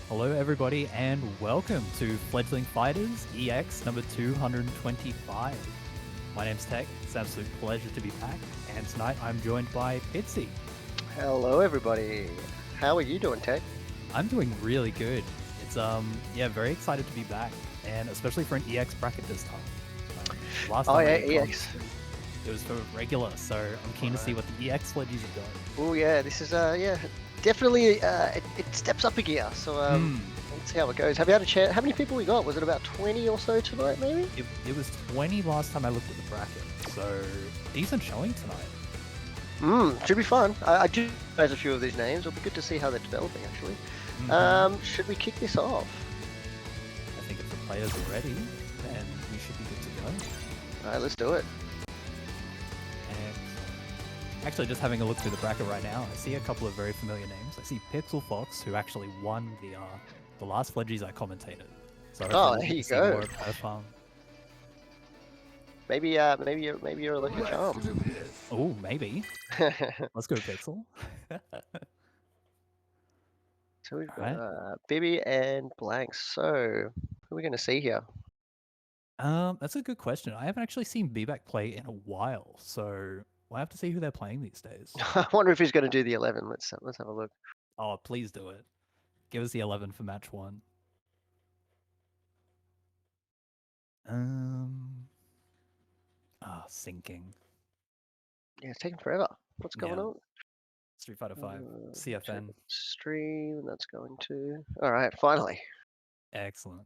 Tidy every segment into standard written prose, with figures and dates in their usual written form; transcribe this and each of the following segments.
Hello everybody and welcome to Fledgling Fighters EX number 225. My name's Tech, it's an absolute pleasure to be back, and tonight I'm joined by Pitsy. Hello everybody. How are you doing, Tech? I'm doing really good. It's very excited to be back, and especially for an EX bracket this time. Last time EX. It was for regular, so I'm keen to see what the EX Fledgies have got. Oh yeah, this is definitely it steps up a gear. So let's see how it goes. Have you had a chance? How many people we got? Was it about 20 or so tonight, maybe? It was 20 last time I looked at the bracket, so decent showing tonight. Should be fun. I do know a few of these names. It'll be good to see how they're developing, actually. Should we kick this off? I think if the players are ready, then we should be good to go. Alright, let's do it. And actually, just having a look through the bracket right now, I see a couple of very familiar names. I see Pixel Fox, who actually won the last Fledgies I commentated. So there you go. More of her farm. Maybe you're a lucky charm. Oh, maybe. Let's go, Pixel. So we've got Bibby and Blanks. So who are we going to see here? That's a good question. I haven't actually seen B-Back play in a while, so we'll have to see who they're playing these days. I wonder if he's going to do the 11. Let's have a look. Oh, please do it. Give us the 11 for match 1. Sinking. Yeah, it's taking forever. What's going on? Street Fighter 5, CFN. Stream, that's going to... Alright, finally. Excellent.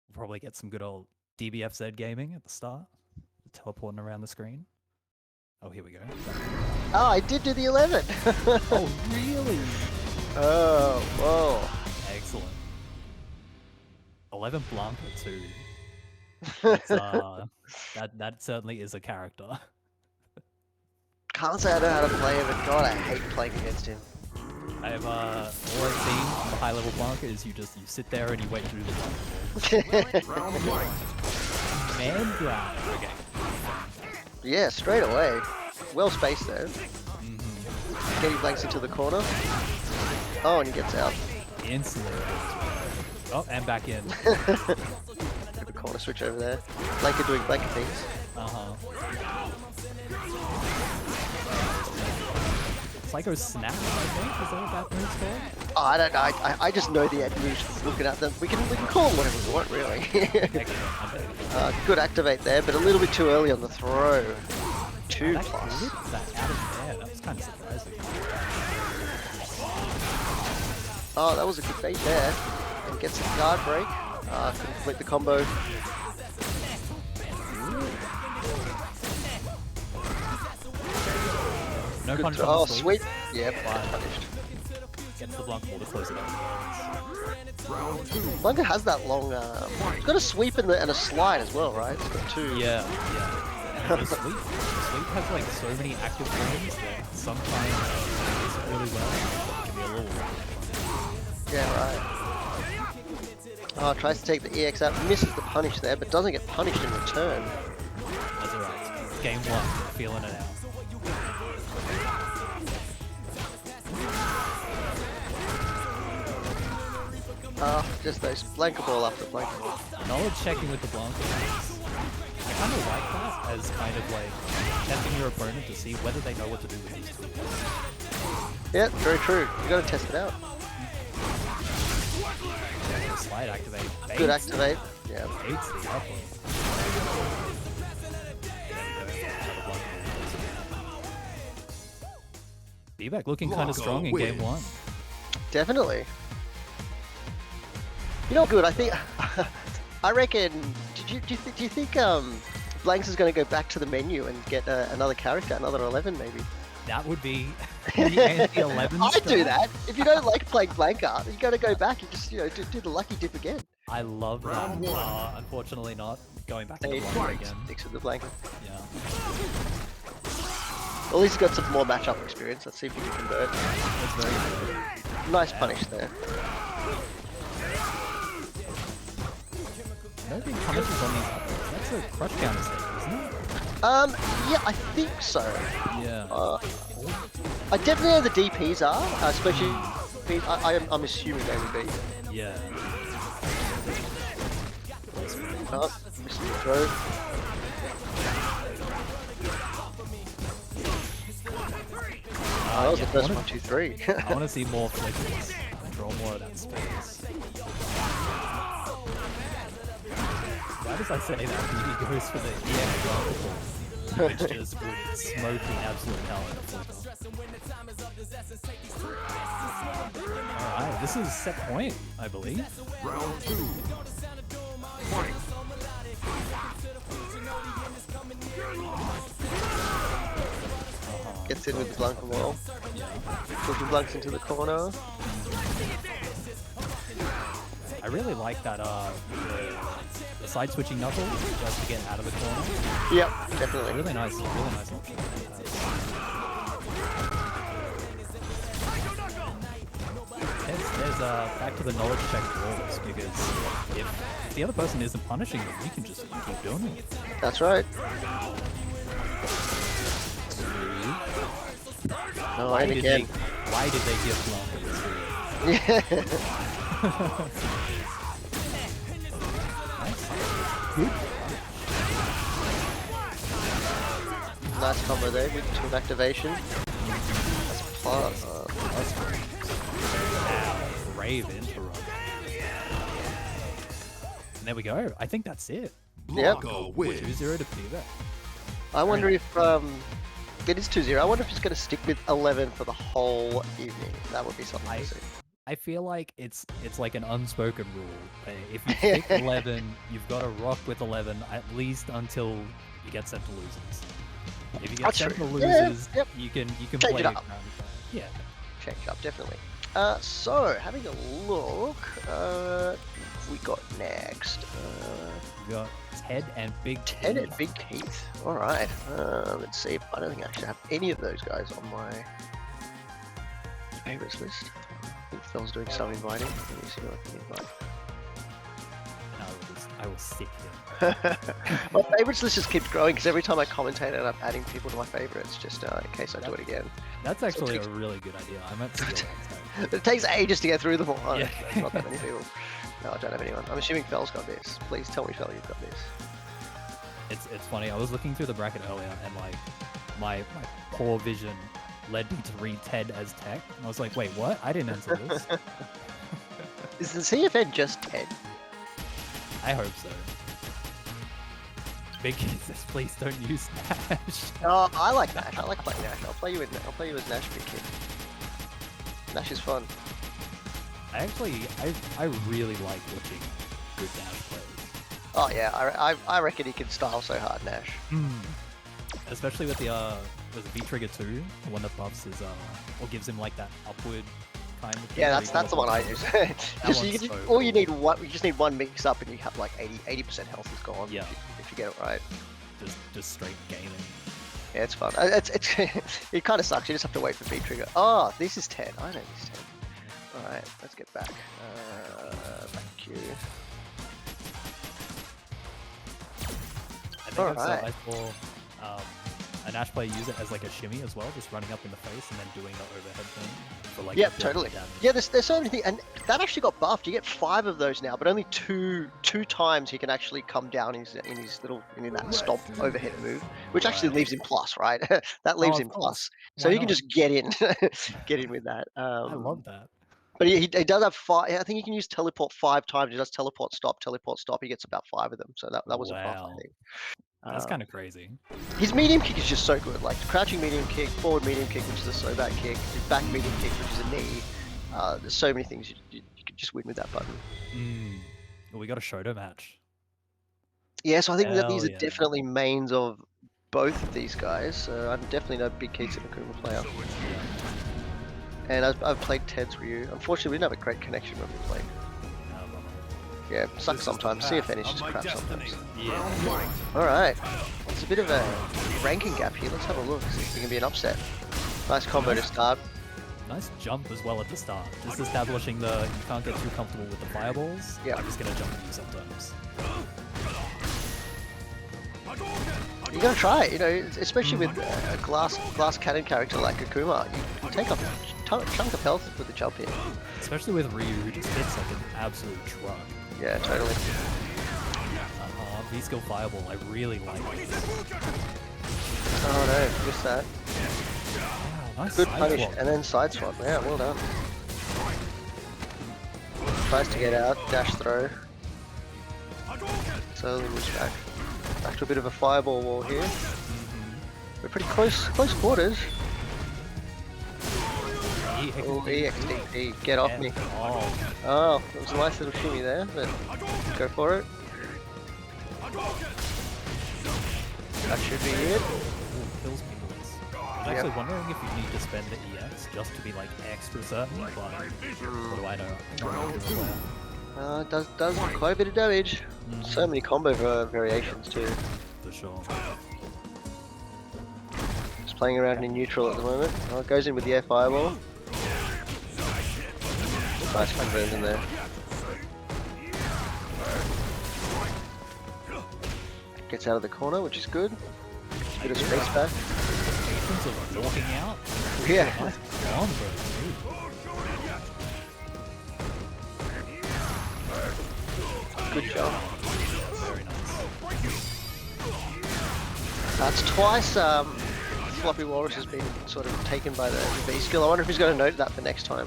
We'll probably get some good old DBFZ gaming at the start. Teleporting around the screen. Oh, here we go. Oh, I did do the 11! Oh, really? Oh, whoa. Excellent. 11 Blanca too. That certainly is a character. Can't say I know how to play him, but God, I hate playing against him. I have all I've seen from the high level Blanca is you sit there and you wait to do the Blanca ball. Man grab. Okay. Yeah, straight away. Well spaced there. Getting Blanks into the corner. Oh, and he gets out. Instantly. Oh, and back in. The corner switch over there. Blanka doing Blanka things. Psycho Snap, I think? Is that what that move's called? Oh, I don't know. I just know the end moves from looking at them. We can call it whatever we want, really. Good activate there, but a little bit too early on the throw. 2+. That out of there. That was kind of surprising. Oh, that was a good bait there. And gets a guard break. Can complete the combo. No good punish oh, sweet. Yep, punished. Gets the Blanca ball to close it up. Blanka has that long, it's got a sweep and a slide as well, right? It's got 2. Yeah. The sweep has like so many active forms that sometimes it's really well, but it can be a little rough. Yeah, right. Oh, tries to take the EX out, misses the punish there, but doesn't get punished in return. That's alright. Game 1, feeling it out. Oh, just those Blanka ball after Blanka ball. Knowledge checking with the Blanca. I kind of like that as kind of like testing your opponent to see whether they know what to do with these tools. Yeah, very true. You gotta test it out. Slide activate. Baits. Good activate. Yeah. Baits the up one. B-Back looking kind of strong in game 1. Definitely. You know, good. I think. I reckon. Do you think Blanks is going to go back to the menu and get another character, another 11 maybe? That would be the 11. I'd do that. If you don't like playing Blanka, you got to go back and just do the lucky dip again. I love that. Unfortunately, not going back to the Blanka again. Sticks with the Blanka. Yeah. Well, at least he's got some more matchup experience. Let's see if he can convert. That's very good. Nice punish there. I don't think punishes on these uppers. That's a crush counter stage, isn't it? Yeah, I think so. Yeah. I definitely know the DPs are, especially speed? I'm assuming they would be. Yeah. Oh, missed the throw. That was the first 1, 2, 3. I want to see more flickers. Draw more of that space. Why does I say that? He goes for the EX rifle, which just would smoke the absolute hell out of flicker. Alright, this is set point, I believe. Round 2. Fight. Gets in with the Blanca wall. Pushing Blanks into the corner. I really like that the side switching knuckle just to get out of the corner. Yep, definitely. Really nice option. There's back to the knowledge check rules, because if the other person isn't punishing them, you can just keep doing it. That's right. No, and again. Why did they give Blanca this rule? Yeah. Nice combo there with 2 activation. That's plus. Brave interrupt. And there we go. I think that's it. Yep. 2-0 to Fever. I wonder if it is 2-0. I wonder if it's going to stick with 11 for the whole evening. That would be something to see. I feel like it's like an unspoken rule. If you pick 11, you've got to rock with 11 at least until you get sent to losers. If you get sent to losers, you can Change play it up. around. Yeah. Change it up, definitely. So having a look, we got next. We got Ted and Big Ted Keith. and Big Keith. All right. Let's see. I don't think I actually have any of those guys on my favorites list. I think Phil's doing some inviting. Let me see what I can invite. I will stick him. My favorites list just keeps growing because every time I commentate it, I'm adding people to my favorites just in case I do it again. That's actually a really good idea. I meant to do that. It takes ages to get through them all. Yeah. Not that many people. No, I don't have anyone. I'm assuming Fel's got this. Please tell me, Fel, you've got this. It's funny. I was looking through the bracket earlier, and like my poor vision led me to read Ted as Tech, and I was like, wait, what? I didn't enter this. Is the CFN just Ted? I hope so. Big Kid says, please don't use Nash. Oh, I like Nash. I like playing Nash. I'll play you as Nash, Big Kid. Nash is fun. I really like watching good Nash plays. Oh yeah, I reckon he can style so hard, Nash. Especially with the V-Trigger 2, the one that buffs his or gives him like that upward kind of thing. Yeah, that's the one I use. You just need one mix up and you have like 80% health is gone. Yeah. If you get it right. Just straight gaming. Yeah, it's fun. It kind of sucks. You just have to wait for V-Trigger. Oh, this is 10. I know this is 10. Alright, let's get back. Back queue. I think I saw a Nash player use it as like a shimmy as well, just running up in the face and then doing an overhead thing for like. Yep, totally. Damage. Yeah, there's so many things, and that actually got buffed. You get 5 of those now, but only two times he can actually come down in that stomp overhead move, which actually leaves him plus, right? That leaves him plus, so you can just get in with that. I love that. But he does have 5. I think he can use teleport 5 times. He does teleport stop. He gets about 5 of them. So that was a buff, I think. That's kind of crazy. His medium kick is just so good. Like crouching medium kick, forward medium kick, which is a slow back kick, his back medium kick, which is a knee. There's so many things you could just win with that button. Well, we got a Shoto match. Yeah, so I think that these are definitely mains of both of these guys. I'm definitely no Big Keith and Akuma player. And I've played Ted's Ryu. Unfortunately, we didn't have a great connection when we played. Yeah, sucks sometimes. CFN is just crap sometimes. Yeah. Alright. It's a bit of a ranking gap here. Let's have a look. See if we can be an upset. Nice combo to start. Nice jump as well at the start. Just establishing you can't get too comfortable with the fireballs. Yeah. I'm just going to jump at you sometimes. You gotta try it, especially with a glass cannon character like Akuma. You take up chunk of health with the jump here. Especially with Ryu, who just hits like an absolute truck. Yeah, totally. V-skill fireball, I really like this. Oh no, missed that. Wow, nice Good side punish, swap. and then side swap. Yeah, well done. Tries to get out, dash throw. Slowly moves back. Back to a bit of a fireball wall here. We're pretty close quarters. Oh, EXDP, get off me. Oh, Oh, that was a nice little shimmy there, but go for it. That should be it. ooh, kills me with this. I was actually wondering if you need to spend the EX just to be like extra certain, but what do I know? I'm not a good player. Does quite a bit of damage. So many combo variations too. For sure. Just playing around in neutral at the moment. Oh, it goes in with the air fireball. Nice conversion there. Gets out of the corner, which is good. Bit of space back. Patience of walking out. Yeah. Nice combo, too. Good job. Very nice. That's twice Floppy Walrus has been sort of taken by the V skill. I wonder if he's going to note that for next time.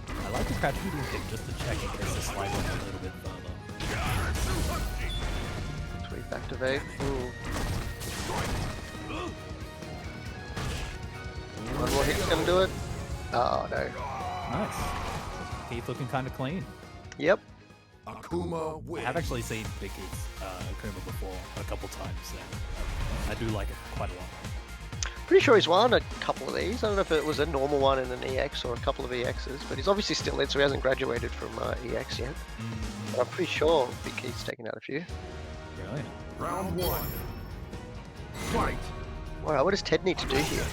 I like the crouch medium kick just to check in case the slide went a little bit further. Sweep activate. Ooh. One more hit's going to do it. Oh no. Nice. Keith looking kind of clean. Yep. Akuma I wins. have actually seen Big Keith's Akuma before a couple times, and I do like it quite a lot. Pretty sure he's won a couple of these. I don't know if it was a normal one in an EX or a couple of EXs, but he's obviously still in, so he hasn't graduated from EX yet. But I'm pretty sure Big Keith's taken out a few. Brilliant. Round one. Fight. Wow, what does Ted need to do here?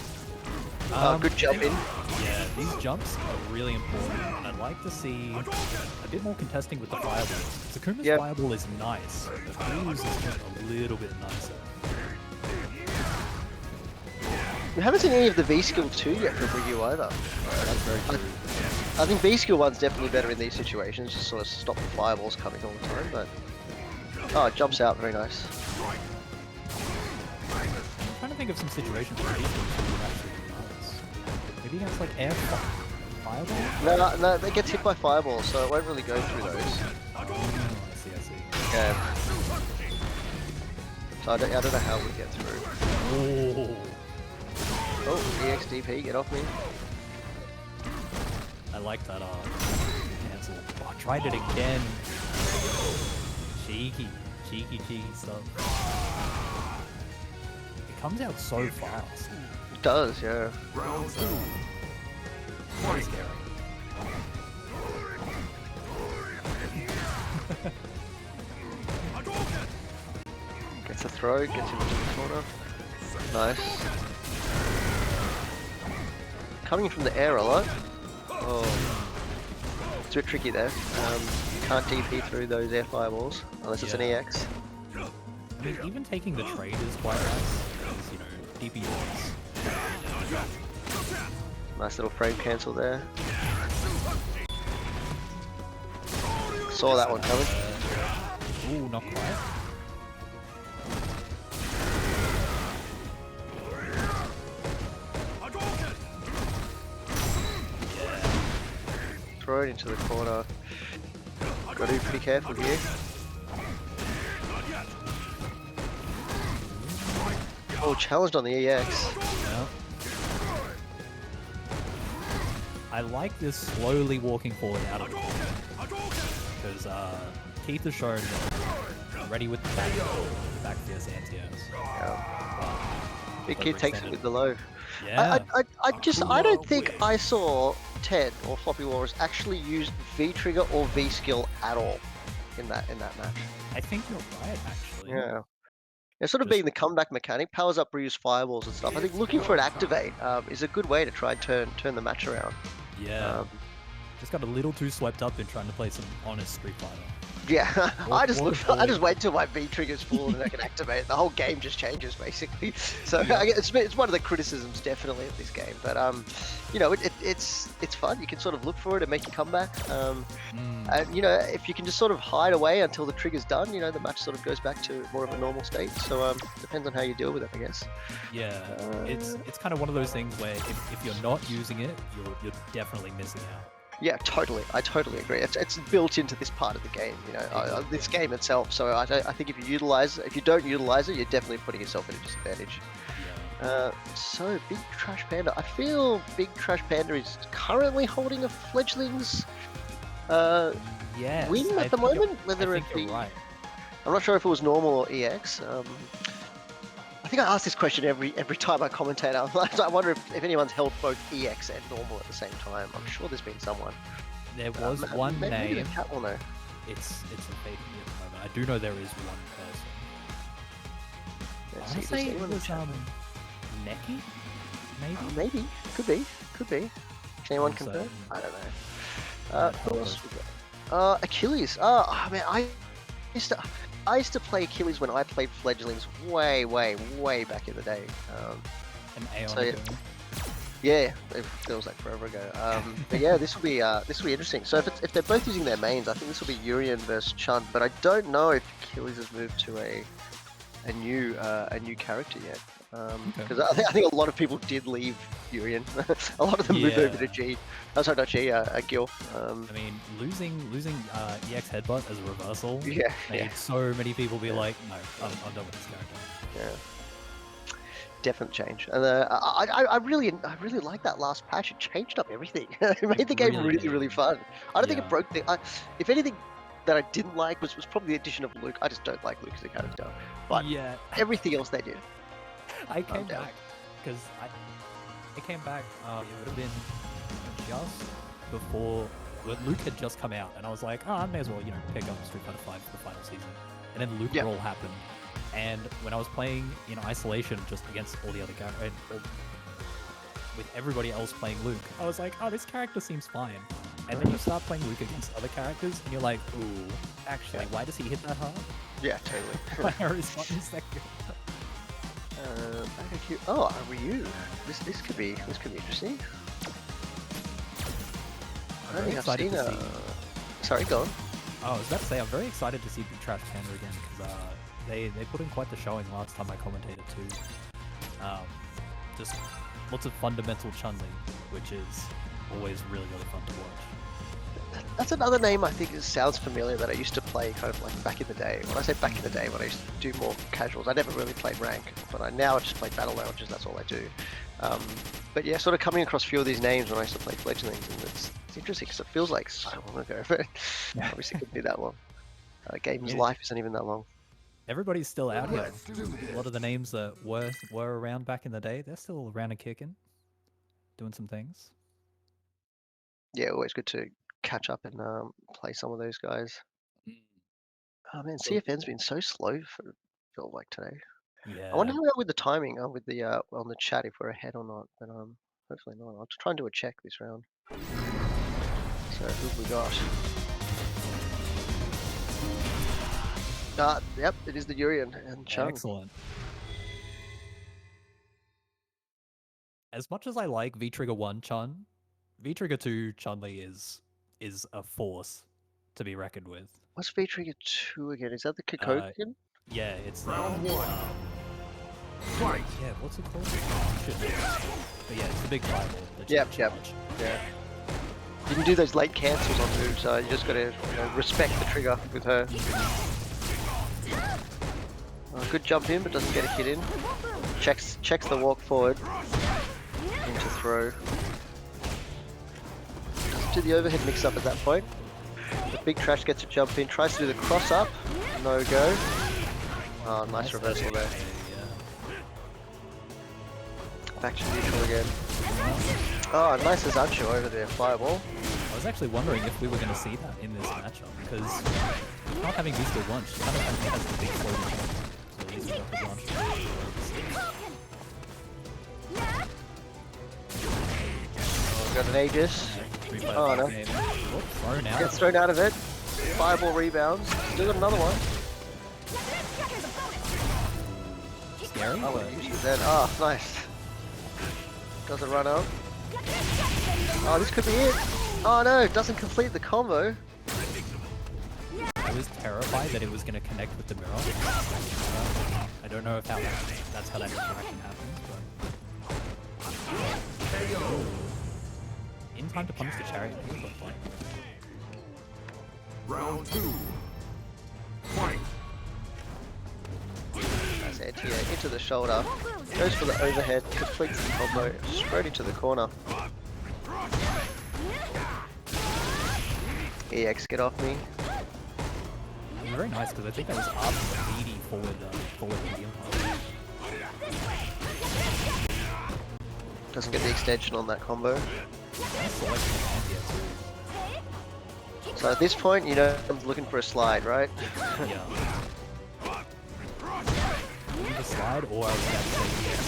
Good jump in. Yeah, these jumps are really important, and I'd like to see a bit more contesting with the fireballs. Akuma's Yep. fireball is nice, but Ryu's is just a little bit nicer. We haven't seen any of the V skill 2 yet from Ryu either. That's very true. I think V skill 1's definitely better in these situations, just sort of stop the fireballs coming all the time, but... Oh, it jumps out, very nice. I'm trying to think of some situations where these things would actually be nice. Maybe against like air fireball? No, they get hit by fireballs, so it won't really go through those. Oh, I see. Yeah. So I don't know how we get through. Oh, Oh, EXDP, get off me. I like that cancel. Oh, I tried it again. Cheeky stuff. It comes out so fast. It does, yeah. Round two. Very scary. Gets a throw, gets him into the corner. Nice. Coming from the air a lot. Oh. It's a bit tricky there. You can't DP through those air fireballs, unless it's an Yeah. EX. I mean, even taking the trade is quite nice, because, you know, DPS. Nice little frame cancel there. Saw that one coming. Ooh, not quite. Throw it into the corner. Gotta be pretty careful here. Oh, challenged on the EX. Yeah. I like this slowly walking forward out of the corner. Because Keith has shown ready with the back fierce anti-airs. Yeah. Big But Kid takes it extended. with the low. Yeah. I don't think I saw Ted or Floppy Walrus actually use V trigger or V skill at all in that match. I think you're right, actually. Yeah. It's sort of Just- being the comeback mechanic, powers up Ryu's fireballs and stuff. I think looking for an activate is a good way to try and turn the match around. Yeah. Just got a little too swept up in trying to play some honest Street Fighter. Yeah, I just Or- I just wait till my V trigger's full and I can activate. The whole game just changes basically. So Yeah. it's one of the criticisms definitely of this game. But you know, it's fun. You can sort of look for it and make a comeback. And you know, if you can just sort of hide away until the trigger's done, you know, the match sort of goes back to more of a normal state. So depends on how you deal with it, I guess. Yeah, it's kind of one of those things where if you're not using it, you're definitely missing out. Yeah, totally. I totally agree. It's built into this part of the game, you know, this game itself. So I think if you don't utilize it, you're definitely putting yourself at a disadvantage. Yeah. So Big Trash Panda. I feel Big Trash Panda is currently holding a Fledgling's Yes, win I at the think you're- moment. Whether I it think be, you're right. I'm not sure if it was normal or EX. I think I ask this question every time I commentate. I wonder if anyone's held both EX and normal at the same time. I'm sure there's been someone. There was one maybe name. the cat will know. It's a fake at the moment. I do know there is one person. Let's I see, does say it anyone in was chat know? Neki, maybe. Maybe. Could be. Can anyone Also, confirm? I don't know. Can't Who help else us. we got? Achilles. Oh man, I used to play Achilles when I played Fledglings way back in the day. An Aeon So, yeah. ago. Yeah, it feels like forever ago. But yeah, this will be interesting. So if they're both using their mains, I think this will be Urian versus Chun. But I don't know if Achilles has moved to a new character yet. Because I think a lot of people did leave Urian. A lot of them moved over to G. Oh, sorry, not G. Gil. I mean, losing EX headbutt as a reversal Yeah, made so many people be like, no, I'm done with this character. yeah. Definite change, and I really like that last patch. It changed up everything. It made the game really really did. fun. I don't think Yeah. it broke the. If anything that I didn't like was probably the addition of Luke. I just don't like Luke as a character, but yeah, everything else they did. I came down. back because I came back. It would have been just before Luke had just come out, and I was like, oh, I may as well pick up Street Fighter 5 for the final season. And then Luke roll happened. And when I was playing in isolation just against all the other characters, with everybody else playing Luke, I was like, oh, this character seems fine. And then you start playing Luke against other characters, and you're like, ooh, actually, why does he hit that hard? Yeah, totally. Why are his buttons that good? Oh, Ryu. This could be interesting. I don't think I've seen to see. Sorry, go on. Oh, I was about to say, I'm very excited to see Big Trash Panda again, because they put in quite the showing last time I commentated too. Just lots of fundamental Chun-Li, which is always really fun to watch. That's another name I think sounds familiar that I used to play kind of like back in the day. When I say back in the day, when I used to do more casuals, I never really played rank, but I just play battle lounges. That's all I do. But yeah, sort of coming across a few of these names when I used to play Fledglings, and it's interesting because it feels like so long ago, but obviously it couldn't be that long. Game's life isn't even that long. Everybody's still out here. Let's do this. A lot of the names that were around back in the day, they're still around and kicking, doing some things. Yeah, always good to catch up and play some of those guys. Oh man, CFN's been so slow for feel like today. Yeah. I wonder how we are with the timing with the on the chat if we're ahead or not, but hopefully not. I'll try and do a check this round. So who have we got? Yep, it is the Urian and Chun. Excellent. As much as I like V-Trigger 1 Chun, V-Trigger 2 Chun-Li is a force to be reckoned with. What's V-Trigger 2 again? Is that the Kikoken? Yeah, it's Round one. Fight. yeah, what's it called? Oh, shit. But yeah, it's the big rival. The Yep. charge. Yeah. You can do those late cancels on moves, so you just gotta respect the trigger with her. Good jump in, but doesn't get a hit in. Checks the walk forward into throw. Doesn't do the overhead mix up at that point. The Big Trash gets a jump in, tries to do the cross up, no go. Oh, nice reversal there. Back to neutral again. Oh, nice as Ancho over there, fireball. I was actually wondering if we were going to see that in this matchup, because not having Vista launch, she kind of has the big floating jump. So easy jump is launched. Oh, got an Aegis. Oh no. Whoop, thrown out. Gets thrown out of it. Fireball rebounds. Still got another one. Scary, Oh, but usually then. Oh, nice. Doesn't run up. Oh, this could be it. Oh no, it doesn't complete the combo. I was terrified that it was going to connect with the mirror. I don't know if that's how that interaction happens, but... In time to punish the chariot. Round 2. Fight. Nice anti-air into the shoulder. Goes for the overhead, completes the combo, straight into the corner. EX, get off me. It was very nice because I think that was after the meaty forward medium punch. Doesn't get the extension on that combo. Nice selection of anti-air too. So at this point, you know, I'm looking for a slide, right? Yeah. Either slide or I was about to say yes.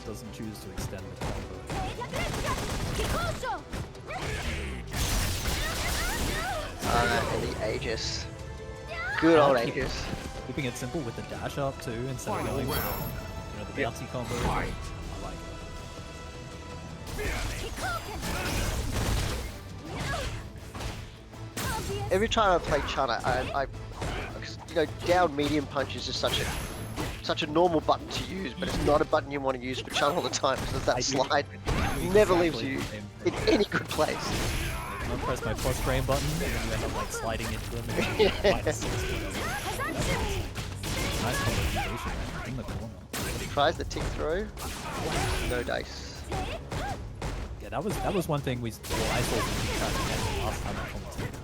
Doesn't choose to extend the combo. And the Aegis. Good old Aegis. Keeping it simple with the dash up too, instead of going for the bouncy combo. I like it. Every time I play Chun, I you know, down medium punch is just such a normal button to use, but it's not a button you want to use for Chun all the time because that slide never leaves you in any good place. I'll press my plus frame button and then you end up like sliding into them and you minus 6 Nice combination in the corner. Tries the tick throw, no dice. Yeah, that was one thing I saw from you trying to get last time I commentated.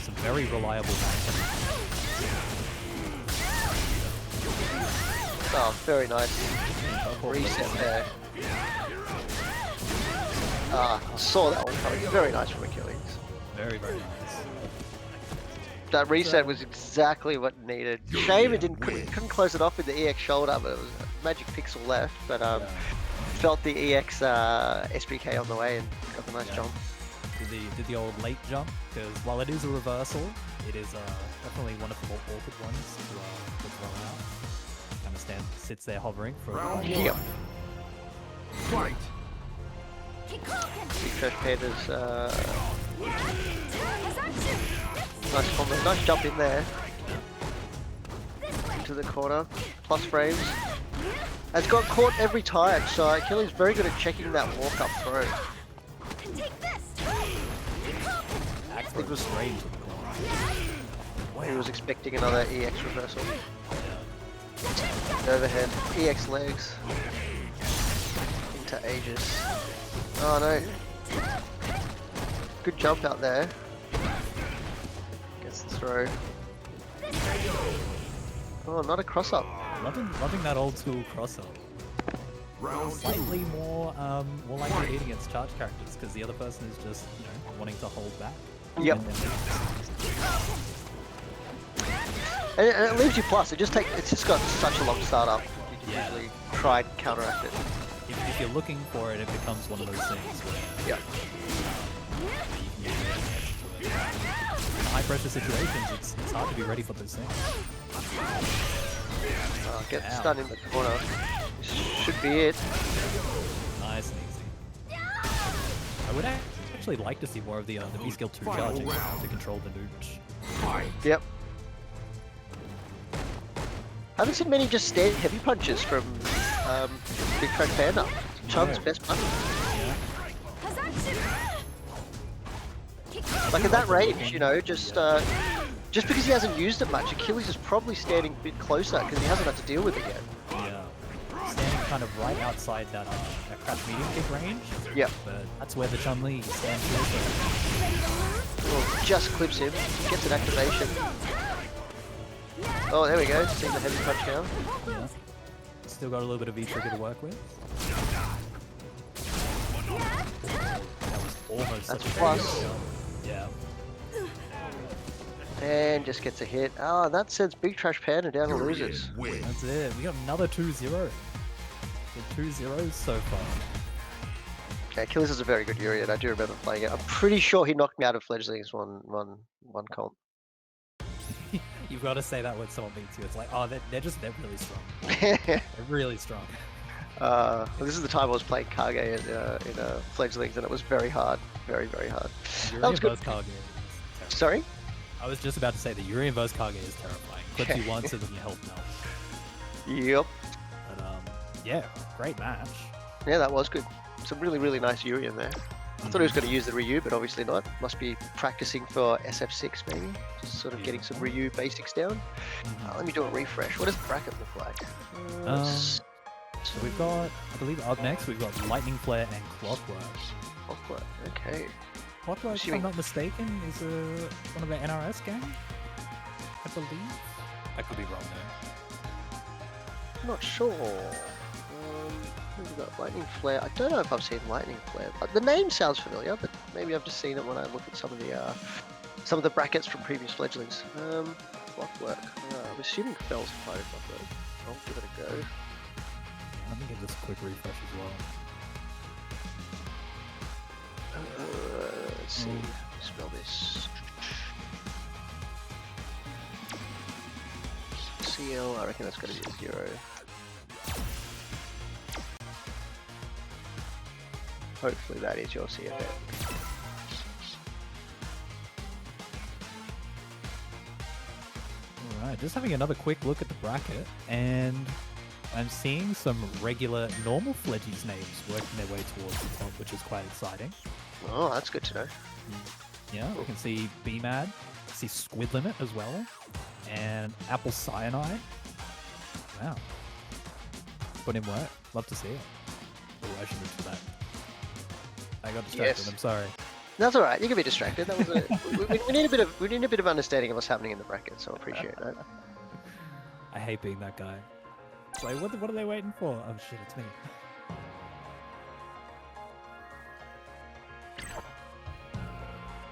Some very reliable back. Oh, very nice. Reset there. Saw that one coming. Very nice from Achilles. Very, very nice. That reset was exactly what needed. Shame it couldn't close it off with the EX shoulder, but it was a magic pixel left. But felt the EX SPK on the way and got the nice jump. Did the old late jump, because while it is a reversal, it is definitely one of the more awkward ones to throw out. Kind of sits there hovering for a while. Yep. Fight. Big Trash Panda's nice combo, nice jump in there. Into the corner, plus frames. Has got caught every time, so Achilles very good at checking that walk up throw. It was straight into the corner. He was expecting another EX reversal. Overhead, EX legs. Into Aegis. Oh no. Good jump out there. Gets the throw. Oh, not a cross up. Loving that old school cross up. Slightly more likely eating against charge characters because the other person is just wanting to hold back. Yep. And it leaves you plus. It's just got such a long startup. You can usually try and counteract it. If you're looking for it, it becomes one of those things where yeah. You can use it in high pressure situations. It's hard to be ready for those things. Get stunned in the corner. This should be it. Nice and easy. I would actually like to see more of the B skill 2 charging to control the nooch. Yep. Haven't seen many just stand heavy punches from Big Trash Panda. Chun's best punch. Like at that range, just because he hasn't used it much, Achilles is probably standing a bit closer because he hasn't had to deal with it yet. Yeah. Standing kind of right outside that crash medium kick range. Yep. But that's where the Chun-Li stands here. Well, just clips him, gets an activation. Oh, there we go. Seeing the heavy punch now. Yeah. Still got a little bit of V-trigger to work with. That was almost That's such a plus. Yeah. And just gets a hit. Oh, that sends Big Trash Panda down to losers. That's it. We got another 2-0. Good 2-0s so far. Yeah, Achilles is a very good Urian. I do remember playing it. I'm pretty sure he knocked me out of Fledgling's one comp. You've got to say that when someone beats you. It's like, oh, they're really strong. They're really strong. This is the time I was playing Kage in Fledglings, and it was very hard. Very, very hard. Urian vs. Kage. Sorry? I was just about to say the Urian vs. Kage is terrifying. Clips you once and then your health melts. Yep. But yeah, great match. Yeah, that was good. Some really, really nice Urian there. I thought he was going to use the Ryu, but obviously not. Must be practicing for SF6 maybe. Just sort of getting some Ryu basics down. Let me do a refresh. What does the bracket look like? So we've got, I believe up next, we've got Lightning Flare and Clockwork. Clockwork, okay. Clockwork, if I'm not mistaken, is one of the NRS gang, I believe. I could be wrong there. I'm not sure. We've got Lightning Flare. I don't know if I've seen Lightning Flare. The name sounds familiar, but maybe I've just seen it when I look at some of the brackets from previous Fledglings. Clockwork. I'm assuming Fell's part of Clockwork. I'll give it a go. Let me give this a quick refresh as well. Let's see. Spell this. CL. I reckon that's got to be a 0. Hopefully that is your CFM. Alright, just having another quick look at the bracket, and I'm seeing some regular normal Fledgies names working their way towards the top, which is quite exciting. Oh, that's good to know. Yeah, we can see B-Mad, see Squid Limit as well, and Apple Cyanide. Wow. Put in work. Love to see it. Oh, I should move for that. I got distracted. Yes. I'm sorry. That's all right. You can be distracted. That was we need a bit of understanding of what's happening in the bracket, so I appreciate that. I hate being that guy. It's like, what are they waiting for? Oh shit, it's me.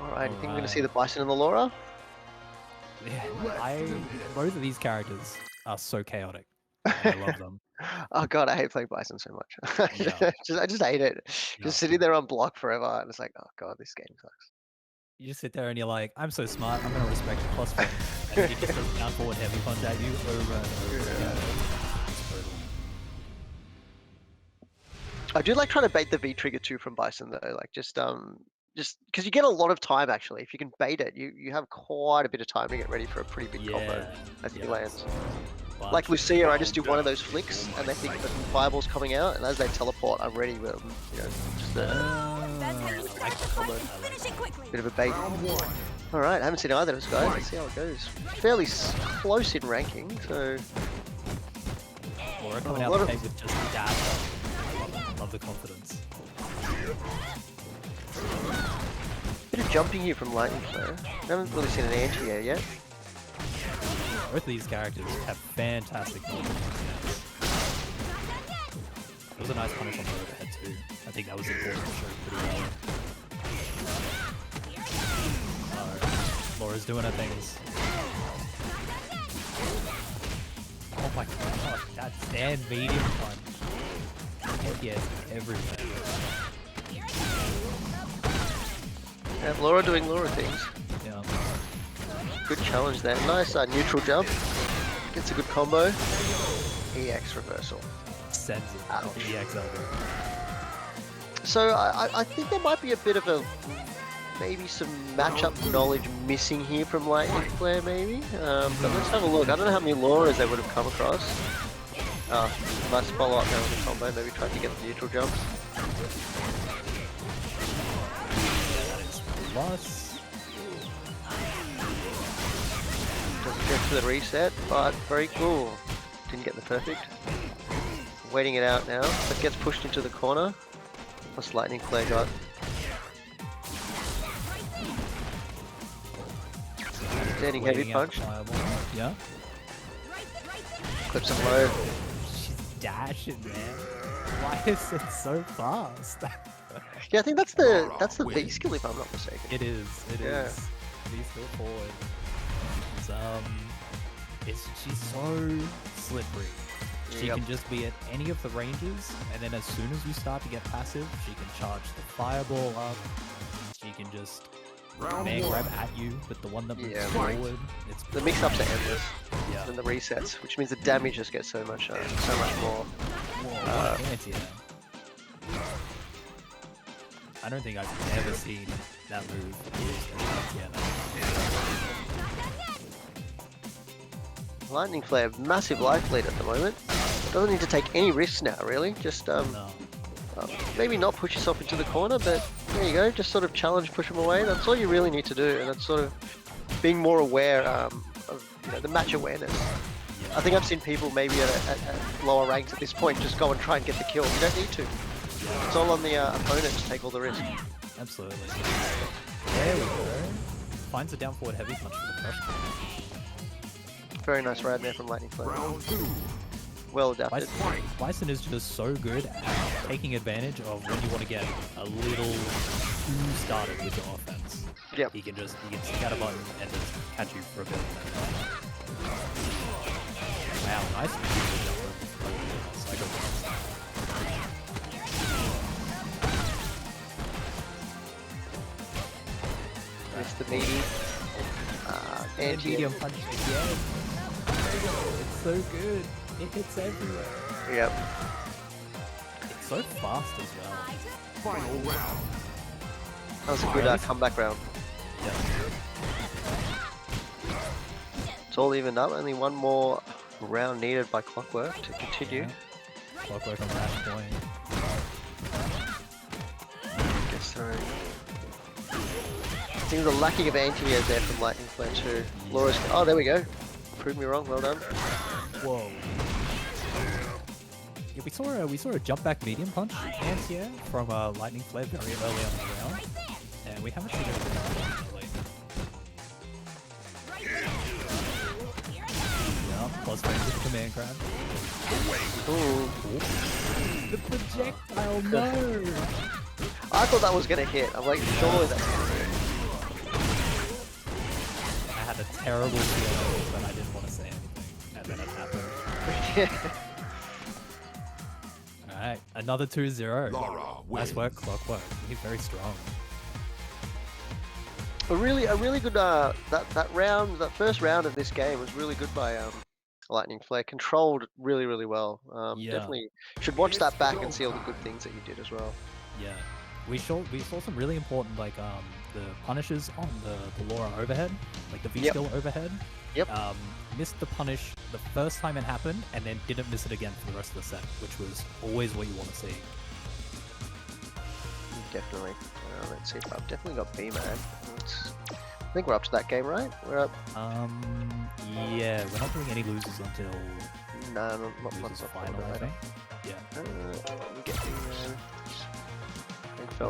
All right. You think we're gonna see the Bison and the Laura? Yeah, both of these characters are so chaotic. I love them. Oh god, I hate playing Bison so much. Yeah. I just hate it. Yeah. Just sitting there on block forever, and it's like, oh god, this game sucks. You just sit there and you're like, I'm so smart, I'm gonna respect the plus one. And then he just goes down forward heavy punch at you over and over again. It's brutal. I do like trying to bait the V trigger too from Bison though, like just because you get a lot of time actually. If you can bait it, you have quite a bit of time to get ready for a pretty big combo as he lands. Like Lucia, I just do one of those flicks, and they think that Fireball's coming out, and as they teleport, I'm ready with them. You know, just a bit of a bait. All right, I haven't seen either of those guys. Let's see how it goes. Fairly close in ranking, so. Laura coming out the gate with just the dash. Love the confidence. Bit of jumping here from Lightning Flare. I haven't really seen an anti-air yet. Both of these characters have fantastic knowledge. It was a nice punish on the overhead too. I think that was important to show pretty well. Laura's doing her things. Oh my god, that stand medium punch. Heck yes, everywhere. Yeah, Laura doing Laura things. Yeah. Good challenge there. Nice neutral jump. Gets a good combo. EX reversal. Sends it out the EX over. So I think there might be a bit of maybe some matchup knowledge missing here from Lightning Flare maybe. But let's have a look. I don't know how many Lauras they would have come across. Nice follow up there with the combo. Maybe try to get the neutral jumps. Plus. Doesn't get to the reset, but very cool. Didn't get the perfect. Waiting it out now. But gets pushed into the corner. Plus Lightning Flare got. Standing heavy punch. Yeah. Clips him low. She's dashing, man. Why is it so fast? Yeah, I think that's the V skill if I'm not mistaken. It is. It is. V skill forward. She's so slippery. She can just be at any of the ranges, and then as soon as you start to get passive, she can charge the fireball up. She can just man grab at you with the one that moves forward. It's the mix-ups are endless. Yeah. And the resets, which means the damage just gets so much more. Whoa, anti-air. I don't think I've ever seen that move used as anti-air. Lightning Flare, massive life lead at the moment. Doesn't need to take any risks now, really. Just maybe not push yourself into the corner, but there you go. Just sort of challenge, push them away. That's all you really need to do, and that's sort of being more aware of the match awareness. I think I've seen people maybe at lower ranks at this point just go and try and get the kill. You don't need to. It's all on the opponent to take all the risk. Absolutely. There we go. Finds a down forward heavy punch for the crush. Very nice ride there from Lightning Flare. Well adapted. Bison is just so good at taking advantage of when you want to get a little too started with your offense. Yep. He can stick out a button and just catch you for a bit. Wow, nice. It's the meaty. And medium punch again. It's so good. It hits everywhere. Yep. It's so fast as well. Final round. That was a good comeback round. Yeah. It's all evened up. Only one more round needed by Clockwork to continue. Yeah. Clockwork on that point. Gets through. I think the lacking of anti-airs there from Lightning Flare too. Laura's. Oh, there we go. Proved me wrong. Well done. Whoa. Yeah, we saw a jump back medium punch anti-air from Lightning Flare very early on in the round, and we haven't seen it lately. Yeah, plus range with the command grab. Ooh. The projectile, no! I thought that was gonna hit. I'm like, surely that's gonna hit. I had a terrible feeling, but I didn't want to say anything, and then it happened. Alright, another 2-0. Nice work, Clockwork. He's very strong. A really good that first round of this game was really good by Lightning Flare. Controlled really well. Definitely should watch that back and see all the good things that you did as well. Yeah, we saw some really important the punishes on the Laura overhead, like the V-skill overhead. Yep. Missed the punish the first time it happened, and then didn't miss it again for the rest of the set, which was always what you want to see. Definitely. Let's see if I've definitely got B-Man. I think we're up to that game, right? We're up. Yeah, we're not doing any losers until No, not losers final, I think. Yeah. Let me get B-Man.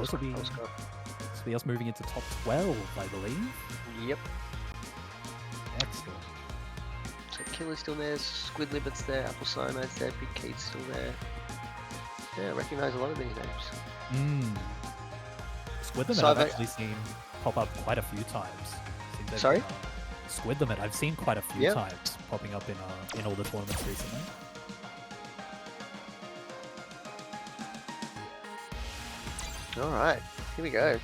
This will be us moving into top 12, I believe. Yep. Excellent. So Killer's still there, Squidlibbit's there, Apple Cyanide's there, Big Kate's still there. Yeah, I recognise a lot of these names. Squidlimit I've actually seen pop up quite a few times. Sorry? Squidlimit I've seen quite a few times popping up in all the tournaments recently. Alright, here we go.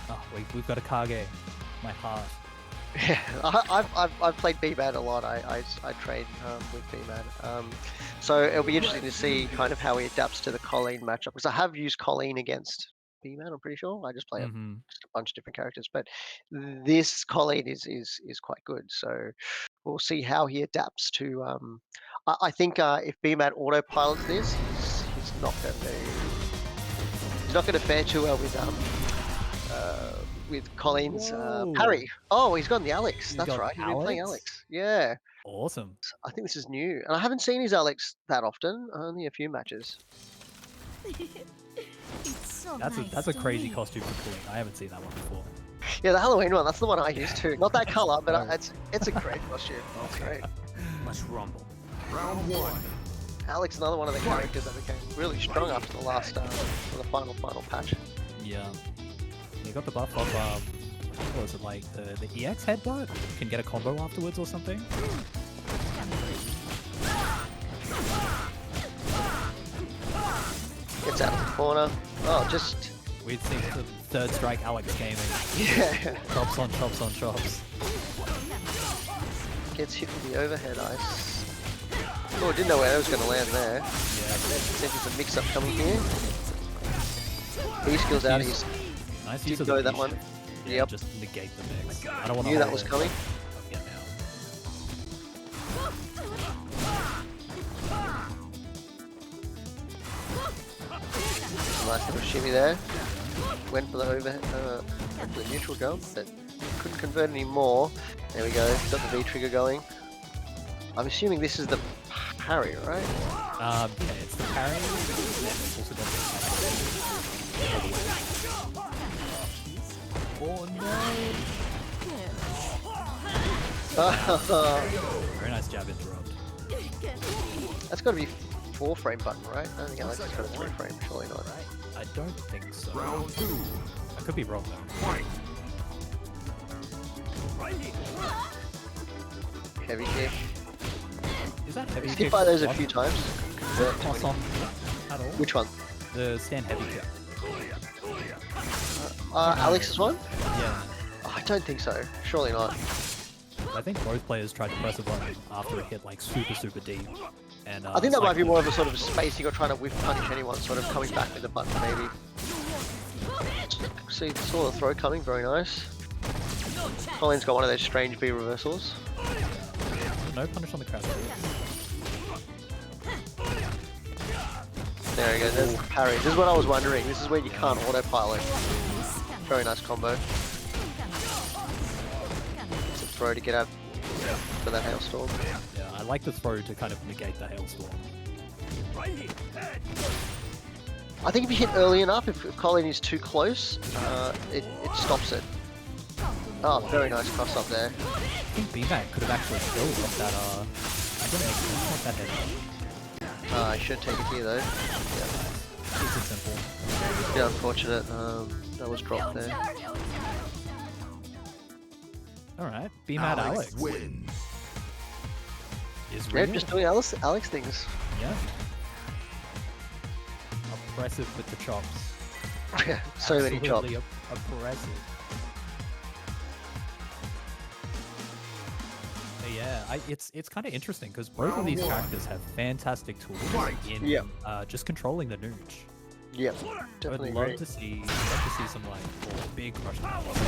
Oh, we've got a Kage. My heart. Yeah, I've played B-Man a lot. I train with B-Man. So it'll be interesting to see kind of how he adapts to the Colleen matchup, because I have used Colleen against B-Man, I'm pretty sure. I just play just a bunch of different characters, but this Colleen is quite good. So we'll see how he adapts to. I think if B-Man autopilots this, he's not going to fare too well with Colleen's parry. Oh, he's got the Alex. That's right. He's been playing Alex. Yeah. Awesome. I think this is new, and I haven't seen his Alex that often. Only a few matches. That's a crazy costume for Colleen. I haven't seen that one before. Yeah, the Halloween one. That's the one I used too. Not that color, but it's a great costume. It's great. Let's rumble. Round 1. Alex, another one of the characters that became really strong after the last, the final patch. Yeah. You got the buff of what was it, like the EX headbutt? Can get a combo afterwards or something? Gets out of the corner. Oh, just... We'd seen the third strike Alex gaming. Yeah. Chops on chops on chops. Gets hit with the overhead ice. Oh, didn't know where that was going to land there. Yeah. Seems there's a mix-up coming here. B-skill's out. He's Nice use did of go the that B one. shift. Yeah, Yep. just negate the mix. I don't want to Knew that was coming. Yeah, Nice little shimmy there. Went for the overhead, went for the neutral jump, but couldn't convert any more. There we go. Got the V trigger going. I'm assuming this is the parry, right? Yeah, it's the parry. And it's also got the very nice jab interrupt. That's got to be 4-frame button, right? I don't think Alex has got a 3-frame. Surely not. I don't think so. Round 2. I could be wrong though. Fight. Heavy kick. Is that heavy He's kick? hit by those a what? few times. Does it toss on at all? Which one? The stand heavy kick. Alex's one? Yeah. Oh, I don't think so. Surely not. I think both players tried to press a button after it hit like super deep. And I think that might be cycled. more of a sort of spacing or trying to whiff punish anyone, sort of coming back with the button maybe. See, saw the throw coming, very nice. Colin's got one of those strange B reversals. No punish on the crash. There he goes, there's the parry. This is what I was wondering. This is where you can't autopilot. Very nice combo. It's a throw to get out for that hailstorm. Yeah, I like the throw to kind of negate the hailstorm. I think if you hit early enough, if Colin is too close, it stops it. Oh, very nice cross up there. I think BMAC could have actually killed off that, I don't know, off that head. I should take it here though. Yeah. Keeps it simple. Yeah, unfortunate. That was dropped there. Alright, BMAC Alex. Wins. Is Yeah, real. just doing Alex things. Yeah. Oppressive with the chops. Yeah, so many chops. Absolutely oppressive. But yeah, it's kind of interesting because both of these characters have fantastic tools in Yeah. just controlling the nooch. Yeah, I would definitely love agree. to see some like more big rush attacks.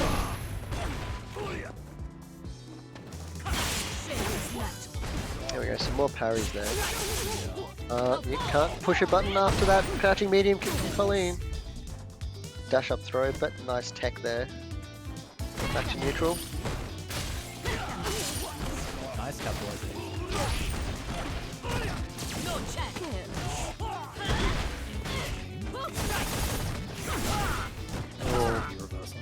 There we go, some more parries there. You can't push a button after that crouching medium kick from Colleen. Dash up throw, but nice tech there. Back to neutral. Nice capitalization. Oh, Reversal.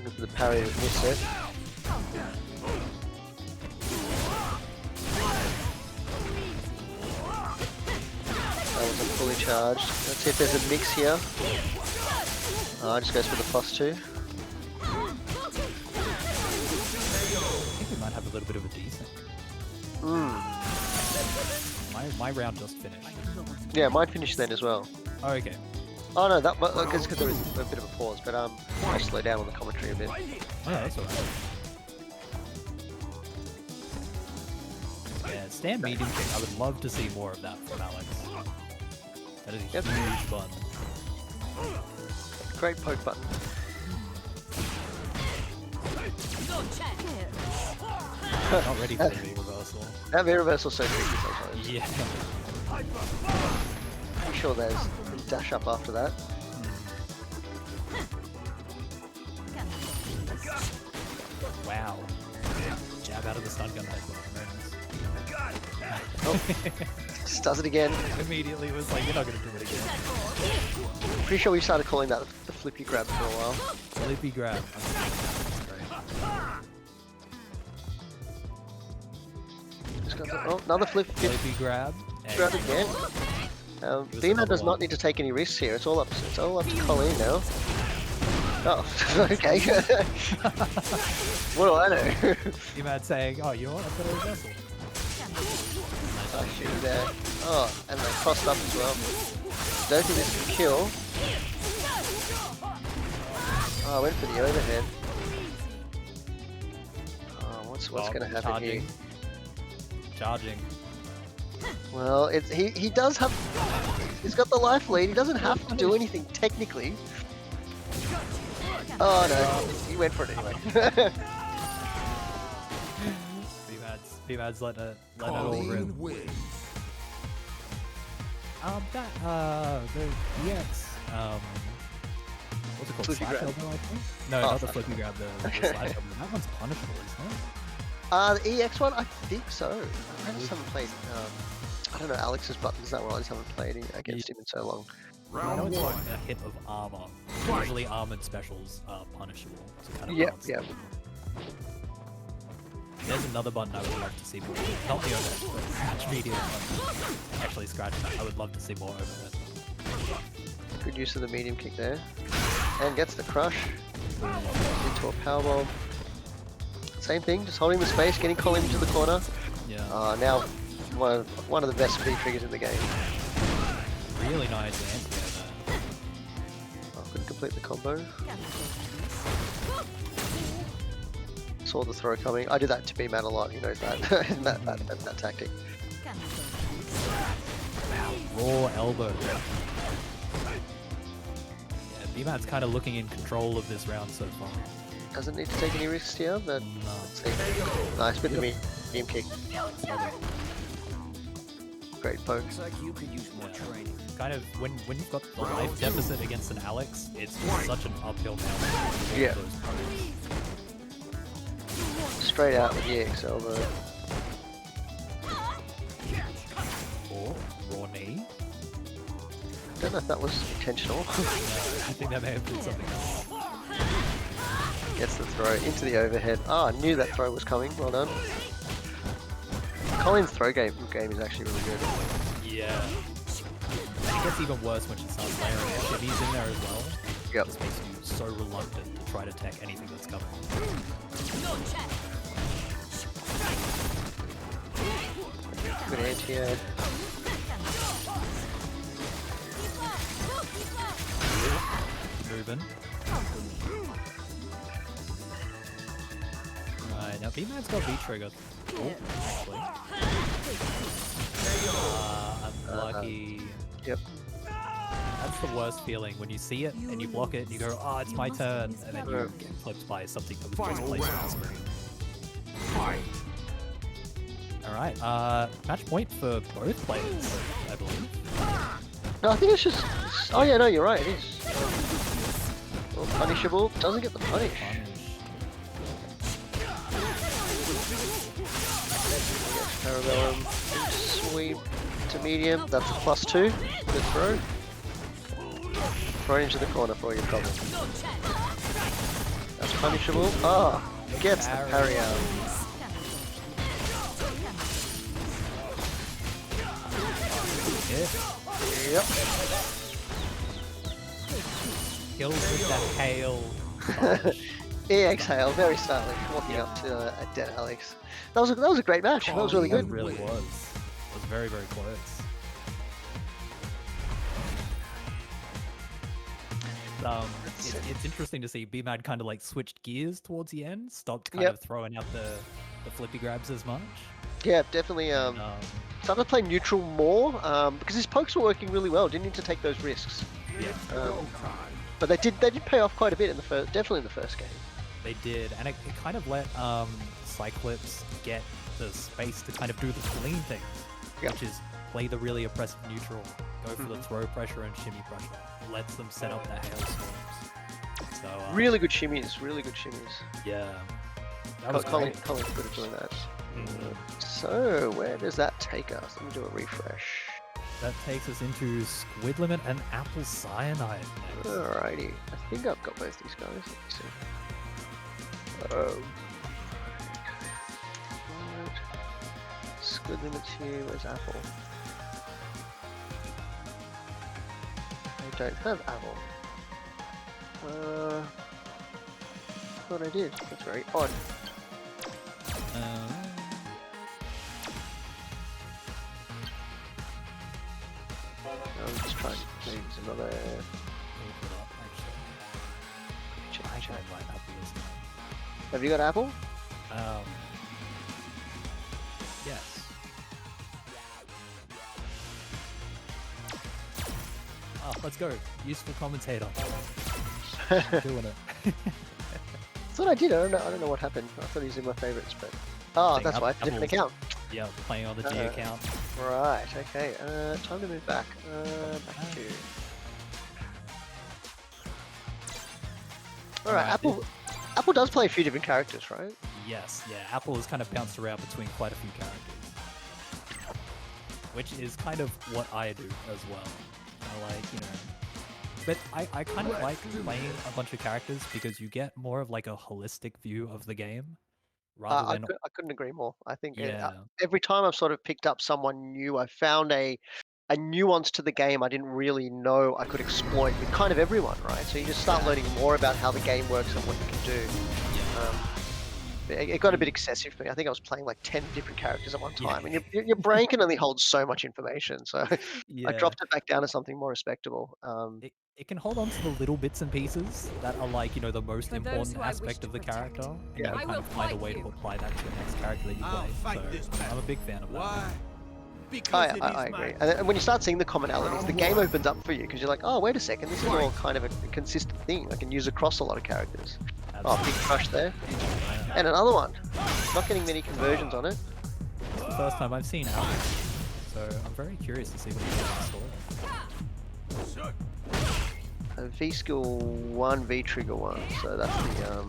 looking for the parry to miss it. That wasn't fully charged. Let's see if there's a mix here. Just goes for the +2. I think we might have a little bit of a decent. My round just finished. Yeah, mine finished then as well. Oh, okay. Oh no, that because there was a bit of a pause, but I'll slow down on the commentary a bit. Oh, that's alright. Yeah, stand medium kick. I would love to see more of that from Alex. That is Yep. huge fun. Great poke button. Not ready for the reversal. That V reversal's so tricky sometimes. Yeah. I'm sure there's a dash up after that. Wow. Jab out of the stun gun as well. Oh, just does it again. Immediately was like, you're not gonna do it again. Pretty sure we started calling that the flippy grab for a while. Flippy grab. That's great. Just got another flip Flippy grab. grab again. Bina does not need to take any risks here. It's all up to Colleen now. Oh, okay. What do I know? You mad saying, oh, you know what? I've got a reversal. shooting there. Oh, and they crossed up as well. Don't think this can kill. Oh, I went for the overhead. Oh, what's gonna happen here? Charging. Well, he does have. He's got the life lead. He doesn't have to do anything technically. Oh no, he went for it anyway. B-Mad's letting it all rip. The EX, what's it called? Flippy Slash grab. elbow, I think? No, Oh, not the slash flippy grab, the slash elbow. That one's punishable, isn't it? The EX one, I think so. I just haven't played. I don't know Alex's buttons that well. I just haven't played against him in so long. I know it's like a hit of armor. Usually armored specials are punishable. So kind of Yeah, balance yeah. it. There's another button I would love to see more. Not the overhead, but scratch medium button. Actually, scratch that. I would love to see more overhead. Good use of the medium kick there. And gets the crush. Into a powerbomb. Same thing, just holding the space, getting Colin into the corner. Yeah. Now, one of the best speed triggers in the game. Really nice anti-air there. Oh, couldn't complete the combo. Saw the throw coming. I do that to B-Man a lot, he knows that. that tactic. Raw elbow. Yeah, B-Man's kind of looking in control of this round so far. Doesn't need to take any risks here, but No. let's see. Nice bit of medium kick. Great poke. Looks like you could use more training. Kind of, when you've got the life deficit against an Alex, it's just such an uphill battle. Yeah. Straight out with the EX elbow. Or raw knee. Don't know if that was intentional. No, I think that may have been something else. Gets the throw into the overhead. Ah, I knew that throw was coming. Well done. Colin's throw game is actually really good. Yeah. And it gets even worse when she starts layering shimmies in there as well. Yep. It just makes you so reluctant to try to tech anything that's coming. Good anti-air. Moving. Right, now B-Man's got V-trigger. Oh, actually. Unlucky. Yep. That's the worst feeling, when you see it and you block it and you go, oh, it's my turn, and then you get flipped by something that was just placed on the screen. Alright, match point for both players, I believe. No, I think it's just. Oh yeah, no, you're right. It is. Well, punishable. Doesn't get the punish. Parabellum. Sweep to medium. That's a +2. Good throw. Throw into the corner for your trouble. That's punishable. Ah, gets the parry out. Yep. Kills with the hail. EX hail, very stylish, walking up to a dead Alex. That was a great match. That was really It good. really was. It was very, very close. It's interesting to see B-Mad kind of like switched gears towards the end, stopped kind of throwing out the flippy grabs as much. Yeah, definitely. Started to play neutral more because his pokes were working really well. Didn't need to take those risks. Yeah. But they did pay off quite a bit in the first, definitely in the first game. They did, and it kind of let Cyclops get the space to kind of do the clean thing, which is play the really oppressive neutral, go for the throw pressure and shimmy pressure. Lets them set up their hailstorms. So really good shimmies, really good shimmies. Yeah, that was Colin's good at doing that. So where does that take us? Let me do a refresh. That takes us into Squid Limit and Apple Cyanide next. Alrighty, I think I've got both these guys. Let me see. Squid Limit here. Where's Apple? I don't have Apple. Thought I did. That's very odd. I'm just trying to use another. Let me put it up, actually. Check, I check. can't write Apple this time. Have you got Apple? Yes. Oh, let's go. Useful commentator. Doing it. That's what I did. I don't know what happened. I thought he was in my favorites, but oh, Thing that's up, why. It's a different account. Yeah, playing on the G account. Right. Okay. Time to move back. Back to. All right. Apple does play a few different characters, right? Yes, yeah. Apple has kind of bounced around between quite a few characters, which is kind of what I do as well. I like, you know. But I kind of like playing a bunch of characters because you get more of like a holistic view of the game rather than I couldn't agree more. I think yeah. every time I've sort of picked up someone new, I've found a nuance to the game I didn't really know I could exploit with kind of everyone, right? So you just start learning more about how the game works and what you can do. It got a bit excessive for me. I think I was playing like 10 different characters at one time, and your brain can only hold so much information. So I Yeah. dropped it back down to something more respectable. It can hold on to the little bits and pieces that are like, you know, the most For those important who I wish aspect to of the protect. character, and Yeah. you I can kind will of find a fight way to you. apply that to the next character that you I'll play. fight this So battle. I'm a big fan of that. Why? Because it is I agree. my And when you start seeing the commonalities, the game opens up for you because you're like, oh, wait a second, this is all kind of a consistent thing I can use across a lot of characters. Oh, big crush there. And another one. Not getting many conversions on it. It's the first time I've seen Apple, so I'm very curious to see what he has in store. A V-Skill 1, V-Trigger 1. So that's the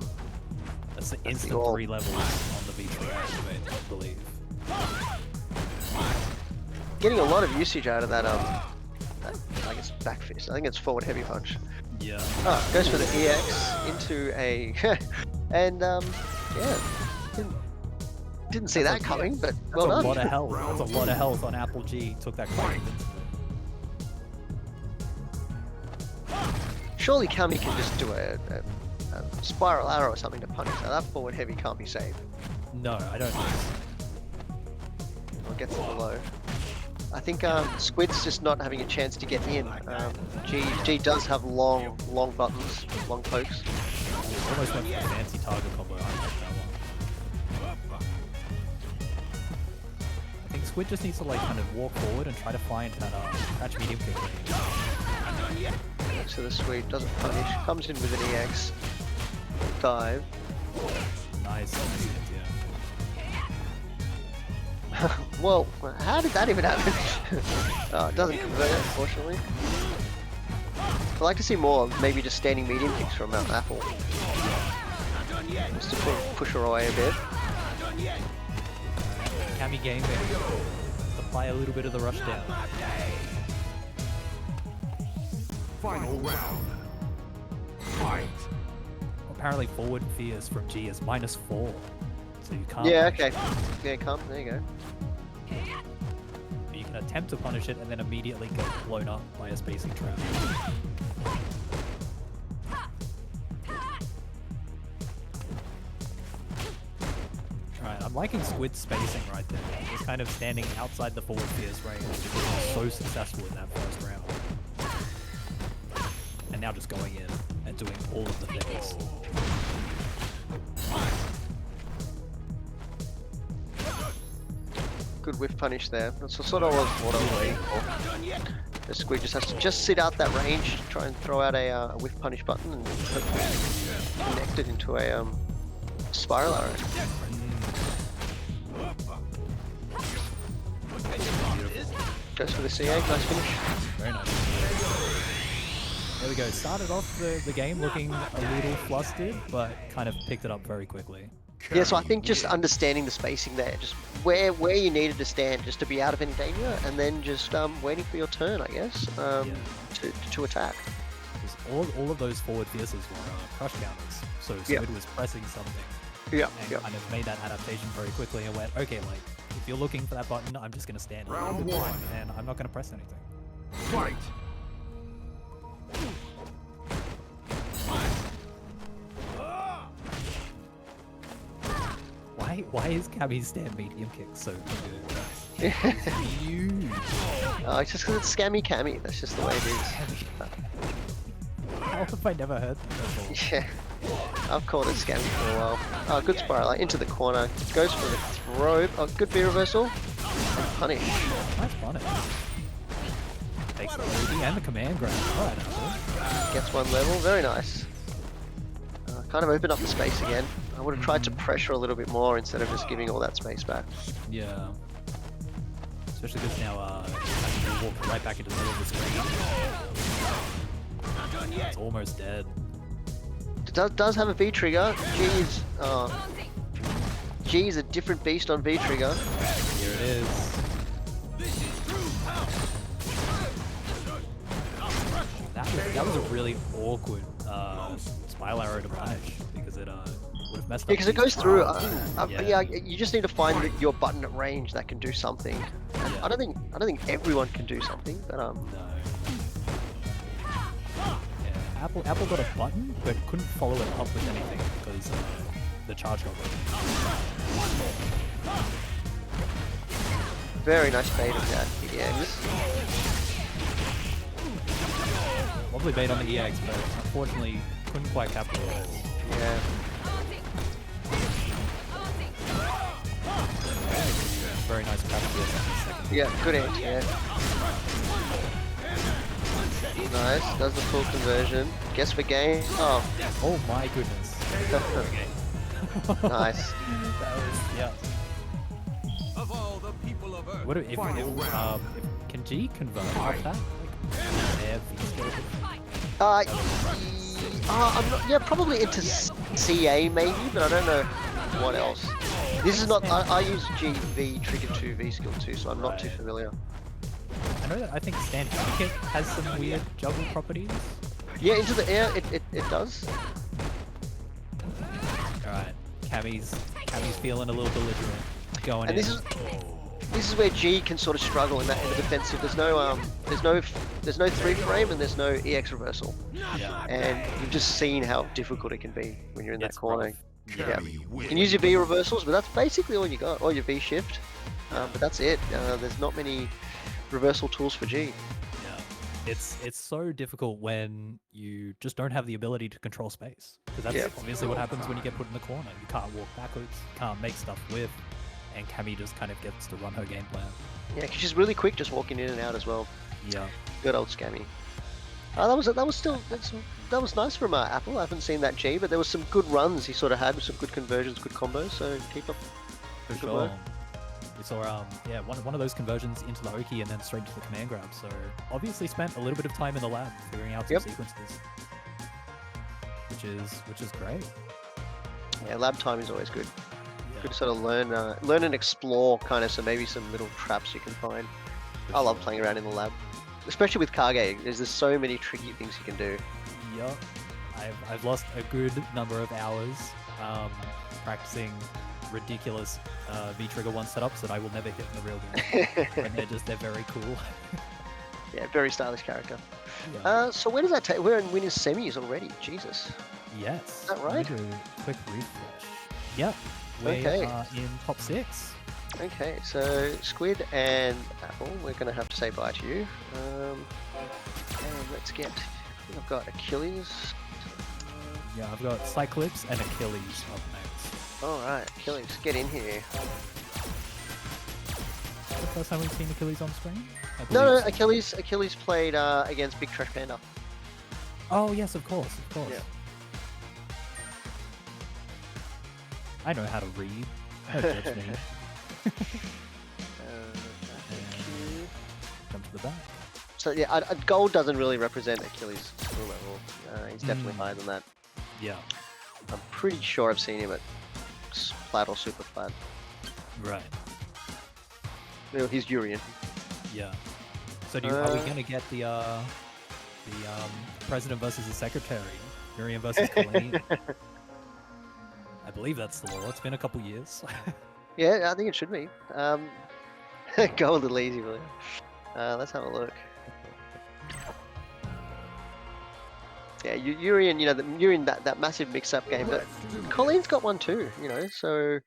That's the the instant all- 3 levels on the V3 activated, I believe. getting a lot of usage out of that I guess back fist. I think it's forward heavy punch. Yeah. Oh, goes for the EX into a and yeah. Didn't see that coming, but well That's a done. lot of health. That's a lot of health on Apple G. Took that quite convincingly. Surely Kami can just do a spiral arrow or something to punish that. That forward heavy can't be saved. No, I don't think so. Or gets it below. I think Squid's just not having a chance to get in. G does have long buttons, long pokes. Almost went for the fancy target combo. I like that one. I think Squid just needs to like kind of walk forward and try to find that catch medium kick range. So the sweep doesn't punish. Comes in with an EX. Dive. Nice. Yeah. Well, how did that even happen? Oh, it doesn't convert, unfortunately. I'd like to see more, maybe just standing medium kicks from Apple. Just to push her away a bit. Kami game baby. Apply a little bit of the rush down. final round. Fight. Apparently forward fierce from G is -4. So you can't Yeah, punish okay. Yeah, come. There you go. it. But you can attempt to punish it and then immediately get blown up by a spacing trap. Right, I'm liking Squid's spacing right there. Just kind of standing outside the forward fierce range because he's so successful in that first round. And now just going in and doing all of the things. Good whiff punish there. That's sort of what I was waiting for. The Squid just has to just sit out that range, try and throw out a whiff punish button and hopefully connect it into a spiral arrow. Goes for the CA, nice finish. Very nice. There we go. Started off the game looking a little flustered, but kind of picked it up very quickly. Yeah, so I think just understanding the spacing there, just where you needed to stand just to be out of any danger, and then just waiting for your turn, I guess, to attack. Because all of those forward fierces were crush counters, so Squid was pressing something. Yeah, and kind of made that adaptation very quickly and went, okay, like, if you're looking for that button, I'm just going to stand Round here, one. and I'm not going to press anything. Fight. Why is Kami's stand medium kick so good? It's huge. It's just because it's scammy cammy. That's just the way it is. How have I never heard that before? Yeah. I've called it scammy for a while. Oh, good spiral into the corner. Goes for the throw. Oh, good B reversal. Punish. Nice punish. Takes the Ruby and the command grab. Alright, Apple. Gets one level. Very nice. Kind of opened up the space again. I would have tried to pressure a little bit more instead of just giving all that space back. Yeah. Especially because now I can walk right back into the middle of the screen. It's almost dead. It does have a V trigger. G is a different beast on V trigger. Here it is. That was a really awkward spiral arrow to punish because it would have messed up. Yeah, because it goes through. Yeah. Yeah, you just need to find your button at range that can do something. And Yeah. I don't think everyone can do something, but No. Yeah, Apple got a button, but couldn't follow it up with anything because the charge got broken. very nice bait of that EX. Lovely bait on the EX, but unfortunately couldn't quite capitalize. Yeah. Very nice capitalize on the second. Yeah, good ant, yeah. Nice, does the full conversion. Guess for game. Oh, Oh my goodness. nice. That was, yeah. Of all the people of Earth. What if can G convert off that? Like, I'm not, yeah, probably into CA maybe, but I don't know what else. This is not, I use GV trigger 2 V skill 2, so I'm not too familiar. I know that I think stand kick has some weird juggle properties. Yeah, into the air, it does. Alright, Cammy's feeling a little belligerent. Going And in. this is where G can sort of struggle in the defensive. There's no 3-frame and there's no EX reversal. Yeah. And you've just seen how difficult it can be when you're in that It's corner. rough. Yeah. You can use your V reversals, but that's basically all you got, or your V shift. But that's it. There's not many reversal tools for G. Yeah. It's so difficult when you just don't have the ability to control space. Because that's obviously what happens when you get put in the corner. You can't walk backwards, you can't make stuff with, and Cammy just kind of gets to run her game plan. Yeah, 'cause she's really quick just walking in and out as well. Yeah. Good old Scammy. That was nice from Apple. I haven't seen that G, but there was some good runs he sort of had with some good conversions, good combos. So keep up. For Good sure. work. We saw one of those conversions into the Oki and then straight to the command grab. So obviously spent a little bit of time in the lab figuring out some sequences. Which is great. Yeah, lab time is always good. Yeah, Good to sort of learn and explore kind of, so maybe some little traps you can find. for I love sure. playing around in the lab. Especially with Kage, there's just so many tricky things you can do. Yup. I've lost a good number of hours practicing ridiculous V-Trigger 1 setups that I will never hit in the real game. And they're very cool. Yeah, very stylish character. Yeah. So where does that take? We're in winners semis already. Jesus. Yes. Is that right? Let me do a quick refresh. Yep. We Okay. are in top 6. Okay, so Squid and Apple, we're going to have to say bye to you. And let's get. I think I've got Achilles. Yeah, I've got Cyclops and Achilles up next. All right, Achilles, get in here. The first time we've seen Achilles on screen? I No, believe so. Achilles played against Big Trash Panda. Oh yes, of course. Yeah. I know how to read. Don't judge me. Come to the back. So yeah, gold doesn't really represent Achilles' skill level. He's definitely higher than that. Yeah. I'm pretty sure I've seen him at plat or super plat. Right. No, he's Urian. Yeah. So are we gonna get the president versus the secretary, Miriam versus Colleen? I believe that's the law. It's been a couple years. Yeah, I think it should be. Go a little easy, really. Let's have a look. Yeah, Urian, Urian, that massive mix-up game, but Colleen's got one too, so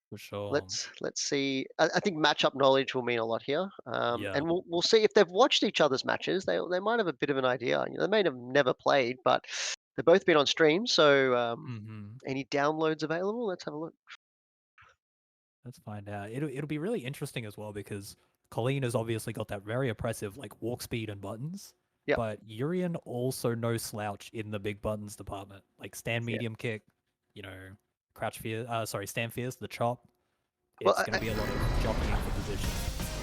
for sure. Let's see. I think matchup knowledge will mean a lot here, Yeah. and we'll see if they've watched each other's matches. They might have a bit of an idea. You know, they may have never played, but they've both been on stream. So Hmm. any downloads available? Let's have a look. Let's find out. It'll be really interesting as well because Colleen has obviously got that very oppressive like walk speed and buttons. Yep. But Urian also no slouch in the big buttons department. Like stand Yeah. medium kick, you know, crouch fierce, stand fierce, the chop. Well, It's gonna be a lot of jockeying for position.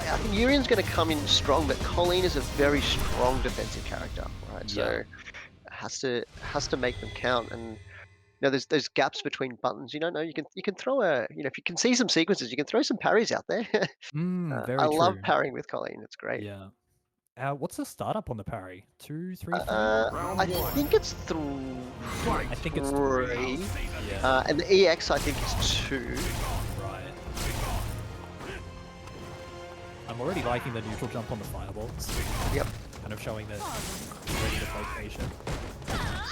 I think Urian's going to come in strong, but Colleen is a very strong defensive character, right? So Yeah. it has to make them count. And you know, there's gaps between buttons. You don't know. You can throw if you can see some sequences, you can throw some parries out there. I Very love true. parrying with Colleen. It's great. Yeah. What's the startup on the parry? 2, 3, 4? I think it's I think it's 3. 3. Yeah. And the EX I think is 2. Right. I'm already liking the neutral jump on the firebolts. Yep. Kind of showing that he's ready to play patient.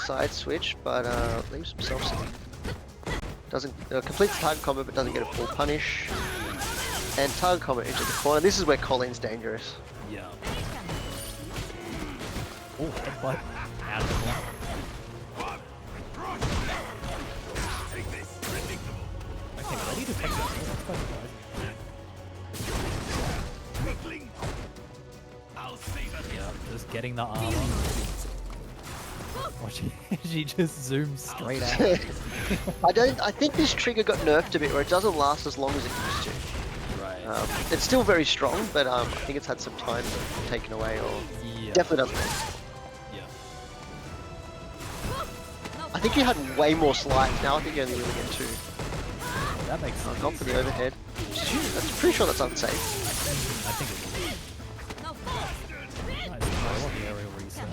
Side switch, but leaves himself some. Doesn't completes target combo, but doesn't get a full punish. And target combo into the corner. This is where Colleen's dangerous. Yeah. Oh, headbutt out of the block. Okay, ready to take that. That's quite surprising. Yeah, just getting the armor. Watch, she just zooms straight out. I think this trigger got nerfed a bit, where it doesn't last as long as it used to. Right. It's still very strong, but I think it's had some time taken away, or Yeah. definitely doesn't. Yeah. I think you had way more slides. Now I think you only really get 2. That makes sense. Not for the overhead. That's pretty sure that's unsafe. I think it is. Nice. I want the aerial reset.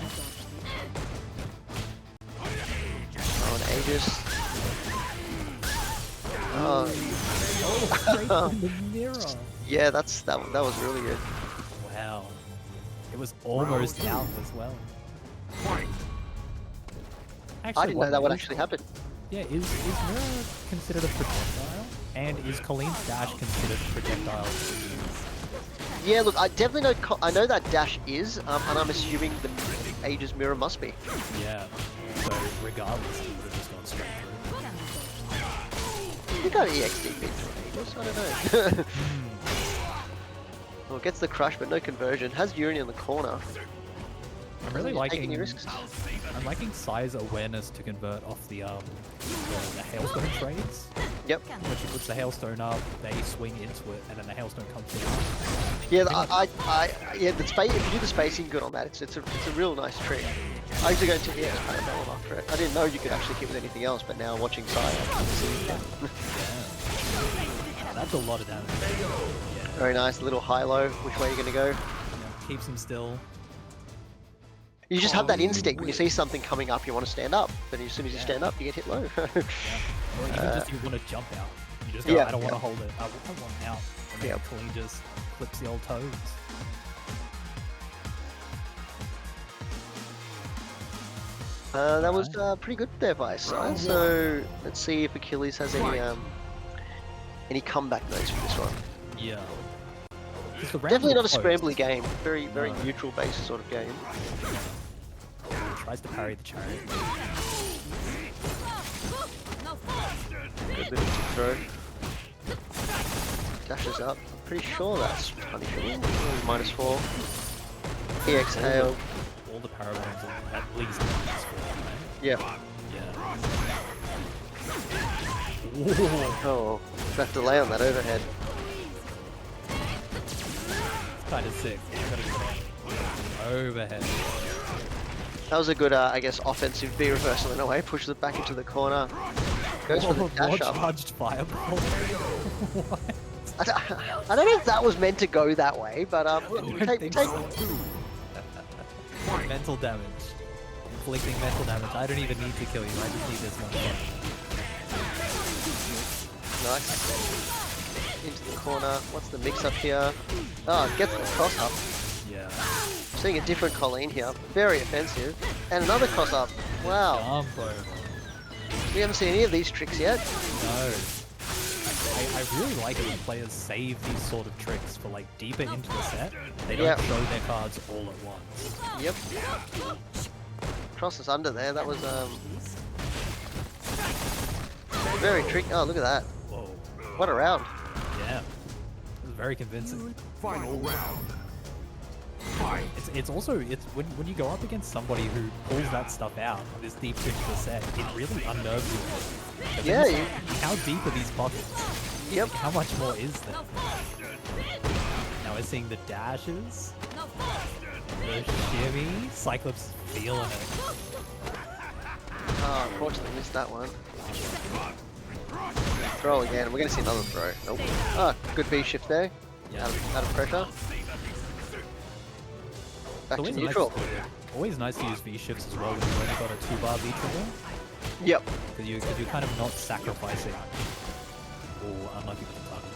Oh, an Aegis. Oh, straight from the mirror. Yeah, that was really good. Wow. It was almost out as well. Actually, I didn't know that would actually happen. Yeah, is mirror considered a projectile? And is Colleen's dash considered a projectile? Yeah, look, I definitely know. I know that dash is, and I'm assuming the Aegis mirror must be. Yeah. So regardless, it would have just gone straight through. You got EXD beat through Aegis. I don't know. Well, gets the crush, but no conversion. Has Urian in the corner. I'm really Doesn't take liking. any risks. I'm liking Sai's awareness to convert off the hailstone trades. Yep. When she puts the hailstone up, they swing into it, and then the hailstone comes down. Yeah, the space. If you do the spacing good on that, it's a real nice trick. I used to go to EX Parabellum after it. I didn't know you could actually hit with anything else, but now watching Sai, I can see you can. Yeah. That's a lot of damage. Yeah. Very nice, little high-low. Which way are you going to go? Yeah, keeps him still. You just have that instinct when you see something coming up, you want to stand up. But as soon as you stand up, you get hit low. Yeah. Or even just you want to jump out. You just go, I don't want to hold it. I want out. And then Colleen just clips the old toes. That was pretty good there by Sai. So let's see if Achilles has any comeback notes for this one. Yeah. Definitely not a scrambly game. Very neutral based sort of game. Tries to parry the chariot. Good little tip throw. Dashes up. Pretty sure that's punishable. -4. EX hail. All the parabombs are at least -4, right? Yeah. Yeah. Oh, that delay on that overhead. Kind of sick. Overhead. That was a good, I guess, offensive B reversal in a way. Pushes it back into the corner. Goes for the dash up. Charged fireball. What? I don't know if that was meant to go that way, but take mental damage. Inflicting mental damage. I don't even need to kill you. I just need this one. Nice. Into the corner. What's the mix up here? Oh, gets the cross up. Yeah. Seeing a different Colleen here. Very offensive. And another cross up. Wow. Jump over. We haven't seen any of these tricks yet. No. I I really like it when players save these sort of tricks for like deeper into the set. They don't show their cards all at once. Yep. Crosses under there. That was very tricky. Oh, look at that. Whoa. What a round. Yeah. It was very convincing. Final round. Fight. It's also when you go up against somebody who pulls that stuff out this deep into the set, it really unnerves you. But Yeah. then how deep are these pockets? Yep. How much more is there? Now we're seeing the dashes, the shimmy. Cyclops is feeling it. Oh, unfortunately missed that one. Throw again. We're gonna see another throw. Nope. Ah, good V shift there. Yeah. Out of pressure. Back to Always neutral. Always nice to use V shifts as well when you've only got a 2-bar V trigger. Yep. Because you're kind of not sacrificing. Oh, unlucky with the target.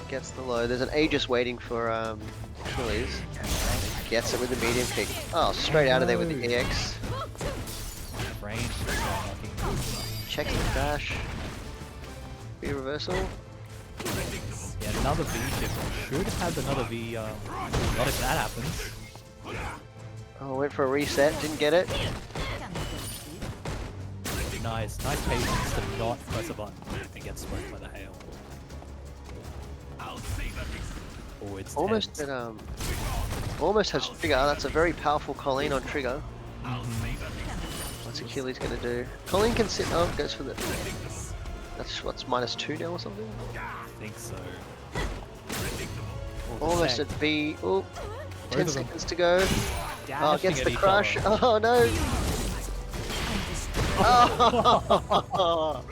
Gets the low. There's an Aegis waiting for Achilles. Gets it with the medium kick. Oh, straight out of there with the EX. Range. Checks the dash. V reversal. Yeah, another V shift. Should have another V. Not if that happens. Oh, went for a reset. Didn't get it. Nice patience to not press a button and get smoked by the hail. Oh, it's Almost tense. at, almost has trigger. That's a very powerful Colleen on trigger. What's Achilles gonna do? Colleen can sit. Oh, goes for the. That's what's -2 now or something. I think so. Almost at V. Oh, 10 of them. seconds to go. Oh, Dashing gets at the each crush. other. Oh no. Oh.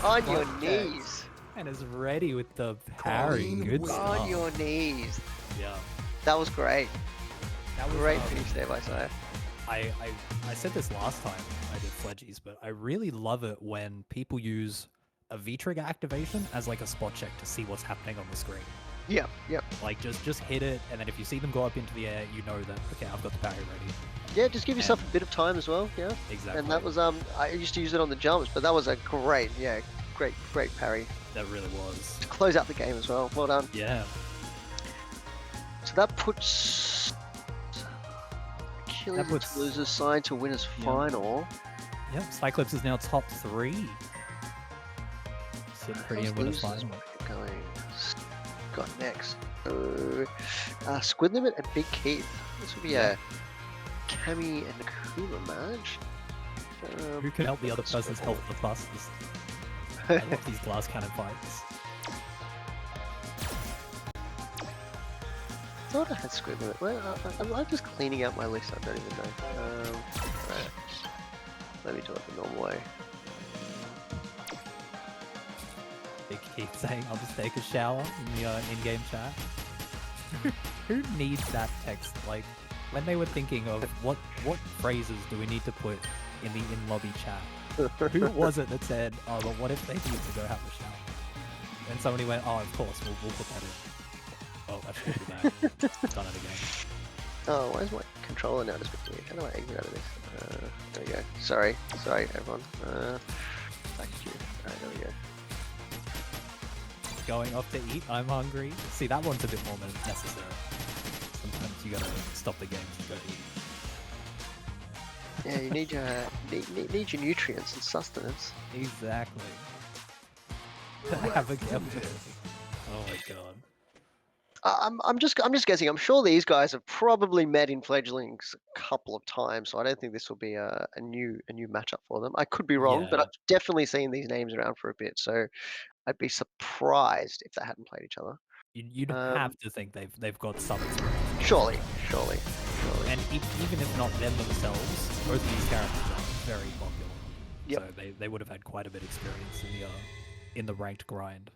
On your knees. And is ready with the parry. Good On stuff. your knees. Yeah. That was great. That was Great finish there by Saya. I said this last time I did Fledgies, but I really love it when people use a V-trigger activation as like a spot check to see what's happening on the screen. Yep, yep. Like just hit it, and then if you see them go up into the air, you know that okay, I've got the parry ready. Yeah, just give yourself a bit of time as well. Yeah. Exactly. And that was I used to use it on the jumps, but that was a great parry That really was. to close out the game as well. Well done. Yeah. So that puts Achilles puts- losers sign to winners final. Yep. Cyclops is now top 3. Sitting pretty in How's winners losers final. bracket going? Got next. Squid Limit and Big Keith. This will be a Cammy and Akuma match. Who can help the other person's health the fastest? I love these glass cannon fights. I thought I had Squid Limit. Well, I'm just cleaning out my list. I don't even know. Right. Let me do it the normal way. Big Keith saying, "I'll just take a shower" in the in-game chat. Who needs that text? Like, when they were thinking of what phrases do we need to put in the in-lobby chat? Who was it that said, "Oh, but what if they need to go have a shower?" And somebody went, "Oh, of course, we'll put that in." Oh, I should do that. Done it again. Oh, why is my controller now just weird? How do I exit out of this? There we go. Sorry, everyone. Back to you. Alright, there we go. Going off to eat. I'm hungry. See, that one's a bit more necessary. Sometimes you gotta stop the game to go eat. Yeah, you need your need your nutrients and sustenance. Exactly. Have a go. Oh my god. I'm just guessing. I'm sure these guys have probably met in fledglings a couple of times, so I don't think this will be a new matchup for them. I could be wrong, but Yeah. I've definitely seen these names around for a bit, so I'd be surprised if they hadn't played each other. You'd have to think they've got some experience. Surely. And even if not them themselves, both of these characters are very popular. Yep. So they would have had quite a bit of experience in the ranked grind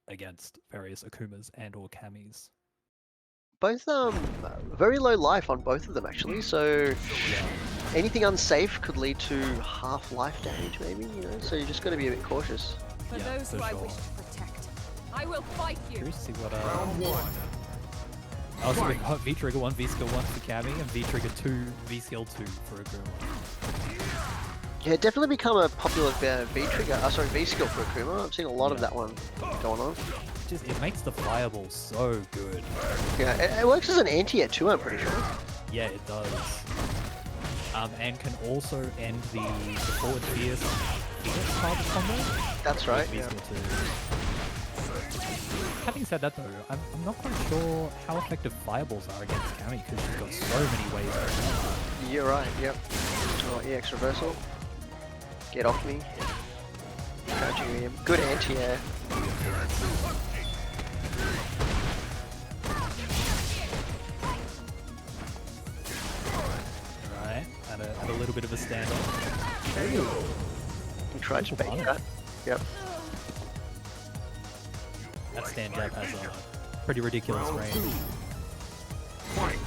against various Akumas and or Kamis. Both very low life on both of them actually, so anything unsafe could lead to half life damage maybe, you know, so you just got to be a bit cautious. For Yeah, those for who I sure. wish to protect, I will fight you. Curious to see what Round 1. oh, so we've got V-Trigger 1, V-Skill 1 for Cammy, and V-Trigger 2, V-Skill 2 for Akuma. Yeah, definitely become a popular V trigger. Sorry, V skill for Akuma. I'm seeing a lot of that one going on. Just it makes the fireball so good. Yeah, it works as an anti-air too. I'm pretty sure. Yeah, it does. And can also end the forward fierce part of combo. That's right. with Yeah. V skill 2. Having said that though, I'm not quite sure how effective fireballs are against Kami because she's got so many ways to attack. You're right. Yep. Oh, EX reversal. Get off me. Crouching him. Good anti-air. Right, had a little bit of a standoff. He tried to bait that. Yep. That stand jab has a pretty ridiculous range. Fight.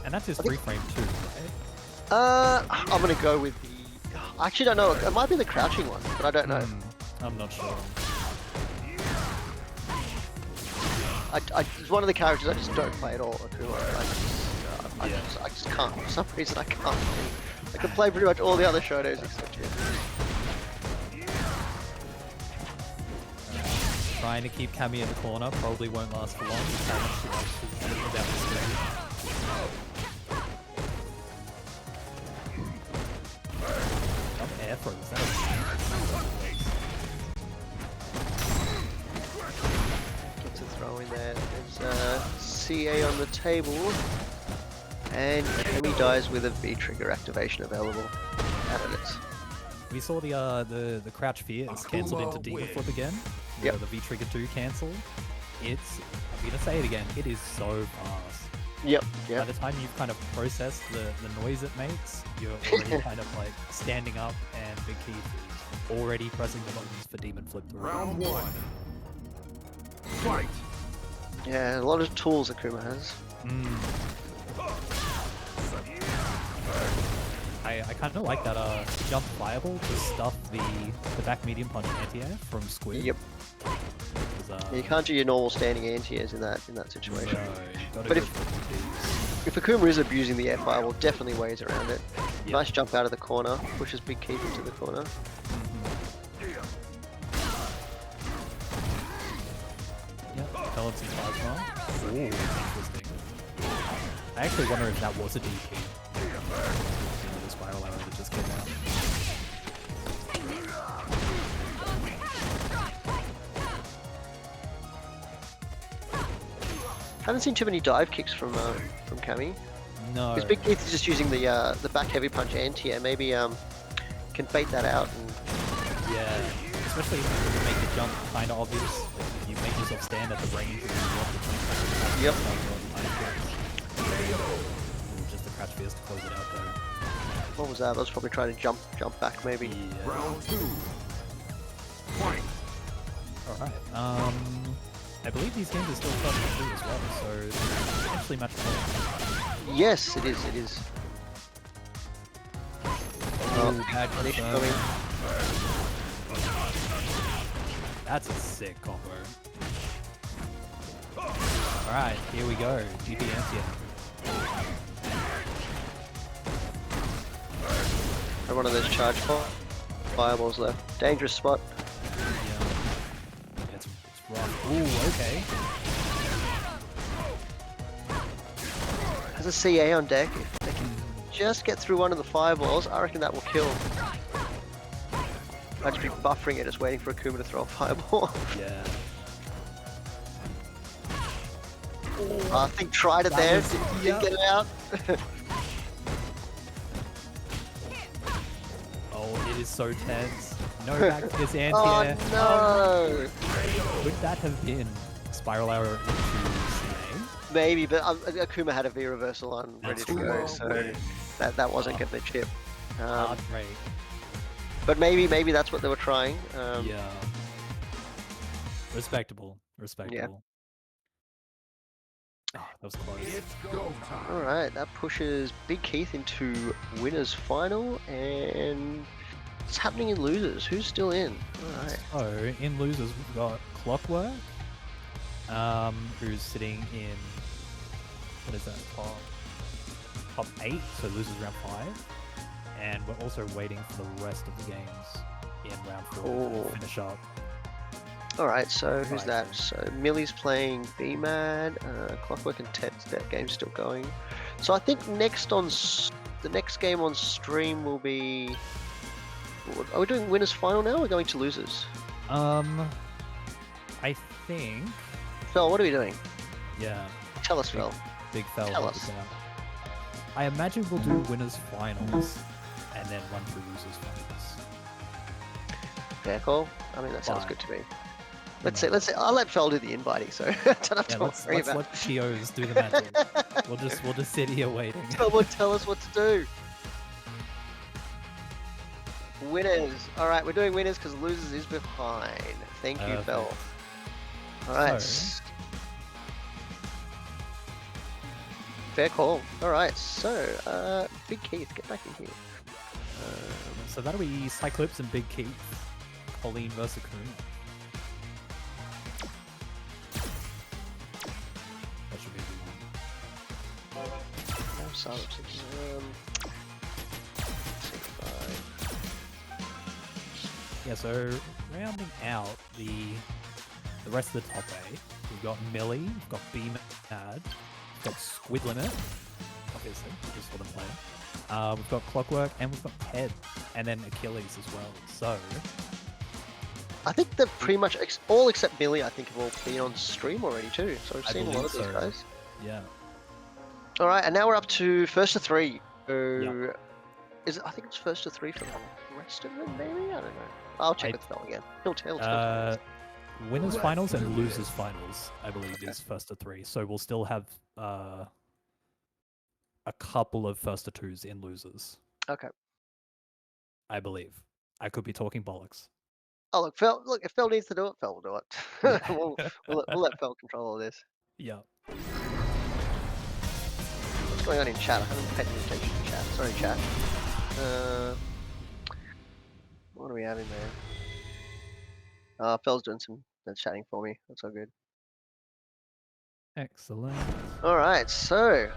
And that's his free frame too, right? I'm gonna go with the. I actually don't know. It might be the crouching one, but I don't know. I'm not sure. It's one of the characters I just don't play at all. Akuma. I just can't. For some reason, I can't. I can play pretty much all the other Shotos except him. Trying to keep Kami in the corner probably won't last for long. With how much she likes to think about the screen. Jump air throws. That Gets a throw in there. There's CA on the table. And Kami dies with a V trigger activation available. Out of it. we saw the crouch fear is cancelled into demon flip again. Yep. The V trigger 2 cancel. I'm gonna say it again. It is so fast. Yep. By Yep. the time you've kind of processed the noise it makes, you're already kind of like standing up, and Big Keith is already pressing the buttons for demon flip through. Round one. Fight. Yeah, a lot of tools Akuma has. I kind of like that jump fireball to stuff the back medium punch anti-air from Squid. Yep. 'Cause, You can't do your normal standing anti-airs in that situation. no, you've gotta But go if- for the Ds. If Akuma is abusing the air fireball, definitely ways around it. Yep. Nice jump out of the corner, pushes Big Keith into the corner. Yep, balancing plasma. Ooh, interesting. I actually wonder if that was a DP. The spiral arrow that just came out. Haven't seen too many dive kicks from Kami. No. Because Big Keith is just using the back heavy punch anti-air. Maybe can bait that out. And Yeah, especially if you make the jump kind of obvious. If you make yourself stand at the range and you want the jump. Yep. Just the crouch fierce to close it out though. what was that? I was probably trying to jump back maybe. Yeah. Round two. Fight. Alright. I believe these games are still starting to as well, so potentially much more. Yes, it is. It is. Bad punish confirm. coming. That's a sick combo. Alright, here we go. GP anti-air. And one of those charge fireballs left. Dangerous spot. Yeah. It's rough. Ooh, okay. Has a CA on deck. If they can just get through one of the fireballs, I reckon that will kill. I'd just be buffering it, just waiting for Akuma to throw a fireball. Yeah. I think tried it That there. was- Didn't yep. get it out. Oh, it is so tense. No back to this anti-air. Oh no! Would that have been spiral arrow into CA? Maybe, but Akuma had a V reversal on ready That's to go, true. so that wasn't getting the chip. Great. But maybe that's what they were trying. Yeah. Respectable. Respectable. Oh, that was close. It's go time. All right, that pushes Big Keith into winners final, and it's happening in losers. Who's still in? All right. So, in losers, we've got Clockwork, who's sitting in, what is that, top 8, so losers round 5. And we're also waiting for the rest of the games in round 4 Oh. to finish up. Alright, so who's Right, that? So Millie's playing B-Mad, Clockwork and Ted's, that game's still going. So I think next on the next game on stream will be... Are we doing winners final now or are we going to losers? I think... Phil, what are we doing? Yeah, Tell us, Phil. Big fell. Tell help us. us out. I imagine we'll do winners finals and then run through losers finals. Fair call? I mean, that sounds Fine. good to me. Let's see. I'll let Phil do the inviting, so I don't have Yeah, to let's worry about let the TOs do the magic. We'll just sit here waiting. Someone tell us what to do. Winners. Alright, we're doing winners because losers is behind. Thank you, Phil. Alright. So- Fair call. Alright, so, Big Keith, get back in here. So that'll be Cyclops and Big Keith. Colleen versus Akuma. That should be a good one. Oh, silence. Yeah, so rounding out the rest of the top 8, we've got Millie, we've got B-Mad, we've got Squid Limit, obviously, just for them playing. We've got Clockwork, and we've got Ted, and then Achilles as well. So, I think that pretty much all except Millie, I think, have all been on stream already too. So we've I seen a lot believe of these so. guys. yeah. Alright, and now we're up to first to 3. Is it, I think it's first to 3 for the rest of them, maybe? I don't know. I'll check I- with Phil again. He'll tell. Winners finals and losers finals, I believe, is first to 3. So we'll still have a couple of first to 2s in losers, Okay. I believe. I could be talking bollocks. Oh, look, Phil. Look, if Phil needs to do it, Phil will do it. Yeah. we'll let Phil control all this. Yeah. What's going on in chat? I haven't paid any attention to chat. Sorry, chat. What do we have in there? Phil's doing some chatting for me. That's all good. Excellent. All right, so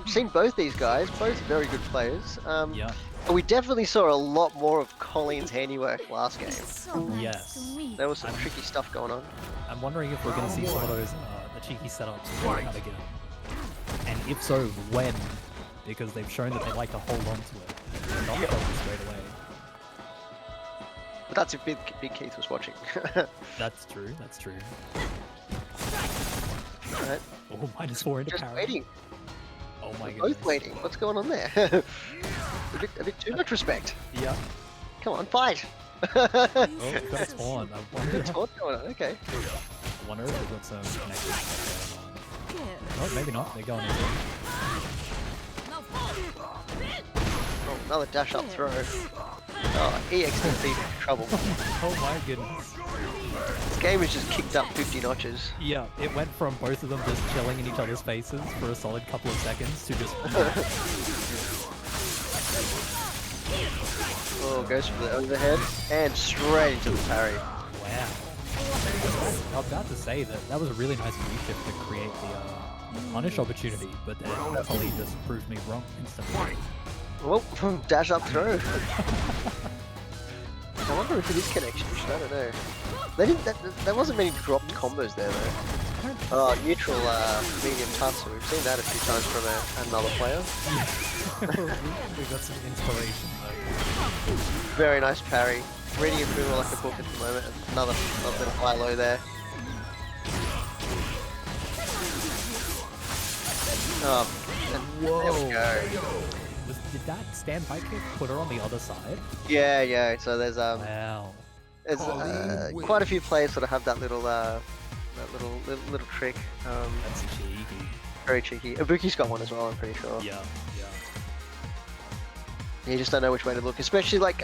seen both these guys, both very good players. Yeah. We definitely saw a lot more of Colleen's handiwork last game. Yes. There was some tricky stuff going on. I'm wondering if we're going to see some of those the cheeky setups coming out again. And if so, when? Because they've shown that they like to hold on to it and not throw it straight away. But that's if Big Keith was watching. That's true, that's true. Alright, Oh, -4 into just parry. waiting. Oh my goodness. Both waiting. What's going on there? a bit too much respect. Yeah. Come on, fight! Oh, we've got a taunt. I wonder, What's going on? Okay. I wonder if we've got some connection stuff going on. Oh, maybe not. They're going in. Oh, another dash up throw. Oh, EX is deep in trouble. Oh my goodness. This game has just kicked up 50 notches. Yeah, it went from both of them just chilling in each other's faces for a solid couple of seconds to just... Oh, goes for the overhead and straight into the parry. Wow. I was about to say that was a really nice reshift to create the punish opportunity, but then Colleen just proved me wrong instantly. Well, dash up throw. I wonder if it is connection. I don't know. They didn't. There wasn't many dropped combos there though. Oh, neutral medium Tatsu. We've seen that a few times from another player. We got some inspiration though. Very nice parry. Reading it through like a book at the moment. Another bit of high-low there. Oh, and there we go. Did that stand high kick put her on the other side? Yeah. So there's Wow. quite a few players sort of have that little little trick. That's cheeky. Very cheeky. Ibuki's got one as well, I'm pretty sure. Yeah. You just don't know which way to look, especially like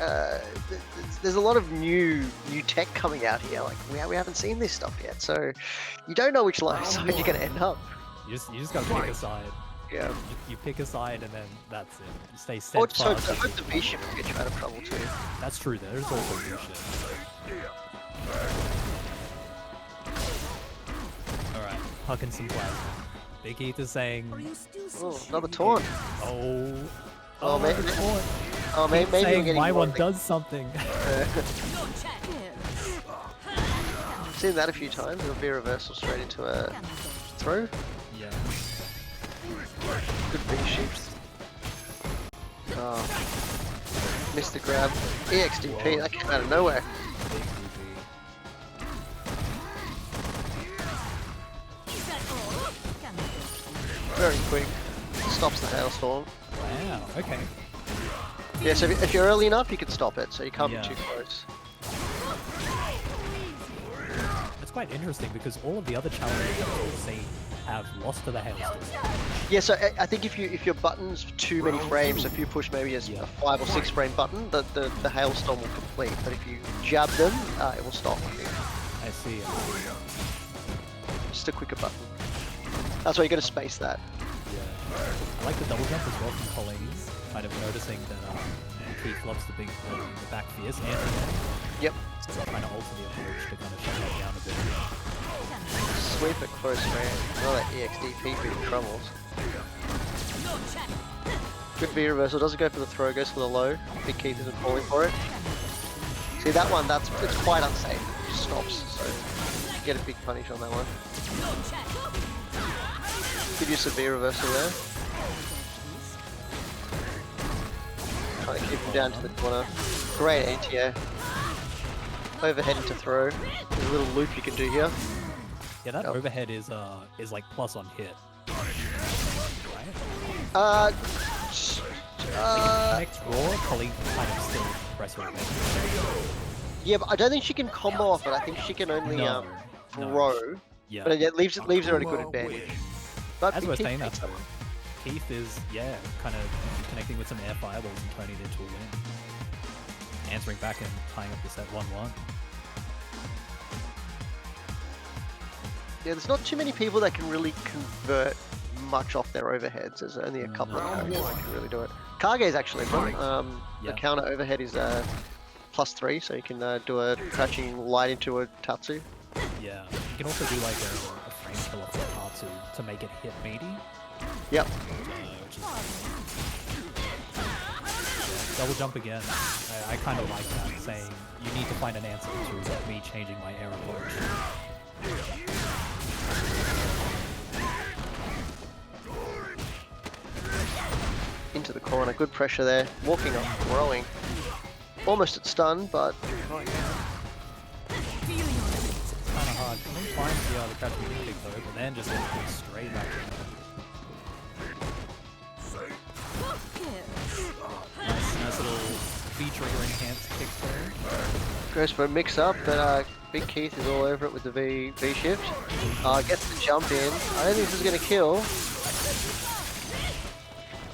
there's a lot of new tech coming out here. Like we haven't seen this stuff yet, so you don't know which side you're gonna end up. You just gotta pick a side. Yeah. You pick a side and then that's it. You stay Or just steadfast. hope the V-shift will get you out of trouble too. That's true. There's also good shit. All right, hucking some plasma. Big Keith is saying, Oh, another taunt. "Oh, Oh, maybe. taunt." Oh, maybe Keep we're saying getting my more one of the- does something. Seen that a few times. It'll be a reversal straight into a throw. Yeah. Good V shift. Oh. Missed the grab. EXDP, that came out of nowhere. Big Very quick. Stops the hailstorm. Wow, okay. Yeah, so if you're early enough, you can stop it, so you can't Yeah. be too close. It's quite interesting because all of the other challenges we've seen have lost to the hailstorm. Yeah, so I think if your button's too many frames, so if you push maybe a 5 or 6 frame button, the hailstorm will complete. But if you jab them, it will stop. I think. I see. Just a quicker button. That's why you got to space that. Yeah. I like the double jump as well from Colleen. Kind of noticing that Keith loves the back fierce anti-air. Yep. So kind of alter the approach to kind of shut that down a bit. Sweep at close range. Oh, that EXDP being troubles. Good V reversal. Doesn't go for the throw, goes for the low. Big Keith isn't falling for it. See that one? It's quite unsafe. It just stops. So you get a big punish on that one. Good use of V reversal there. Trying to keep him down to the corner. Great anti-air. Overhead into throw. There's a little loop you can do here. Yeah, that overhead is like plus on hit. Right? Next raw, Colleen can kind of still press her again. Yeah, but I don't think she can combo off it. I think she can only No. throw. Yeah. But it leaves her at a good advantage. But As Big we're Keith saying that takes though, Keith is, kind of connecting with some air fireballs and turning it into a win. Answering back and tying up the set 1-1. Yeah, there's not too many people that can really convert much off their overheads. There's only a couple of characters that can really do it. Kage's actually one. The counter overhead is +3, so you can do a crouching light into a Tatsu. Yeah. You can also do like a frame kill off the Tatsu to make it hit meaty. Yep. Which is double jump again. I kind of like that, saying you need to find an answer to me changing my air approach. Into the corner, good pressure there. Walking up, throwing. Almost at stun, but not yet. It's kind of hard. Colleen finds the crouching kick though, but then just goes straight back in. Nice little V-trigger enhanced kick there. Goes for a mix-up, but Big Keith is all over it with the V shift. Gets the jump in. I don't think this is going to kill.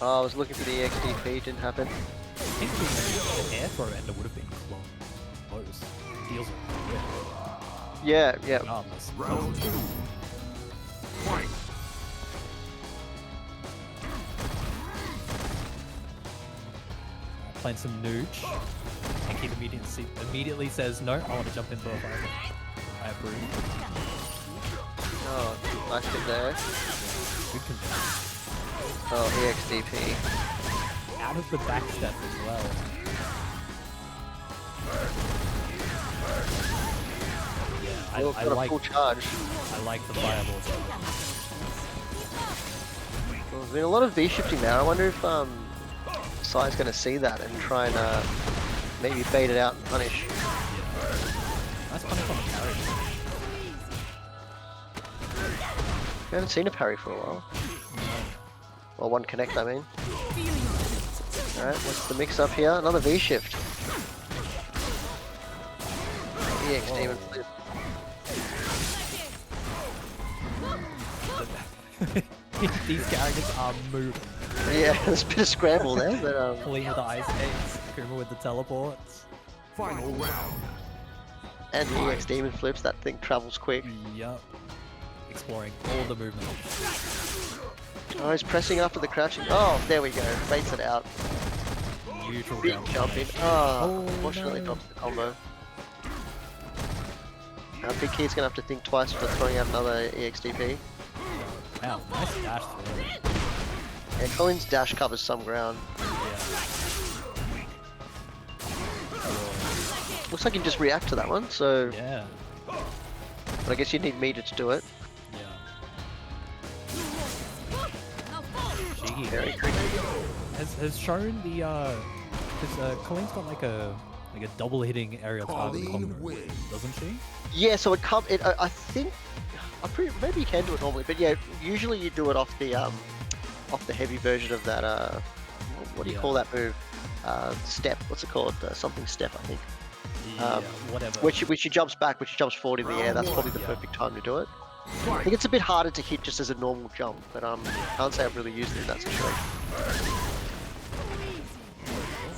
I was looking for the EXDP, didn't happen. I think the air throw ender would have been close. Deals are good. Yeah. Regardless. Round 2. Fight. Playing some nooch. And Keith immediately says, no, I want to jump in for a fireball. I approve. Oh, nice hit there. Good control. Oh, EXDP. Out of the back step as well. Yeah, I like full charge. I like the fireballs. Well, there's been a lot of V shifting there. I wonder if Sai's going to see that and try and maybe bait it out and punish. Nice punish on the parry. We haven't seen a parry for a while. Well, one connect, I mean. Alright, what's the mix up here? Another V shift. EX Demon Flip. These characters are moving. Yeah, there's a bit of scramble there, but Colleen with the ice skates, Kuma with the teleports. Final round. and the EX Demon Flips, that thing travels quick. Yup. Exploring all the movement. Oh, he's pressing after the crouching. Oh, there we go. Baits it out. Neutral Big jump in. Oh, Oh, unfortunately no. drops the combo. Big Key's gonna have to think twice for throwing out another EXDP. Wow, nice dash through. Yeah, Colleen's dash covers some ground. Yeah. Looks like you just react to that one, so Yeah. but I guess you need meter to do it. Yeah. She Very creepy. has shown the because Colleen's got like a double hitting aerial target Colleen combo, wins. doesn't she? Yeah, so I think maybe you can do it normally, but yeah, usually you do it off the heavy version of that what do you call that move? Step. What's it called? Something step, I think. Yeah, whatever. Which she jumps back, which she jumps forward in the air. That's probably the Yeah. perfect time to do it. I Fight. think it's a bit harder to hit just as a normal jump, but can't say I've really used it in that situation.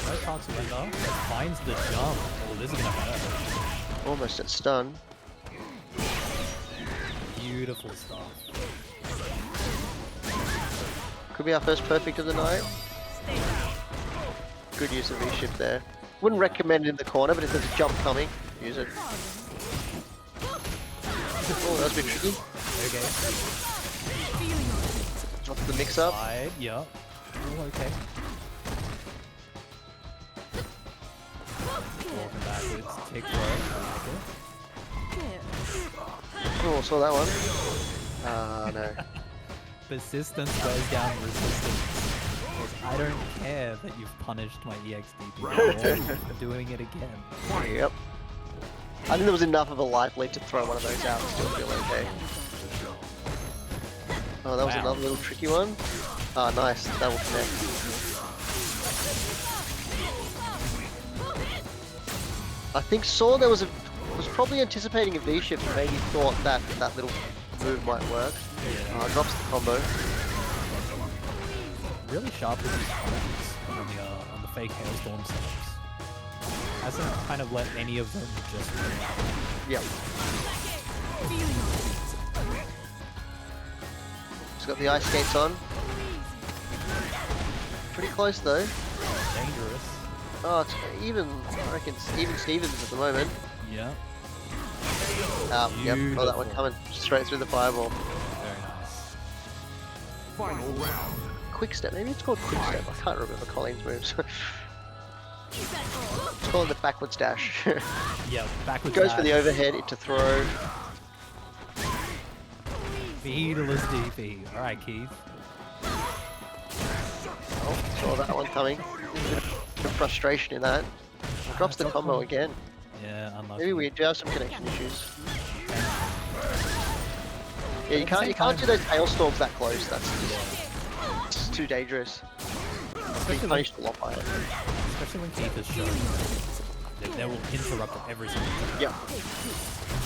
Right part surrender. Finds the jump. Oh, this is gonna hurt. Almost at stun. Beautiful stuff. Could be our first perfect of the night. Good use of V-shift there. Wouldn't recommend it in the corner, but if there's a jump coming, use it. Oh, that's a bit tricky. Okay. Drops the mix-up. Side. Yeah. Oh, okay. Walking backwards. Take throw. I like it. Oh, saw that one. Ah, no. Persistence goes down resistance. Because I don't care that you've punished my EXDP. I'm doing it again. Yep. I think there was enough of a life lead to throw one of those out and still feel okay. Oh, that was Wow. another little tricky one. Ah, nice. Double connect. I think Saw was probably anticipating a V-shift and maybe thought that little move might work. Drops the combo. Really sharp with these combos on the fake hailstorm setups. Hasn't kind of let any of them just win out. Yep. He's got the ice skates on. Pretty close though. Dangerous. Oh, it's even. I reckon it's even Stevens at the moment. Yeah. Yep. Oh, that one Beautiful. coming straight through the fireball. Very nice. Final round. Quick step. Maybe it's called quick step. I can't remember Colleen's moves. It's called the backwards dash. Yeah, backwards Goes for the dash. overhead into throw. Beatless DP. Alright, Keith. Oh, saw that one coming. Some frustration in that. Drops the Drop combo combo. again. Yeah, unlucky. Maybe we do have some connection issues. Yeah, you At the same can't do time- those hailstorms that close. It's too dangerous. Being Especially, punished a lot by it. especially when Keith is shown. They will interrupt every single time. Yep.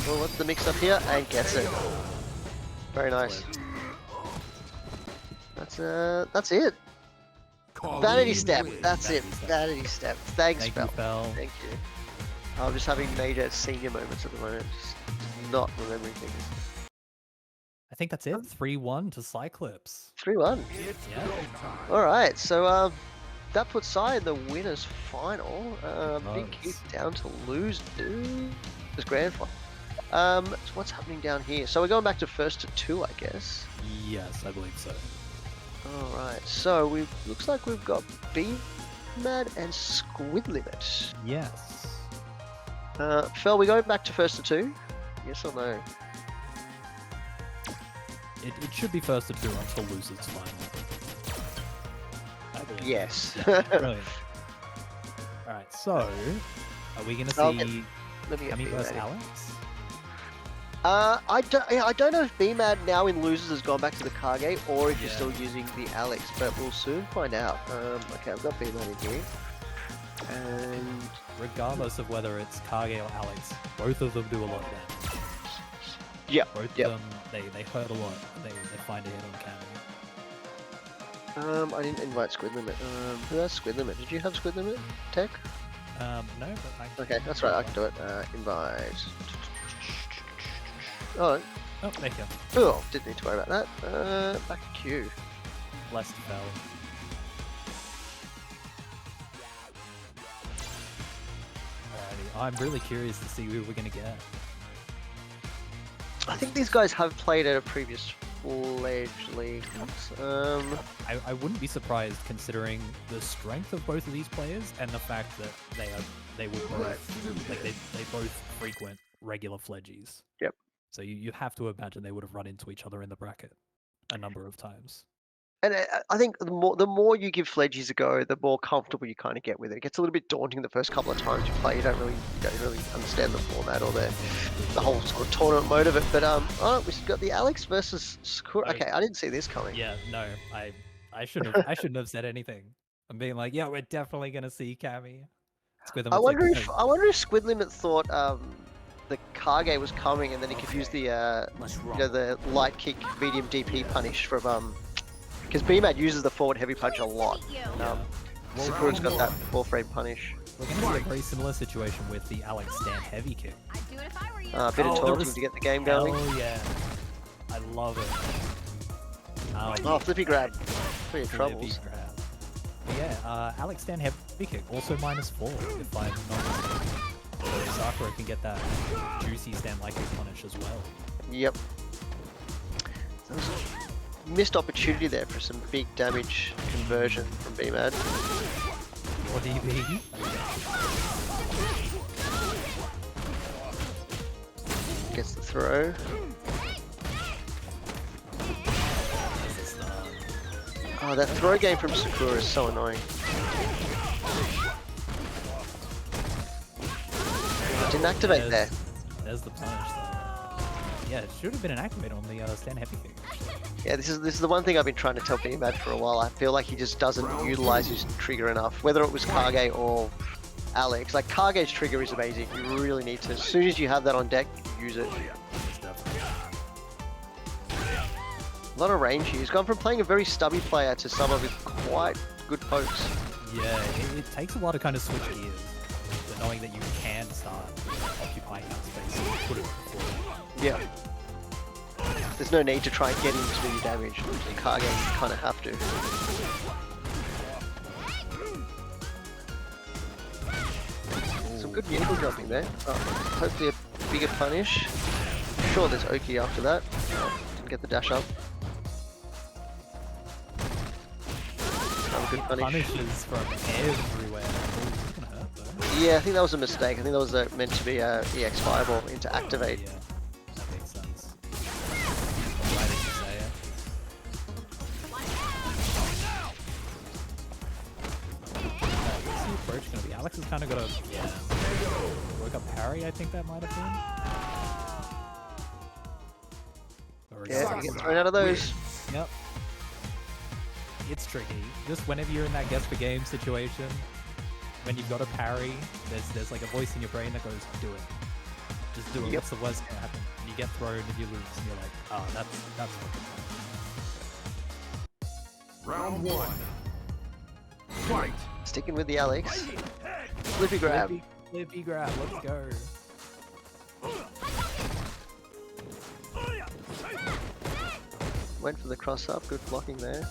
Well, what's the mix up here? And gets it. Very nice. That's it. Colleen Vanity step. wins. That's it. Vanity step. Vanity step. Thanks, Thank Bell. you, Fel. Thank you. I'm just having major senior moments at the moment. Just not remembering things. I think that's it. 3-1 to Cyclops. 3-1. Yeah. Alright, so that puts Sai in the winners final. Big does. Keith down to lose this grand final. So what's happening down here? So we're going back to first to 2, I guess. Yes, I believe so. Alright, so looks like we've got B-Mad and Squid Limit. Yes. Fel, we go back to first to 2? Yes or no? It should be first to 2 until losers final. I believe. Yes. Yeah, brilliant. Alright, so are we gonna Okay. see Let me get Emmy B-Mad versus in. Alex? I don't know if B-Mad now in losers has gone back to the Kage or if you're Yeah. still using the Alex, but we'll soon find out. Okay, I've got B-Mad in here. And Regardless of whether it's Kage or Alex, both of them do a lot of damage. yeah, Both yep. of them, they hurt a lot. They find a hit on cannon. I didn't invite Squid Limit. Who has Squid Limit? Did you have Squid Limit? Tech? No, but I... Okay, that's right, I can do it. Invite. Oh, Oh, there you go. oh, didn't need to worry about that. Back to queue. Less fell. Alrighty, I'm really curious to see who we're gonna get. I think these guys have played at a previous Fledgling. I wouldn't be surprised considering the strength of both of these players and the fact that they would both like they both frequent regular Fledgies. Yep. So you have to imagine they would have run into each other in the bracket a number of times. And I think the more you give Fledgies a go, the more comfortable you kind of get with it. It gets a little bit daunting the first couple of times you play. You don't really understand the format or the whole sort of tournament mode of it. But oh, we've got the Alex versus Sakura. Okay, I didn't see this coming. Yeah, no, I shouldn't have said anything. I'm being like, yeah, we're definitely gonna see Cammy. I wonder if Squid Limit thought the Kage was coming, and then he could use the the light kick medium DP punish from because BMAD uses the forward heavy punch a lot. Sakura's got that 4-frame punish. We're going to see a very similar situation with the Alex stand heavy kick. I'd do it if I were you. A bit of taunting to get the game going. Oh yeah, I love it. Oh, flippy grab. Pretty troubles. Grab. But yeah, Alex stand heavy kick, also -4 if I'm not mistaken. So Sakura can get that juicy stand light kick punish as well. Yep. So missed opportunity there for some big damage conversion from BMAD. Or DB. Gets the throw. Oh, that throw game from Sakura is so annoying. Didn't activate there. There's the punish though. Yeah, it should have been an activate on the stand heavy kick. Yeah, this is the one thing I've been trying to tell BMAD for a while. I feel like he just doesn't utilize his trigger enough. Whether it was Kage or Alex, like Kage's trigger is amazing. You really need to. As soon as you have that on deck, use it. A lot of range here. He's gone from playing a very stubby player to someone with quite good pokes. Yeah, it takes a lot to kind of switch gears, but knowing that you can start occupying that space and put it forward. Yeah. There's no need to try and get him to do your damage. In Kage, you kind of have to. Some good vehicle jumping there. Hopefully a bigger punish. I'm sure there's Oki after that. Didn't get the dash up. Good punish. Punishes from everywhere. It's gonna hurt though. Yeah, I think that was a mistake. I think that was meant to be a EX Fireball into activate. Yeah, that makes sense. Why did you say it? What's the approach gonna be? Alex has kind of got a work up parry. I think that might have been. Or Yeah, you get thrown out of those. Yep. It's tricky. Just whenever you're in that guess for game situation, when you've got a parry, there's like a voice in your brain that goes, do it. Just do it. What's the worst that can happen? And you get thrown if you lose, and you're like, oh, that's Round 1. Fight. Sticking with the Alex. Flippy grab. Flippy grab, let's go. Went for the cross up, good blocking there.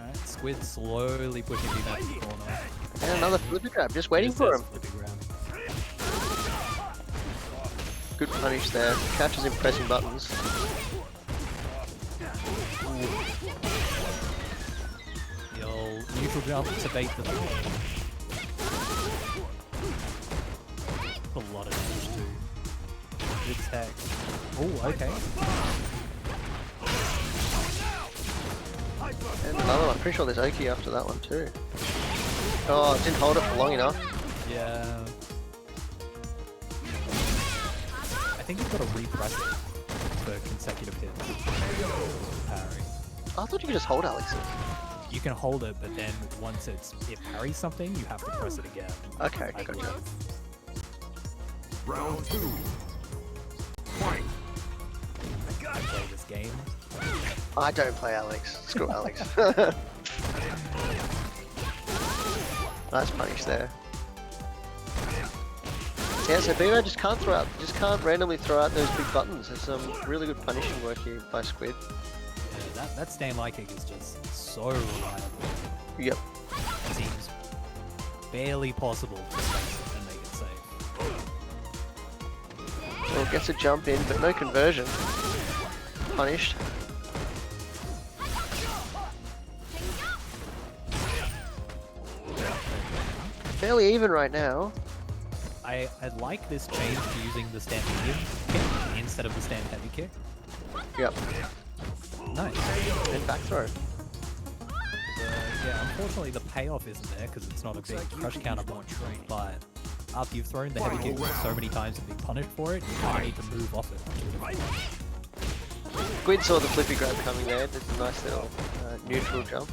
Alright, Squid slowly pushing me back to the corner. And another flippy grab, just waiting for him. Flippy grab. Good punish there. Catches him pressing buttons. The old neutral jump to bait the throw. A lot of damage too. Good tech. Oh, okay. And another one. Pretty sure there's Oki after that one too. Oh, it didn't hold it for long enough. Yeah. I think you've got to repress it for consecutive hits. Parry. I thought you could just hold Alex. You can hold it, but then once it parries something, you have to press it again. Okay, I gotcha. believe. Round 2. Fight. I play this game. I don't play Alex. Screw Alex. Nice punish there. Yeah, so BMAD just can't randomly throw out those big buttons. There's some really good punishing work here by Squid. Yeah, that stand light kick is just so reliable. Yep. It seems barely possible to space it and make it safe. Well, gets a jump in, but no conversion. punished. Fairly even right now. I like this change to using the stand medium kick instead of the stand heavy kick. Yep. Nice. And back throw. Yeah, unfortunately the payoff isn't there because it's not a big crush counter punch, but after you've thrown the heavy kick so many times and been punished for it, you kind of need to move off it. Squid saw the flippy grab coming there. Did a nice little neutral jump.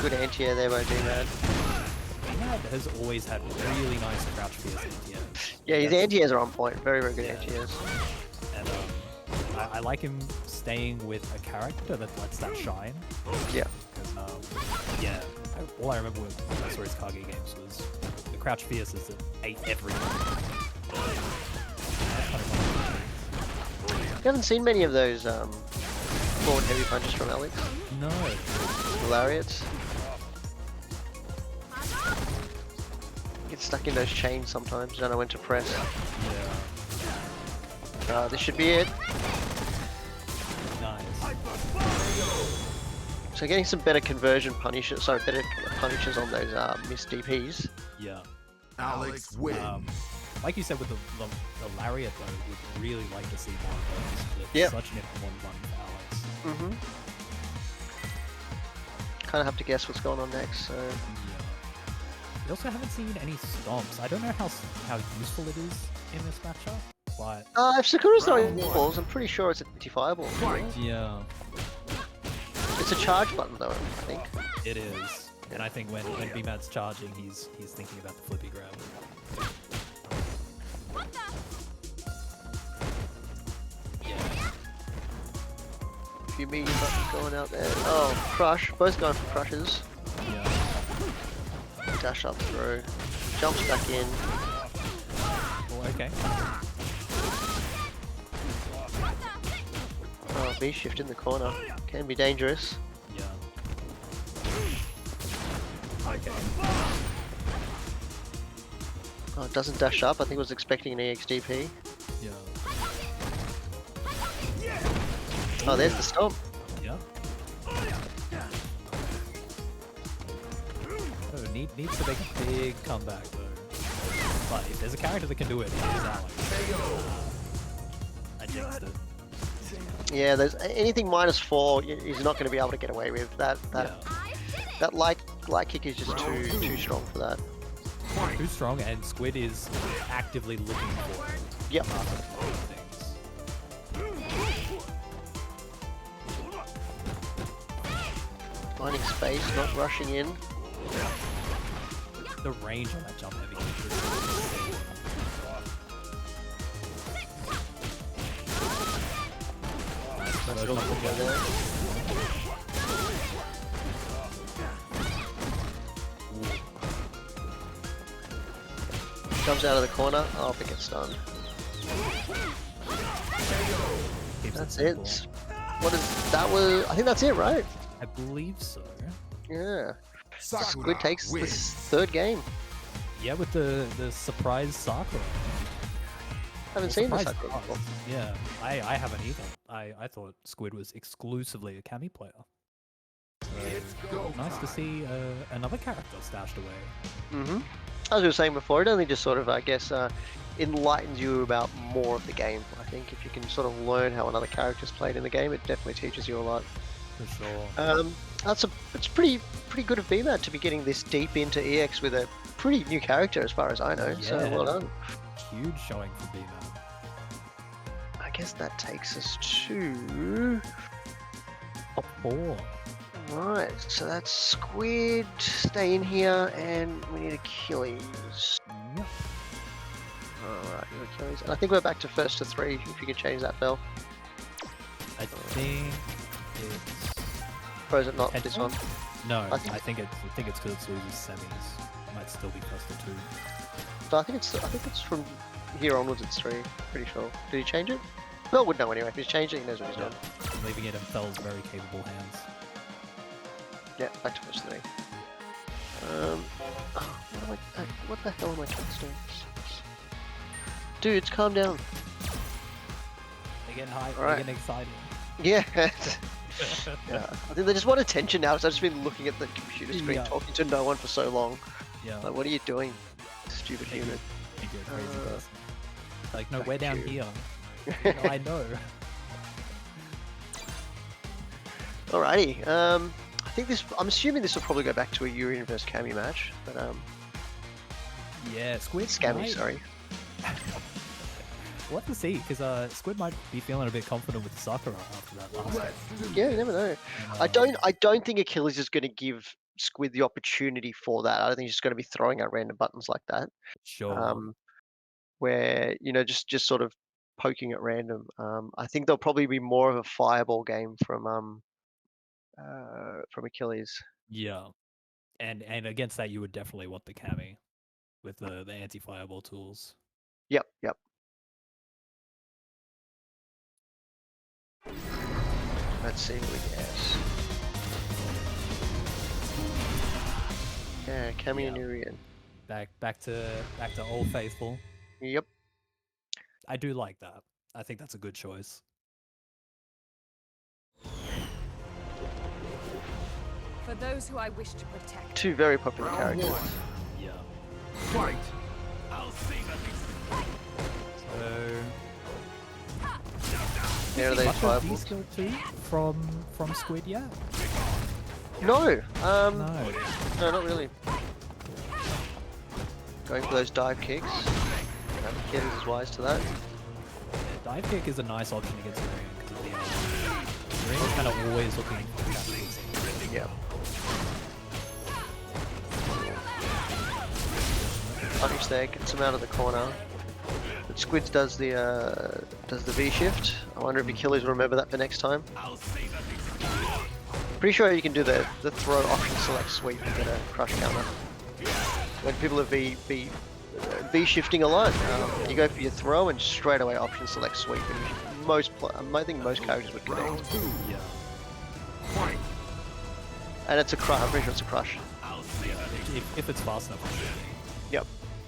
Good anti-air there by D-Man. D-Man has always had really nice crouch fierce anti-airs. Yeah, his anti-airs are on point. Very, very good anti-airs. And I like him staying with a character that lets that shine. Yeah. Yeah, all I remember when I saw his Kage games was the crouch fierces that ate everything. You haven't seen many of those forward heavy punches from Alex? No. The lariats? Get stuck in those chains sometimes, you don't know when to press. Yeah. This should be it. Nice. So getting some better conversion punishes, sorry, better punishes on those missed DPs. Yeah. Alex wins. Like you said with the lariat though, we'd really like to see more of those. It's Yep. such an important one for Alex. Mm-hmm. Kind of have to guess what's going on next, so... Yeah. We also haven't seen any stomps. I don't know how useful it is in this matchup, but... if Sakura's throwing balls, I'm pretty sure it's a anti-fireball. Yeah. It's a charge button though, I think. It is. And I think when B-Mad's charging, he's thinking about the flippy grab. A few medium buttons going out there. Oh, crush. Both going for crushes. Yeah. Dash up through. Jumps back in. Oh, okay. Oh, V-shift in the corner. Can be dangerous. Yeah. Okay. Oh, it doesn't dash up. I think it was expecting an EXDP. Yeah. Oh, there's the stomp. Yeah. Oh, needs to make a big comeback though. But if there's a character that can do it, it is Alex. I jinxed it. Yeah, there's anything -4. He's not going to be able to get away with that. That light kick is just too strong for that. Too strong, and Squid is actively looking for it. Yep. Finding space, not rushing in. The range on that jump heavy kick is Nice little combo there. Comes out of the corner. Oh, if it gets stunned. That's it. What is that? Was I think that's it, right? I believe so. Yeah. Sakura Squid takes wins. this third game. Yeah, with the surprise Sakura. Haven't seen this Surprise Sakura before. Yeah, I haven't either. I thought Squid was exclusively a Kami player. So, nice to see another character stashed away. Mm-hmm. As we were saying before, it only just sort of, I guess, enlightens you about more of the game. I think if you can sort of learn how another character's played in the game, it definitely teaches you a lot. For sure. It's pretty good of B-Man to be getting this deep into EX with a pretty new character, as far as I know. So Yeah. well done. Huge showing for B-Man. I guess that takes us to Top 4. right. So that's Squid. Stay in here, and we need Achilles. Yep. Alright, Achilles. And I think we're back to first to 3. If you can change that, Phil. I think it's Or is it not Head this to? one? no. I think- I think it's because it's loses semis. It might still be first to 2. So I think it's from here onwards. It's 3. Pretty sure. Did he change it? Phil would know anyway. If he's changed it, he knows what he's done. Leaving it in Fell's very capable hands. Yeah, back to first 3. What the hell am I casting? Dudes, calm down. They're getting hyped. Alright. They're getting excited. Yeah. Yeah. I think they just want attention now. So I've just been looking at the computer screen, Yeah. talking to no one for so long. Yeah. Like, what are you doing, stupid human? Think you're a crazy person. Like, no, fuck we're down you. here. No, I know. Alrighty. I think this. I'm assuming this will probably go back to a Urian versus Cammy match, but Yeah, Squid. Scammy, might- sorry. We'll have to see, because Squid might be feeling a bit confident with Sakura after that last one. Yeah, you never know. I don't think Achilles is going to give Squid the opportunity for that. I don't think he's just going to be throwing out random buttons like that. Sure. Where just sort of poking at random. I think there'll probably be more of a fireball game from Achilles. Yeah. And against that, you would definitely want the Kami with the anti-fireball tools. Yep. Let's see what we get. Yeah, Cammy and Yeah. Urian. Back to Old Faithful. Yep. I do like that. I think that's a good choice. For those who I wish to protect. Two very popular characters. Yeah. Fight. So There are they much of fireballs. these skill two from Squid yet? No. No. No, not really. Going for those dive kicks. Achilles is wise to that. Yeah, dive kick is a nice option against Urian because of the Urian's kind of always looking for that easy. Yeah. Punish there, gets him out of the corner. But Squids does the V shift. I wonder if Achilles will remember that for next time. Pretty sure you can do the throw option select sweep and get a crush counter. When people are V shifting a lot, you go for your throw and straight away option select sweep. And I think most characters would connect. Yeah. Fight. And it's a crush. I'm pretty sure it's a crush. Yeah. If it's fast enough. it should be. Yep.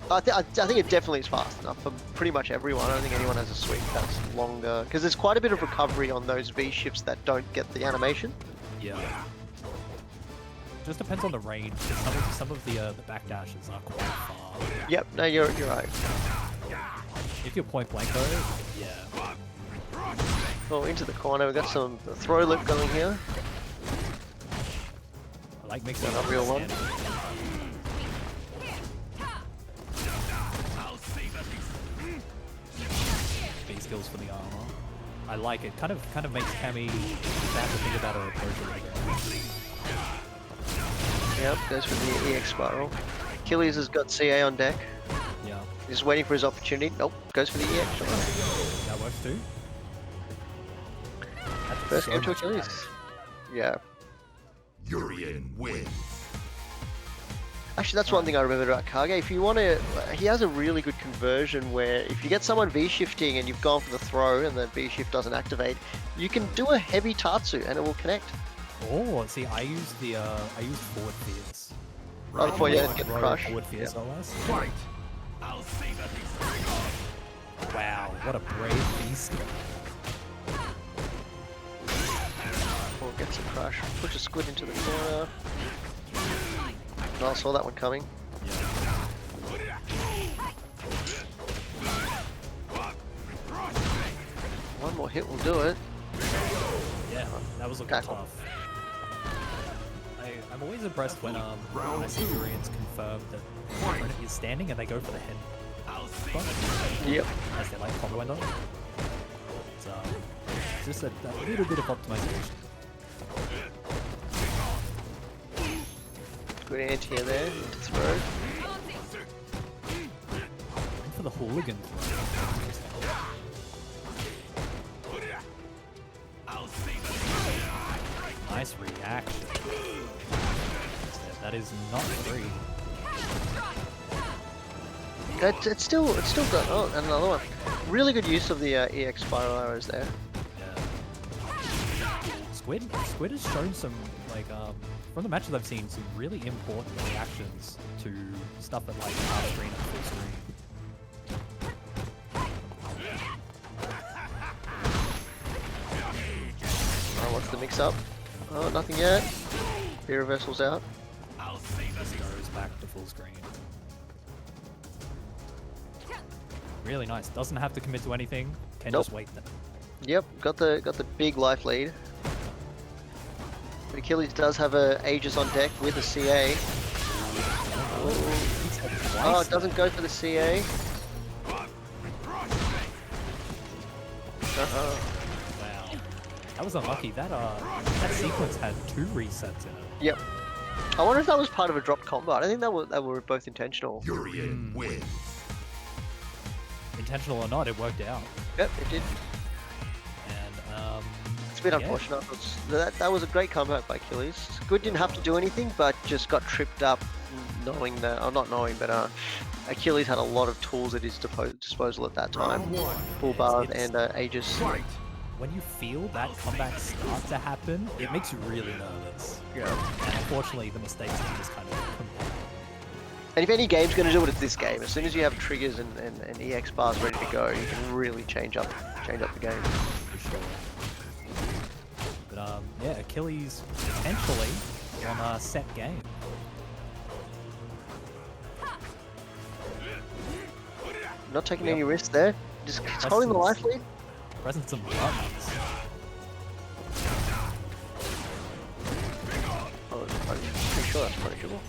I think it definitely is fast enough for pretty much everyone. I don't think anyone has a sweep that's longer because there's quite a bit of recovery on those V shifts that don't get the animation. Yeah. Just depends on the range. 'Cause some of the backdashes are quite far. Yep. No, you're right. If you're point blank though, yeah. Oh, into the corner. We've got some throw loop going here. I like mixing An up unreal the one. standard. These skills for the armor. I like it. Kind of makes Cammy sad to think about her approach right there. Yep. Goes for the EX spiral. Achilles has got CA on deck. Yeah. He's waiting for his opportunity. Nope. Goes for the EX. That works too. That's First so game to much Achilles. damage. Yeah. Urian wins. Actually, that's one thing I remembered about Kage. If you want to, he has a really good conversion where if you get someone V-shifting and you've gone for the throw and the V-shift doesn't activate, you can do a heavy Tatsu and it will connect. Oh, see, I used forward fierce. Oh, before you Like get the throw crush. Forward fierce LS. Fight. Wow, what a brave beast. Or gets a crush. Push a squid into the corner. No, I saw that one coming. Yeah. One more hit will do it. Yeah, that was looking Tackle. tough. I'm always impressed when I see Urians confirm that their opponent is standing and they go for the head bump Yep. as they like combo end on. It's just a little bit of optimization. Good anti-air there. Into throw. And for the hooligan throw. Nice reaction. That is not free. It's still got. Oh, and another one. Really good use of the EX spiral arrows there. Yeah. Squid has shown some from the matches I've seen some really important reactions to stuff at like half screen and full screen. mix up. Oh, nothing yet. B-reversal's out. Just goes back to full screen. Really nice. Doesn't have to commit to anything. Can Nope. just wait then. Yep, got the big life lead. But Achilles does have a Aegis on deck with a CA. Oh, it doesn't go for the CA. Wow. That was unlucky. That sequence had 2 resets in it. Yep. I wonder if that was part of a dropped combo. I think that were both intentional. Urian wins. Intentional or not, it worked out. Yep, it did. And It's a bit yeah. unfortunate. That was a great comeback by Achilles. Good didn't have to do anything, but just got tripped up knowing that, or not knowing, but Achilles had a lot of tools at his disposal at that time. Round 1. Full bar and Aegis. Fight. when you feel that comeback start to happen, it makes you really nervous. Yeah. And unfortunately, the mistakes can just kind of compound. And if any game's going to do it, it's this game. As soon as you have triggers and EX bars ready to go, you can really change up the game. For sure. But yeah, Achilles potentially on a set game. Not taking any risks there. Just holding the life lead. Pressing some buttons. Oh, it's pretty sure that's punishable.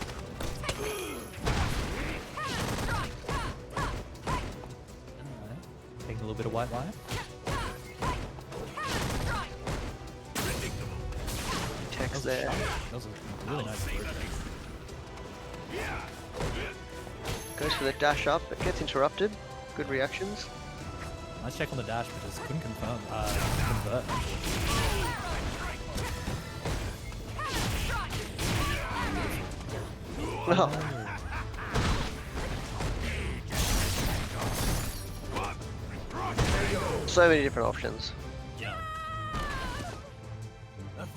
Alright. Taking a little bit of white life. Text there. That was a really nice throw. Goes for the dash up, but gets interrupted. Good reactions. Nice check on the dash, but just couldn't confirm. Convert. Oh. So many different options. Yeah.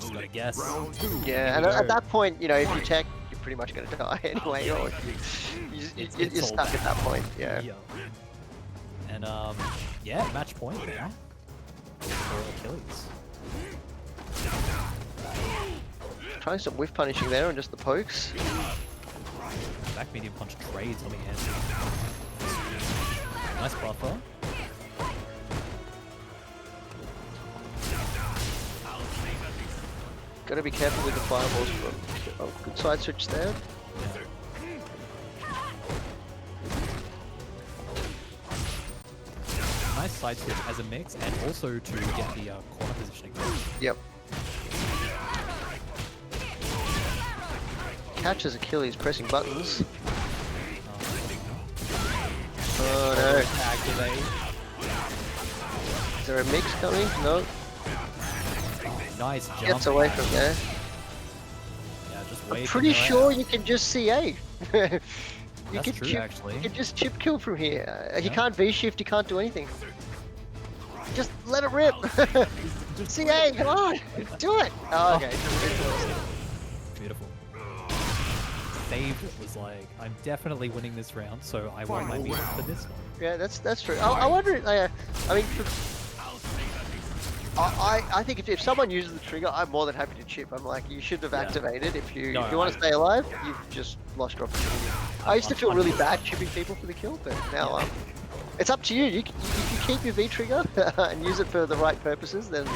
Just gotta guess. Round 2. Yeah, and at that point, you know, if you tech, you're pretty much going to die anyway. Or you're all stuck at that point. Yeah. And yeah, match point now for Achilles. Trying some whiff punishing there and just the pokes. Back medium punch trades on the end. Nice buffer. Gotta be careful with the fireballs. But, oh, good side switch there. Nice side switch as a mix, and also to get the corner positioning. Yep. Catches Achilles pressing buttons. Oh no. Activate. Is there a mix coming? No. Nice jump. Gets away from there. Yeah, just I'm waving pretty around. sure you can just CA. That's can true, chip, actually. You can just chip kill from here. He Yeah. can't V-shift, he can't do anything. Just let it rip. CA, come on. Do it. Oh, okay. Beautiful. Saved was like, I'm definitely winning this round, so I want my meter for this one. Yeah, that's true. I wonder, I mean, I think if someone uses the trigger, I'm more than happy to chip. I'm like, you should have Yeah. activated. If you No, want to stay alive, you've just lost your opportunity. I used to feel really bad chipping people for the kill, but now it's up to you. If you keep your V trigger and use it for the right purposes, then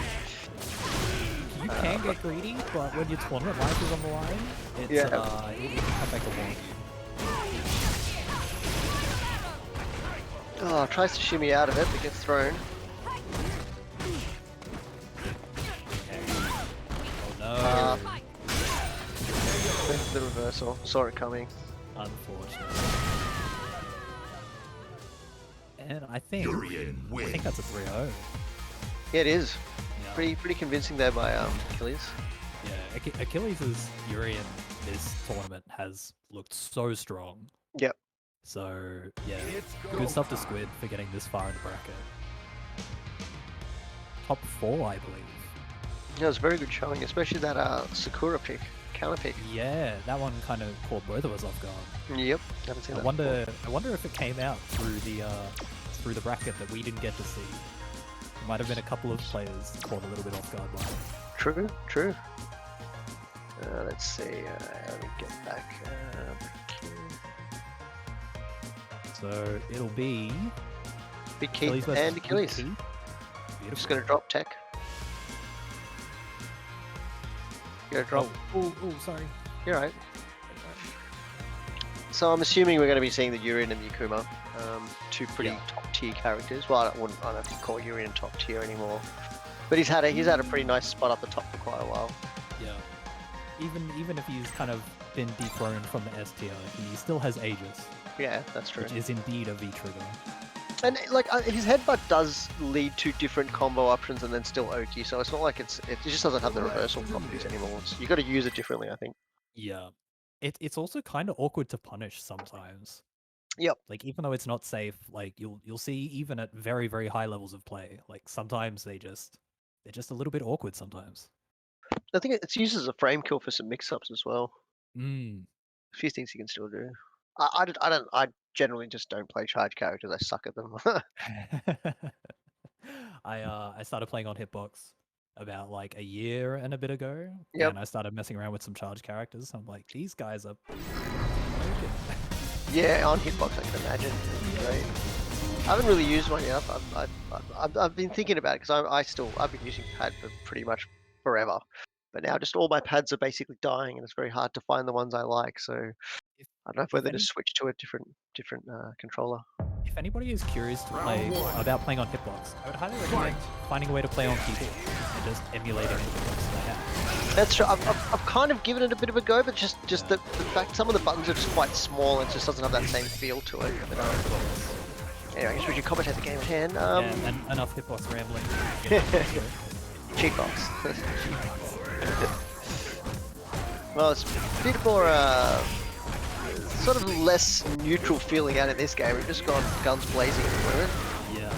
You can get greedy, but when your tournament life is on the line, it's, it can come back to haunt you. oh, tries to shimmy out of it, but gets thrown. Oh no. The reversal. Saw it coming. Unfortunate. And I think Urian wins. that's a 3-0. Yeah, it is. Yeah. Pretty convincing there by Achilles. Yeah, Achilles' Urian this tournament has looked so strong. Yep. So yeah, good stuff to Squid for getting this far in the bracket. Top 4, I believe. Yeah, it was a very good showing, especially that Sakura pick, counter pick. Yeah, that one kind of caught both of us off guard. Yep, haven't seen I that. wonder if it came out through the bracket that we didn't get to see. There might have been a couple of players caught a little bit off guard by it. True, true. Let's see. Let me get back. So it'll be Big Achilles Keith versus and Big Achilles. Keith. I'm just gonna drop tech. Gonna drop. Oh, sorry. You're right. So I'm assuming we're going to be seeing the Urien and the Akuma, two pretty top tier characters. Well, I don't have to call Urien top tier anymore, but he's had a pretty nice spot up the top for quite a while. Yeah. Even if he's kind of been dethroned from the S tier, he still has Aegis, Yeah, that's true. which is indeed a V trigger. And like his headbutt does lead to different combo options and then still Oki, so it's not like it just doesn't have the reversal properties anymore. You got to use it differently, I think. Yeah. It's also kind of awkward to punish sometimes. Yep. Like even though it's not safe, like you'll see even at very, very high levels of play, like sometimes they're just a little bit awkward sometimes. I think it's used as a frame kill for some mix-ups as well. Mm. A few things you can still do. I generally just don't play charge characters. I suck at them. I started playing on Hitbox about like a year and a bit ago, Yep. and I started messing around with some charge characters. I'm like, these guys are broken. Yeah, on Hitbox I can imagine. Right. I haven't really used one yet. I've been thinking about it because I've been using pad for pretty much forever, but now just all my pads are basically dying, and it's very hard to find the ones I like. So I don't know whether to switch to a different controller. If anybody is curious to play about playing on Hitbox, I would highly recommend finding a way to play on keyboard and just emulating the Hitbox that I have. That's true. I've kind of given it a bit of a go, but just the fact some of the buttons are just quite small and it just doesn't have that same feel to it. But, anyway, I guess we should commentate the game at hand. Yeah, and enough Hitbox rambling. Cheat box. Well, it's a bit more sort of less neutral feeling out of this game. We've just gone guns blazing at the moment. Yeah.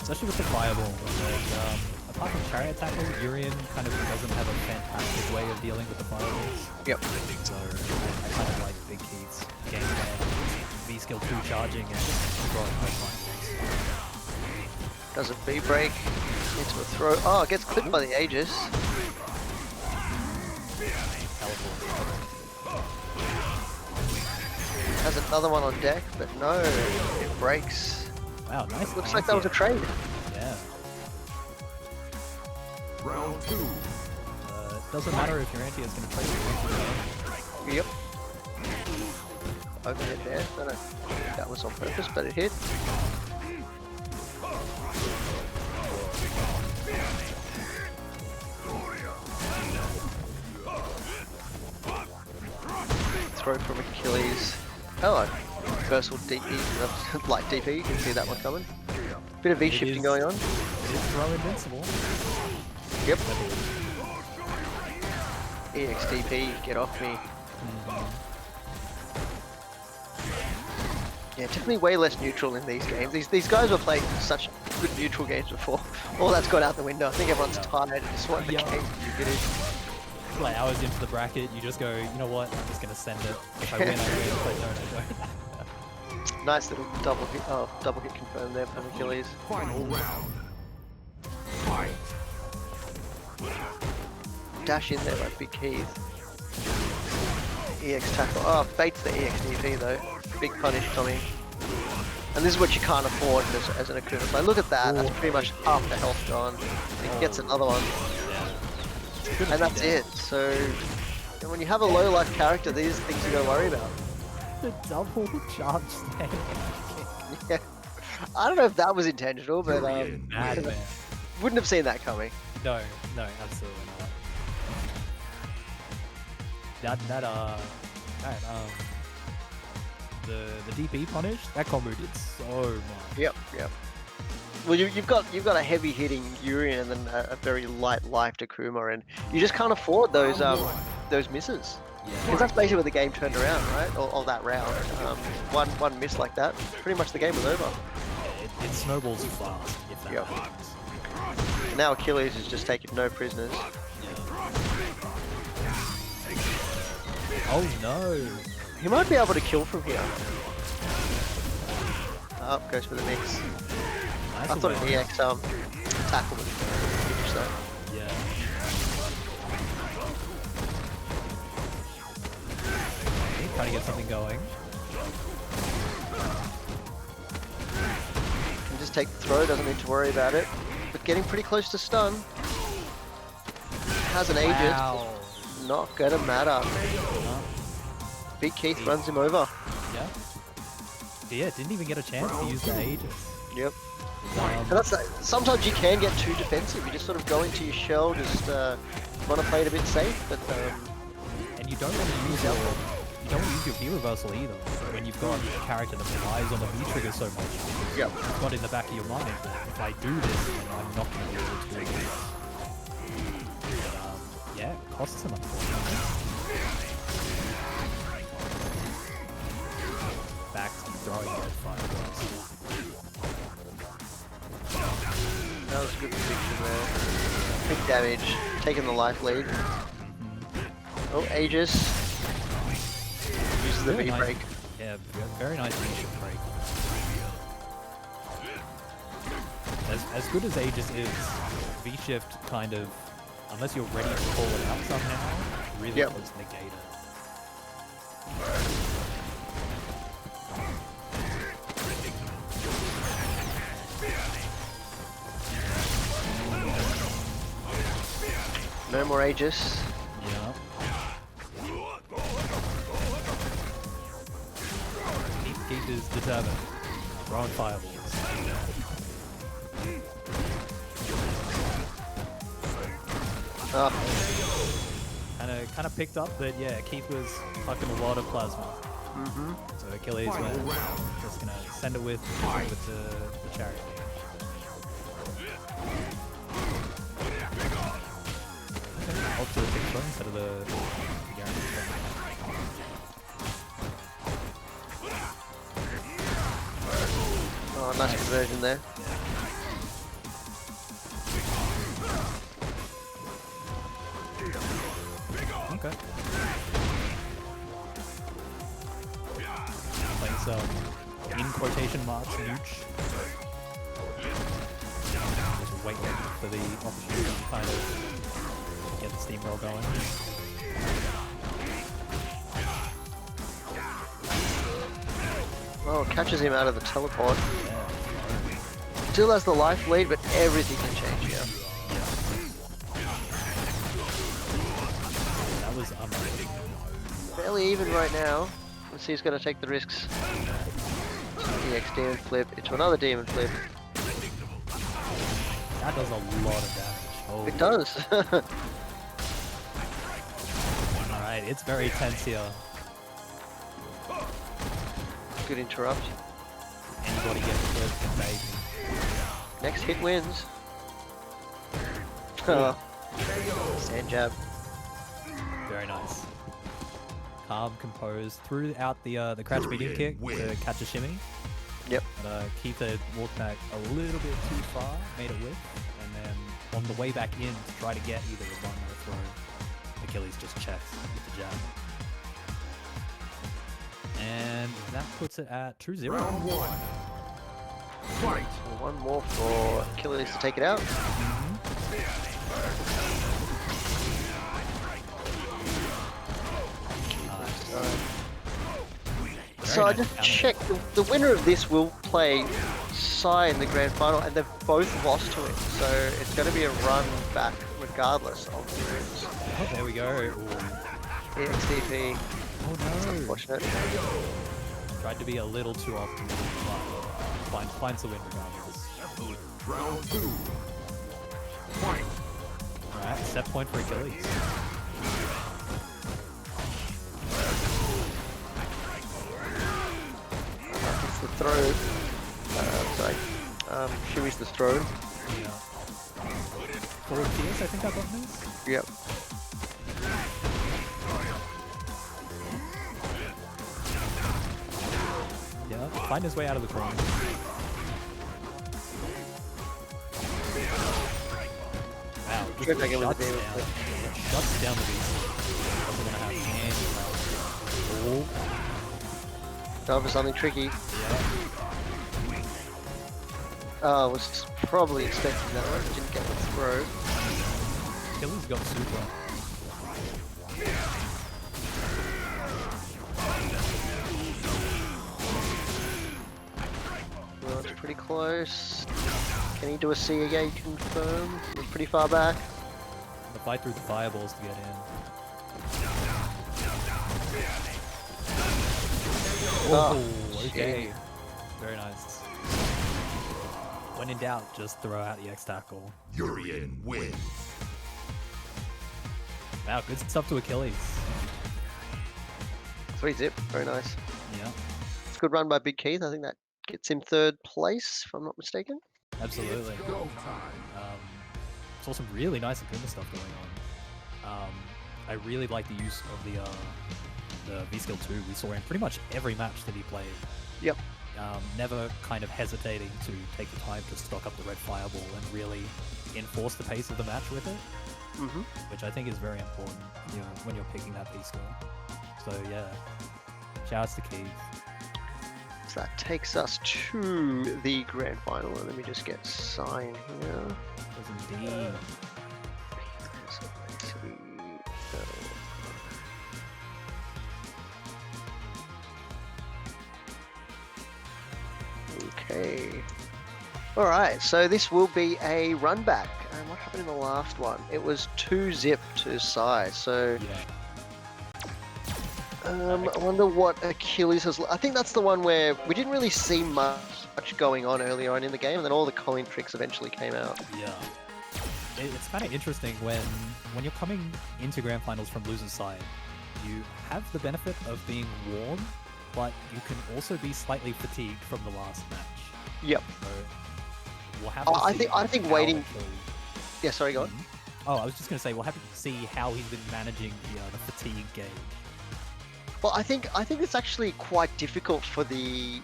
Especially with the fireball. And, apart from chariot tackle, Urien kind of doesn't have a fantastic way of dealing with the fireballs. Yep. So I kind of like Big Keith's gameplay. V skill 2 charging and just throwing those fireballs. Does a V break into a throw. Oh, it gets clipped by the Aegis. Has another one on deck, but no, it breaks. Wow, nice. Looks like that was a trade. Yeah. Round 2. It doesn't matter if your anti is going to trade you. Yep. Overhead there. I don't know if that was on purpose, but it hit. Throw from Achilles. Oh, reversal DP, light DP, you can see that one coming. Bit of V-shifting going on. It is throw invincible. Yep. EXDP, get off me. Yeah, definitely way less neutral in these games. These guys were playing such good neutral games before. All that's gone out the window. I think everyone's tired and just want the game to be finished. Like hours into the bracket, you just go, you know what, I'm just going to send it. If I win, I win. If I don't, I don't. Nice little double hit confirmed there from Achilles. Final round. Fight. Dash in there by Big Keith. EX tackle. Oh, baits the EXDP though. Big punish coming. And this is what you can't afford as an Akuma player. Look at that. That's pretty much half the health gone. He gets another one. And that's it. So when you have a low life character, these things you gotta worry about. The double charge stand. Yeah. I don't know if that was intentional, but Mad man. wouldn't have seen that coming. No, absolutely not. The DP punish, that combo did so much. Yep. Well, you've got a heavy hitting Urien and then a very light life Akuma, and you just can't afford those misses. Because that's basically where the game turned around, right? Or that round. One miss like that, pretty much the game was over. Yeah, it snowballs fast if that happens. And now Achilles is just taking no prisoners. Oh no! He might be able to kill from here. Oh, goes for the mix. Nice I thought an away. EX tackle was huge though. Yeah. trying to get something going. Can just take the throw, doesn't need to worry about it. But getting pretty close to stun. Has an Aegis. Wow. Not gonna matter. Big Keith runs him over. Yeah. Yeah, didn't even get a chance to use the Aegis. Yep. And that's sometimes you can get too defensive. You just sort of go into your shell, just want to play it a bit safe, but and you don't want to use your V reversal either when you've got a character that relies on the V trigger so much. Yep. You've got in the back of your mind that if I do this, then I'm not going to be able to do it. But yeah, it costs him unfortunately. Back to throwing red fireballs. that was a good prediction there. Big damage, taking the life lead. Oh, Aegis. Uses the Really V-break. Yeah, very nice V-shift break. As good as Aegis is, V-shift kind of, unless you're ready to call it out somehow, really does negate it. No more Aegis. Yeah. Keith is determined. Throwing fireballs. Kind of picked up that yeah, Keith was fucking a lot of plasma. So Achilles went just gonna send it with the chariot. Up to the big throw instead of the guaranteed throw. Oh, nice conversion there. Okay. Playing some, in quotation marks, nooch. Just waiting for the opportunity to kind of get the steamroll going. Oh, catches him out of the teleport. Yeah. Still has the life lead, but everything can change here. That was amazing. Fairly even right now. Let's see who's going to take the risks. EX demon flip into another demon flip. That does a lot of damage. Oh. It does. Alright, it's very tense here. Good interrupt. Anybody get the first can take. Next hit wins. Oh. Sand jab. Very nice. Calm, composed, threw out the crouch medium kick to catch a shimmy. Yep. But Keith had walked back a little bit too far, made it whiff, and then on the way back in to try to get either a run or a throw, Achilles just checks with the jab. And that puts it at 2-0. Round one. Fight. One more for Achilles to take it out. So I just checked, the winner of this will play Sai in the grand final, and they've both lost to it. So it's going to be a run back regardless of the wins. Oh, there we go. EXDP. Oh It's no. unfortunate. Tried to be a little too optimistic, but finds the win regardless. Round two. Fight. Alright, set point for Achilles. It's the throw. Sorry. Shimi's the throw. Yeah. Forward tiers, I think I got this. Yep. Yeah, find his way out of the corner. Wow, this Good again with shuts the down. damage. It shuts down the beast. Doesn't want to have hands. Oh, Time for something tricky. yeah. Oh, I was probably expecting that one. Didn't get the throw. Achilles got super. pretty close. Can he do a CA confirm? We're pretty far back. The fight through the fireballs to get in. Oh, okay. Very nice. When in doubt, just throw out the X tackle. Urian wins. Wow, good stuff to Achilles. 3-zip, very nice. Yeah, It's a good run by Big Keith. I think that gets him 3rd place, if I'm not mistaken. absolutely. Go time. Saw some really nice Akuma stuff going on. I really like the use of the V-Skill 2 we saw in pretty much every match that he played. Yep. Never kind of hesitating to take the time to stock up the red fireball and really enforce the pace of the match with it, which I think is very important, you know, when you're picking that V-Skill. So yeah, shouts to Keith. So that takes us to the grand final. And let me just get sign here. Does indeed. Okay. Alright, so this will be a run back. And what happened in the last one? It was 2-zip to Sai. So Yeah. I wonder what Achilles has. I think that's the one where we didn't really see much going on earlier on in the game, and then all the coin tricks eventually came out. Yeah. It's kind of interesting when you're coming into grand finals from loser's side, you have the benefit of being warm, but you can also be slightly fatigued from the last match. Yep. So we'll have to see I think how waiting. actually- Yeah, sorry, go on. Oh, I was just going to say we'll have to see how he's been managing the fatigue gauge. Well, I think it's actually quite difficult for the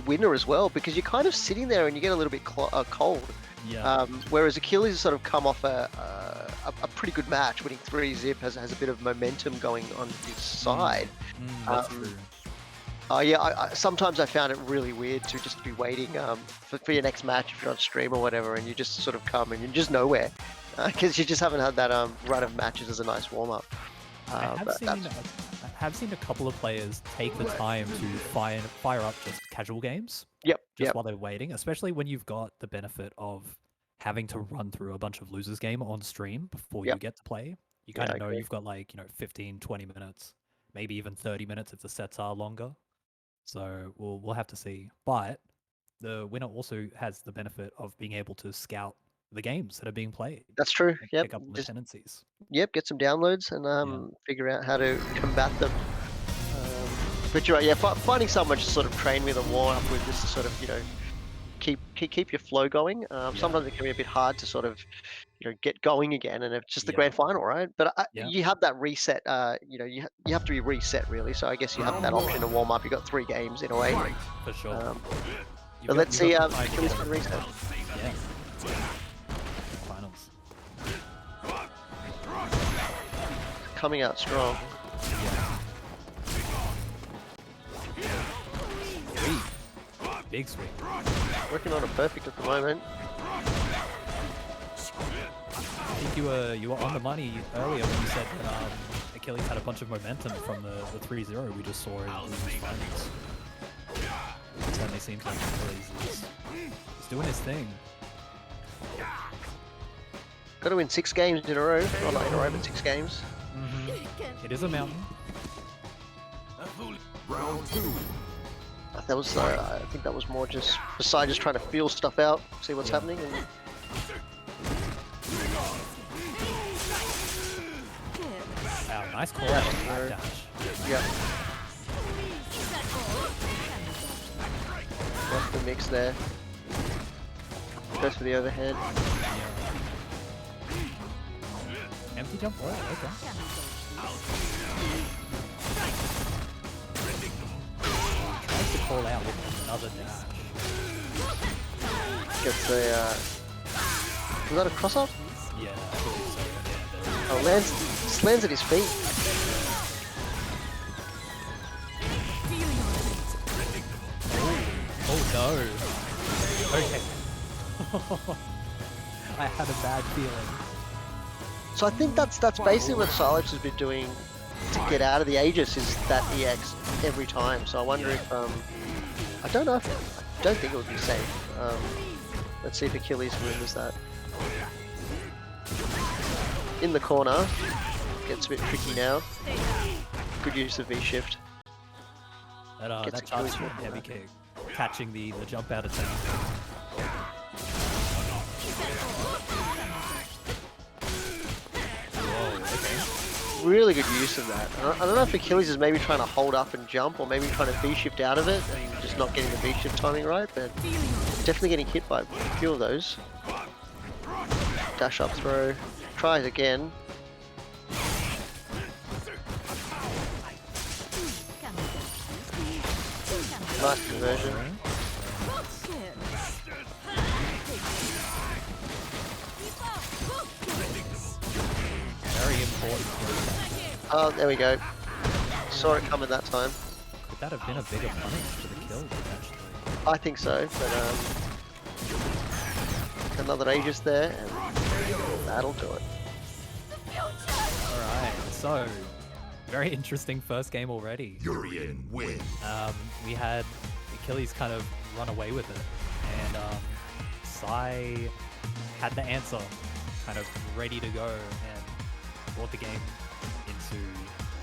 winner as well, because you're kind of sitting there and you get a little bit cold. Yeah. Whereas Achilles has sort of come off a pretty good match, winning 3-zip, has a bit of momentum going on his side. That's true. Sometimes I found it really weird to just be waiting for your next match if you're on stream or whatever, and you just sort of come and you're just nowhere because you just haven't had that run of matches as a nice warm up. I have seen a couple of players take the time to fire up just casual games. Yep. While they're waiting, especially when you've got the benefit of having to run through a bunch of losers game on stream before you get to play. You kind of know you've got 15, 20 minutes, maybe even 30 minutes if the sets are longer. So we'll have to see. But the winner also has the benefit of being able to scout the games that are being played. That's true. Yep. Pick up on the tendencies. Yep, get some downloads and figure out how to combat them. But you're right, finding someone to sort of train with and warm up with, just to sort of keep your flow going. Sometimes it can be a bit hard to sort of get going again, and it's just the grand final, right? But you have that reset. You have to be reset really. So I guess you have that option to warm up. You got 3 games in a way. For sure. But let's see Achilles can reset. Yeah. Finals. Coming out strong. Big sweep. Working on a perfect at the moment. I think you were on the money earlier when you said that Achilles had a bunch of momentum from the 3-0 we just saw in the finals. It certainly seems like Achilles is doing his thing. Got to win 6 games in a row. Well, not in a row, but 6 games. It is a mountain. Round 2. That was, I think that was more just Sai just trying to feel stuff out, see what's happening. And... Wow, nice call out on the dash. Yeah. Got the mix there. Goes for the overhead. Empty jump? Oh, okay. Tries to call out with another dash. Gets the, was that a cross up? Yeah, I believe so. Yeah, Oh, just lands at his feet. Oh no. Okay. I had a bad feeling. So I think that's basically what Silex has been doing to get out of the Aegis, is that EX every time. So I wonder if I don't know. don't think it would be safe. Let's see if Achilles wins that. In the corner. Gets a bit tricky now. Good use of V-shift. That charge from heavy kick, catching the jump out attempt. Whoa, okay. Really good use of that. I don't know if Achilles is maybe trying to hold up and jump, or maybe trying to V-shift out of it and just not getting the V-shift timing right, but definitely getting hit by a few of those. Dash up throw. Tries again. Nice conversion. Very important. Oh, there we go. Saw it coming that time. Could that have been a bigger punish for the kill, potentially? I think so, but another Aegis there, and that'll do it. Alright, so very interesting first game already. Urian win. We had Achilles kind of run away with it, and Sai had the answer kind of ready to go and brought the game into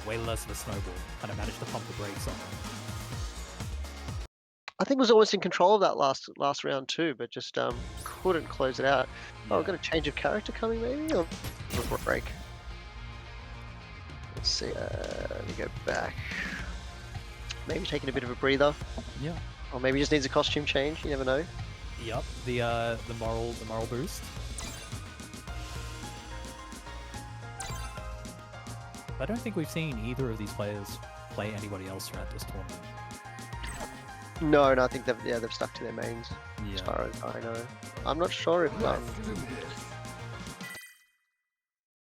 way less of a snowball, kind of managed to pump the brakes on it. I think was almost in control of that last round too, but just couldn't close it out. Oh, we've got a change of character coming maybe, or a break. Let's see. Let me go back. Maybe taking a bit of a breather. Yeah. Or maybe just needs a costume change. You never know. Yep. The moral boost. I don't think we've seen either of these players play anybody else throughout this tournament. No, I think they've stuck to their mains as far as I know. I'm not sure if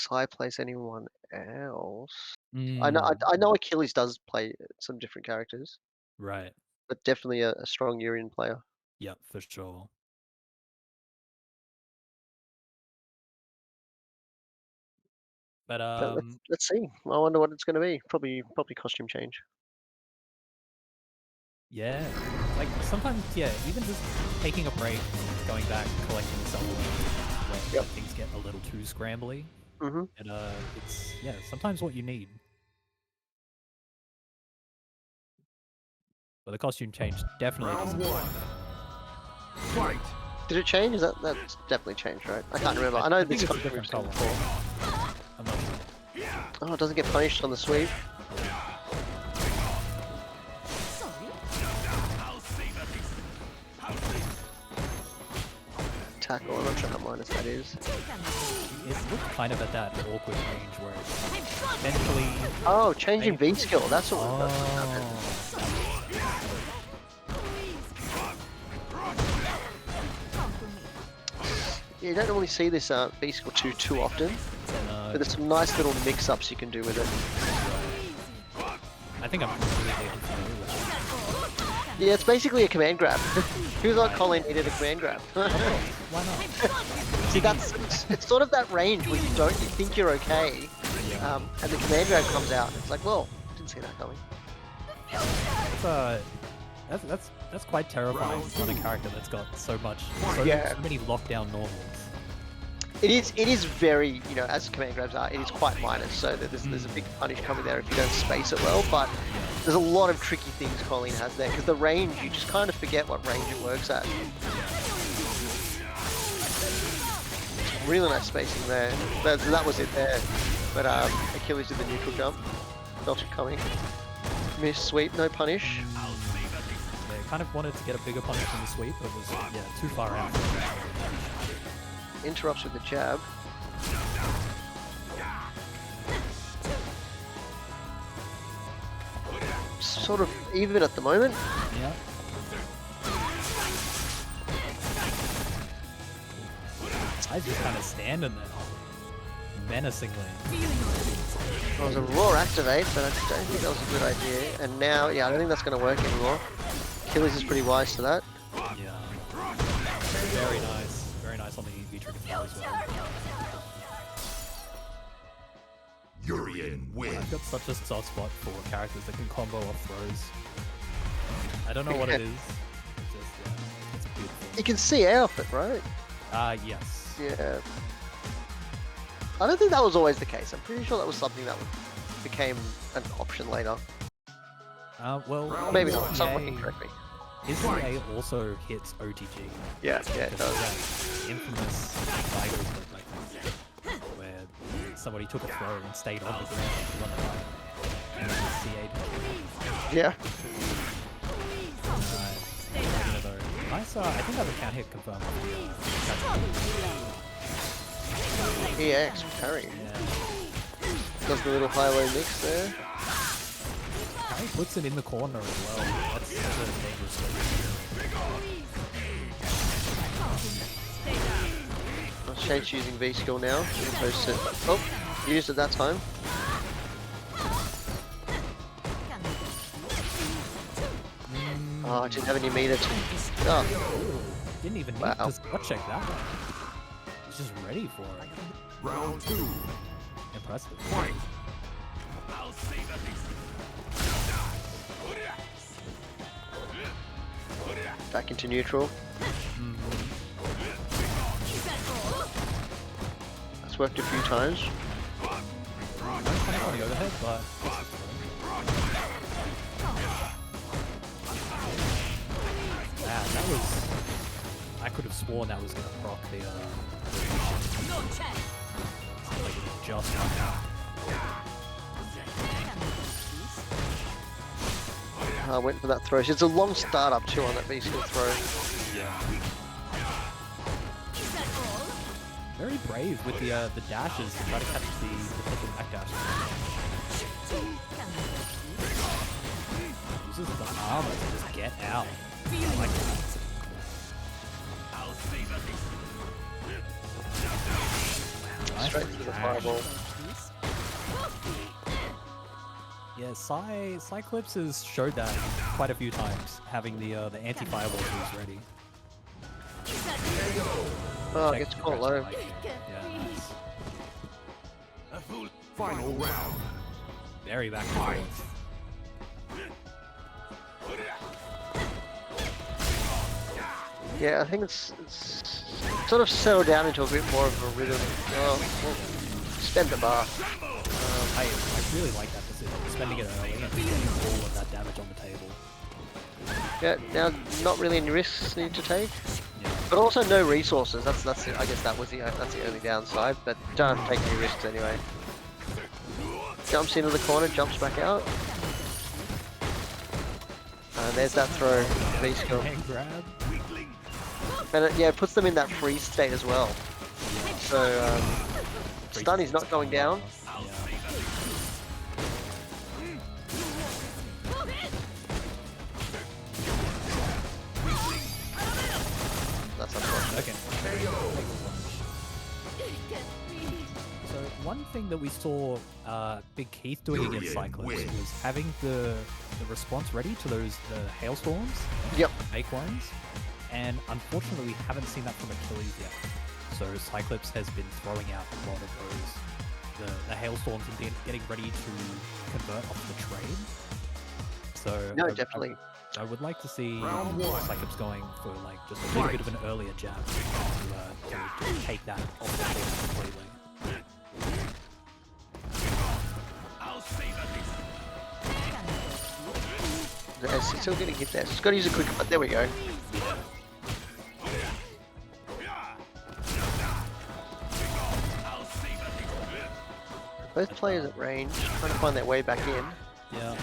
Sai plays anyone else. I know Achilles does play some different characters. Right. But definitely a strong Urian player. Yep, for sure. But let's see. I wonder what it's going to be. Probably costume change. Yeah, like sometimes, even just taking a break, going back, collecting the supplements when things get a little too scrambly. Mm-hmm. And it's sometimes what you need. But the costume change definitely doesn't. Fight. Did it change? That's definitely changed, right? I can't remember. I know this costume different color. I'm not sure. Oh, it doesn't get punished on the sweep. Tackle, I'm not sure how minus that is. It's kind of at that awkward range where it's eventually... Oh, changing V skill, that's what Yeah, you don't normally see this V skill too often. But there's some nice little mix-ups you can do with it. I think I'm completely unfamiliar with it. Yeah, it's basically a command grab. Who thought Colin needed a command grab? Why not? See, it's sort of that range where you think you're okay, and the command grab comes out. It's like, well, didn't see that coming. That's quite terrifying on a character that's got so many lockdown normals. It is very, as command grabs are, it is quite minus, so there's a big punish coming there if you don't space it well, but there's a lot of tricky things Colleen has there, because the range, you just kind of forget what range it works at. Really nice spacing there. That was it there. But Achilles did the neutral jump. Felt it coming. Miss sweep, no punish. They kind of wanted to get a bigger punish in the sweep, but was too far out. Interrupts with the jab. Sort of even at the moment. Yeah. I just kind of standing there, menacingly. It was a raw activate, but I don't think that was a good idea. And now, I don't think that's going to work anymore. Achilles is pretty wise to that. Yeah. Very nice on the V-trigger as well. Urian win. I've got such a soft spot for characters that can combo off throws. I don't know what it is. It's just, You can see out of it, right? Yes. Yeah. I don't think that was always the case. I'm pretty sure that was something that became an option later. Well, Maybe his not. Someone CA can correct me. His CA also hits OTG. Yeah, it does. That infamous Vigo clip, I think, where somebody took a throw and stayed on the ground to run the fight. And then his CA Yeah. Nice, I think that was a count hit confirmed. EX parry. Yeah. Does the little high-low mix there. He puts it in the corner as well. That's a dangerous thing. Shade's using V skill now. As opposed to... Oh, used it that time. Oh, I didn't have any meter to... Oh. Didn't even need to spot check that one. He's just ready for it. Round 2. Impressive. Fight. Back into neutral. That's worked a few times. Kind of on the overhead, but that was... I could have sworn that was going to proc the like it just come out. I went for that throw. It's a long startup too on that V skill throw. Yeah. Very brave with the dashes to try to catch the potential back dash. Uses the armor to just get out. I like that. Straight to the fireball. Yeah, Cyclops has showed that quite a few times, having the anti-fireball tools ready. Oh, it gets caught low. Yeah, nice. Final round. Very back and forth. Yeah, I think it's sort of settled down into a bit more of a rhythm. Oh, well, spend the bar. I really like that decision, spending it early and getting all of that damage on the table. Yeah, now not really any risks need to take, Yeah. but also no resources. That's I guess that's the only downside. But don't have to take any risks anyway. Jumps into the corner, jumps back out. And there's that throw. V skill. Hand grab. And it puts them in that freeze state as well. So stun is not going down. That's unfortunate. Okay. So one thing that we saw Big Keith doing against Cyclops was having the response ready to those hailstorms. Yep. The fake ones. And unfortunately, we haven't seen that from Achilles yet. So Cyclops has been throwing out a lot of those, the hailstorms and getting ready to convert off the trade. So No, definitely. I would like to see Round 1. Cyclops going for like just a little bit of an earlier jab to just take that off the board completely. It's still getting hit there. So it's got to use a quick. But there we go. Both players at range, trying to find their way back in. Yeah.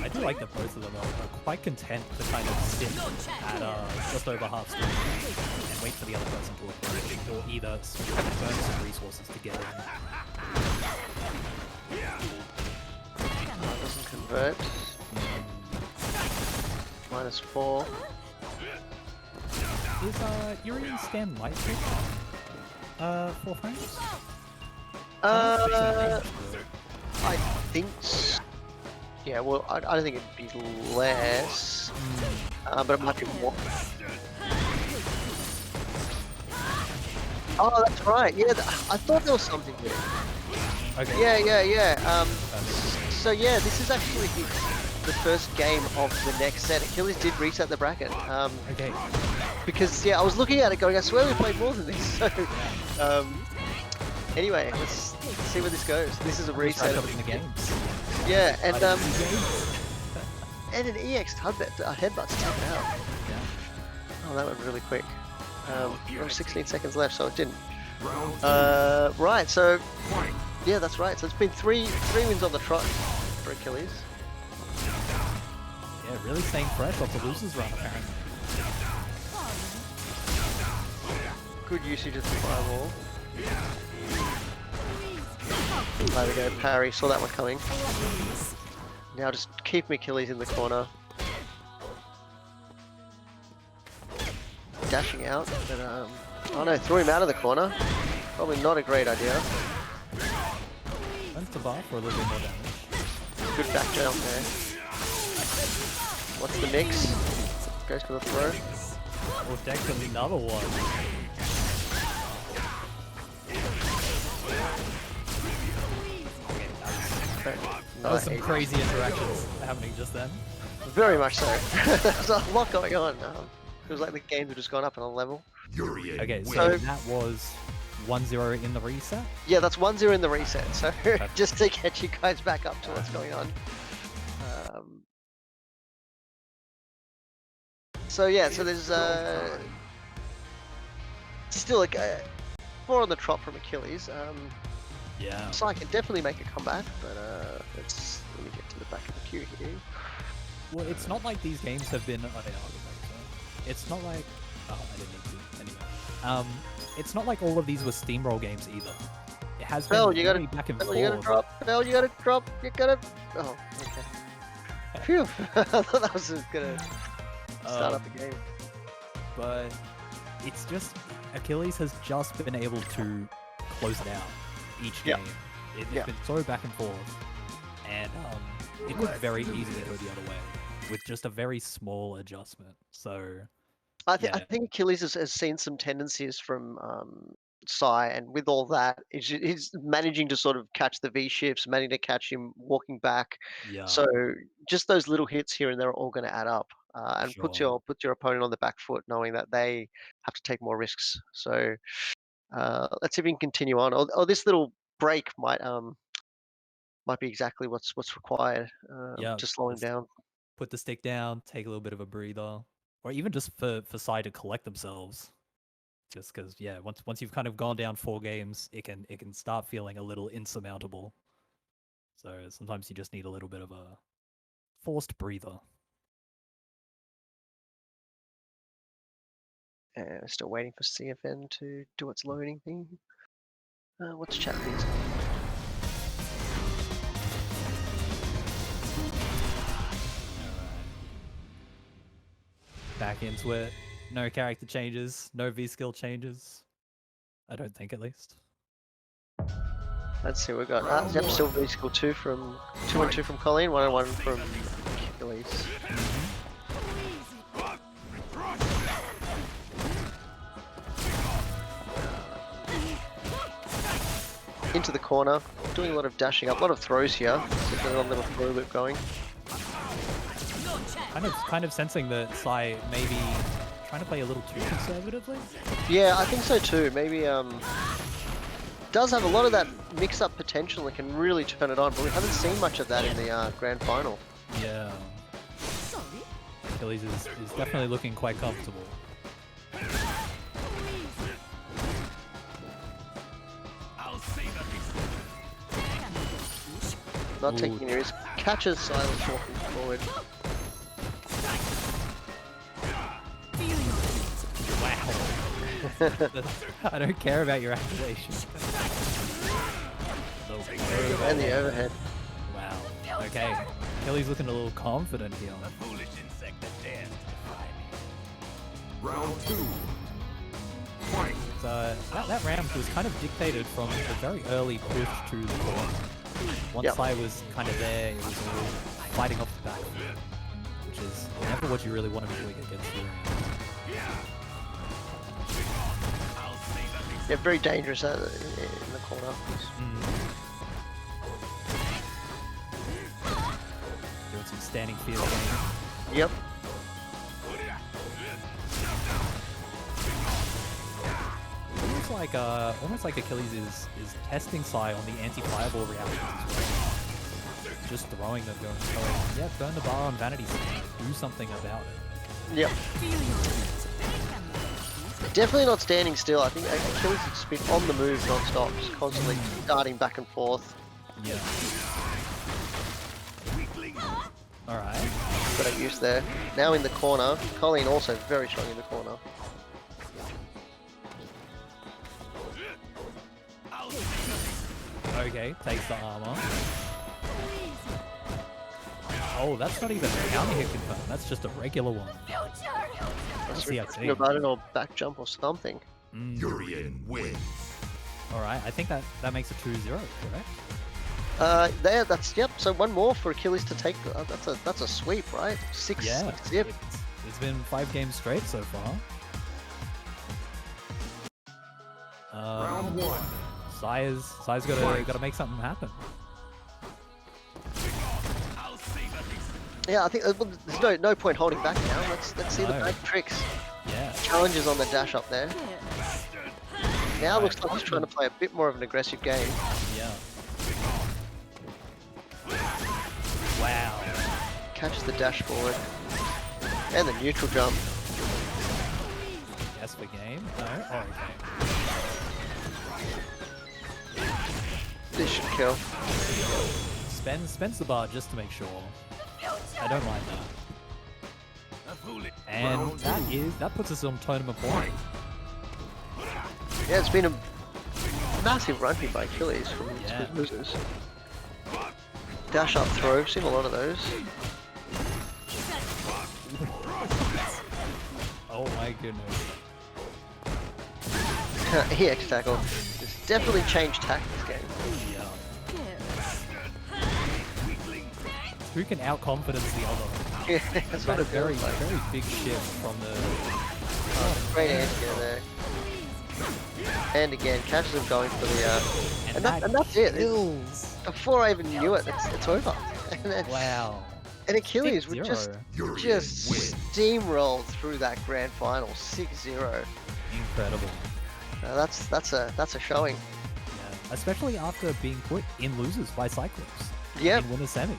I do like that both of them are quite content to kind of sit at just over half speed and wait for the other person to approach, or either burn some resources to get in. Doesn't convert. -4. Is Urian stand light 4 frames? I think. Yeah, well, I don't think it'd be less, but it might be more. Oh, that's right. Yeah, I thought there was something there. Okay. Yeah. So yeah, this is actually the first game of the next set. Achilles did reset the bracket. Okay. Because yeah, I was looking at it going, I swear we played more than this. So anyway, let's see where this goes. This is a reset Up in the games. Yeah, and Games. and an EX headbutt to take it out. Yeah. Oh, that went really quick. There were 16 seconds left, so it didn't. Round 2. Right, so Fight. yeah, that's right. So it's been three wins on the trot for Achilles. Yeah, really staying fresh off the losers run apparently. Good usage of the firewall. There we go, parry. Saw that one coming. Now just keep Achilles in the corner. Dashing out, but oh no, threw him out of the corner. Probably not a great idea. Went to bar for a little bit more damage. Good back jump there. What's the mix? Goes for the throw. Oh, Dex another one. That was some crazy interactions happening just then. Very much so. There's a lot going on. It was like the games have just gone up on a level. Urian Okay, wins. so that was 1-0 in the reset. Yeah, that's 1-0 in the reset. So just to get you guys back up to what's going on. So yeah, so there's still a 4 on the trot from Achilles. Yeah. So I can definitely make a comeback, but let me get to the back of the queue here. Well, it's not like these games have been. Oh, yeah, I'll go back to it. It's not like. Oh, I didn't need to. Anyway. It's not like all of these were steamroll games either. It has been Bell, you gotta, really back and Bell, forth. you gotta drop. Bell, you gotta drop. You gotta. Oh, okay. Phew. I thought that was just gonna start up the game. But it's just Achilles has just been able to close it out each game. Yep. It's been so back and forth, and it could very easily go the other way with just a very small adjustment. So I yeah. think Achilles has seen some tendencies from Sai, and with all that, he's managing to sort of catch the V shifts, managing to catch him walking back. Yeah. So just those little hits here and there are all going to add up, and put Sure. your opponent on the back foot, knowing that they have to take more risks. So let's see if we can continue on. Or this little break might be exactly what's required Yeah. to slow him Just down. put the stick down, take a little bit of a breather, or even just for Sai to collect themselves. Just because, yeah, once you've kind of gone down 4 games, it can start feeling a little insurmountable. So sometimes you just need a little bit of a forced breather. Still waiting for CFN to do its loading thing. What's chat please? Back into it. No character changes, no V skill changes. I don't think, at least. Let's see, we've got yep, still V skill 2 from 2 and 2 from Colleen, 1 and 1 from Achilles. Into the corner, doing a lot of dashing up, a lot of throws here. So there's a little throw loop going. Kind of sensing that Sai may be trying to play a little too conservatively. Yeah, I think so too. Maybe does have a lot of that mix-up potential and can really turn it on, but we haven't seen much of that in the grand final. Yeah. Achilles is definitely looking quite comfortable. Not taking any risk. Catches Silence walking forward. Wow. I don't care about your activation. And the overhead. Wow. Okay. Achilles looking a little confident here. Round 2. Fight. So that ramp was kind of dictated from the very early push to the corner. Once I was kind of there, it was all fighting off the back, which is never what you really want to be doing against the Yeah, very dangerous in the corner. Doing some standing field game. Yep. Almost like Achilles is testing Sai on the anti-fireball reactions as well. Just throwing them, going, yeah, burn the bar on Vanity Stain. Do something about it. Yep. Definitely not standing still. I think Achilles has been on the move non-stop, just constantly darting back and forth. Yeah. Alright. Got a use there. Now in the corner. Colleen also very strong in the corner. Okay, takes the armor. Oh, that's not even a counter hit confirmed. That's just a regular one. Let's see, Think about it, or back jump or something. Urian wins. Alright, I think that makes it 2-0, correct? That's yep. So one more for Achilles to take. That's a sweep, right? Six zip. It's been 5 games straight so far. Round 1. Sai's gotta make something happen. Yeah, I think there's no point holding back now. Let's see the bad tricks. Yeah. Challenges on the dash up there. Now looks like he's trying to play a bit more of an aggressive game. Yeah. Wow. Catches the dash forward. And the neutral jump. Yes for game? No? Oh, okay. This should kill. Spends the bar just to make sure. I don't mind that. And that puts us on tournament point. Yeah, it's been a massive run here by Achilles from Yeah. losers. Dash up throw, seen a lot of those. Oh my goodness. EX tackle. It's definitely changed tack this game. Yeah. Who can outconfidence the other? Yeah, that's what a it very, feels like. very big shift from the... Great anti there. And again, catches him going for the and that's it. Before I even knew it, it's over. And then, Wow. And Achilles would 6-0. just steamrolled through that grand final, 6-0. Incredible. That's a showing. Yeah. Especially after being put in losers by Cyclops. Yep. In winner semis.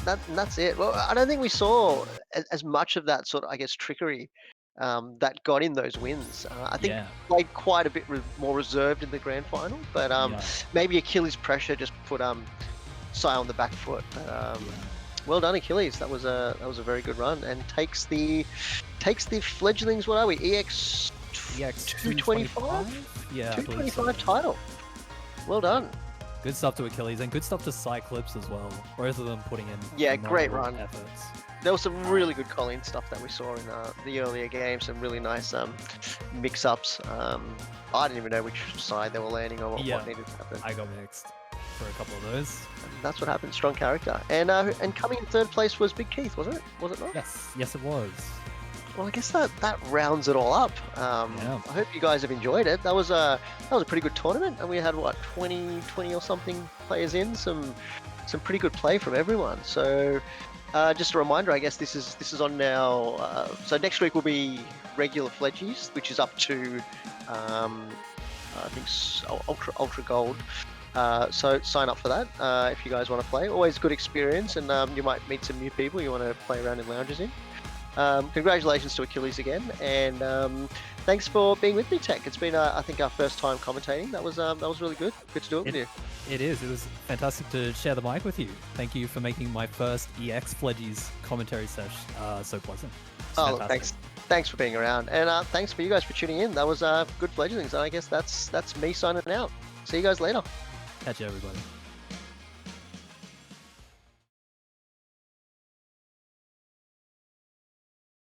That's it. Well, I don't think we saw as much of that sort of, I guess, trickery that got in those wins. I think played quite a bit more reserved in the grand final, but maybe Achilles' pressure just put Sai on the back foot. Well done, Achilles. That was a very good run, and takes the fledglings. What are we? EX 225? Yeah, 225 title. Well done. Good stuff to Achilles, and good stuff to Cyclops as well. Both of them putting in great phenomenal run. efforts. There was some really good Colleen stuff that we saw in the earlier game. Some really nice mix-ups. I didn't even know which side they were landing on, what needed to happen. I got mixed for a couple of those. And that's what happened. Strong character. And coming in third place was Big Keith, wasn't it? Was it not? Yes, it was. Well, I guess that rounds it all up. I hope you guys have enjoyed it. That was a pretty good tournament, and we had what 20 or something players in. Some pretty good play from everyone. So just a reminder, I guess this is on now. So next week will be regular Fledgies, which is up to I think ultra gold. So sign up for that if you guys want to play. Always a good experience, and you might meet some new people you want to play around in lounges in. Congratulations to Achilles again, and thanks for being with me, Tech. It's been, I think, our first time commentating. That was really good. Good to do it with you. It is. It was fantastic to share the mic with you. Thank you for making my first EX Fledgies commentary session so pleasant. Oh, thanks for being around, and thanks for you guys for tuning in. That was good fledglings, and I guess that's me signing out. See you guys later. Catch you, everybody.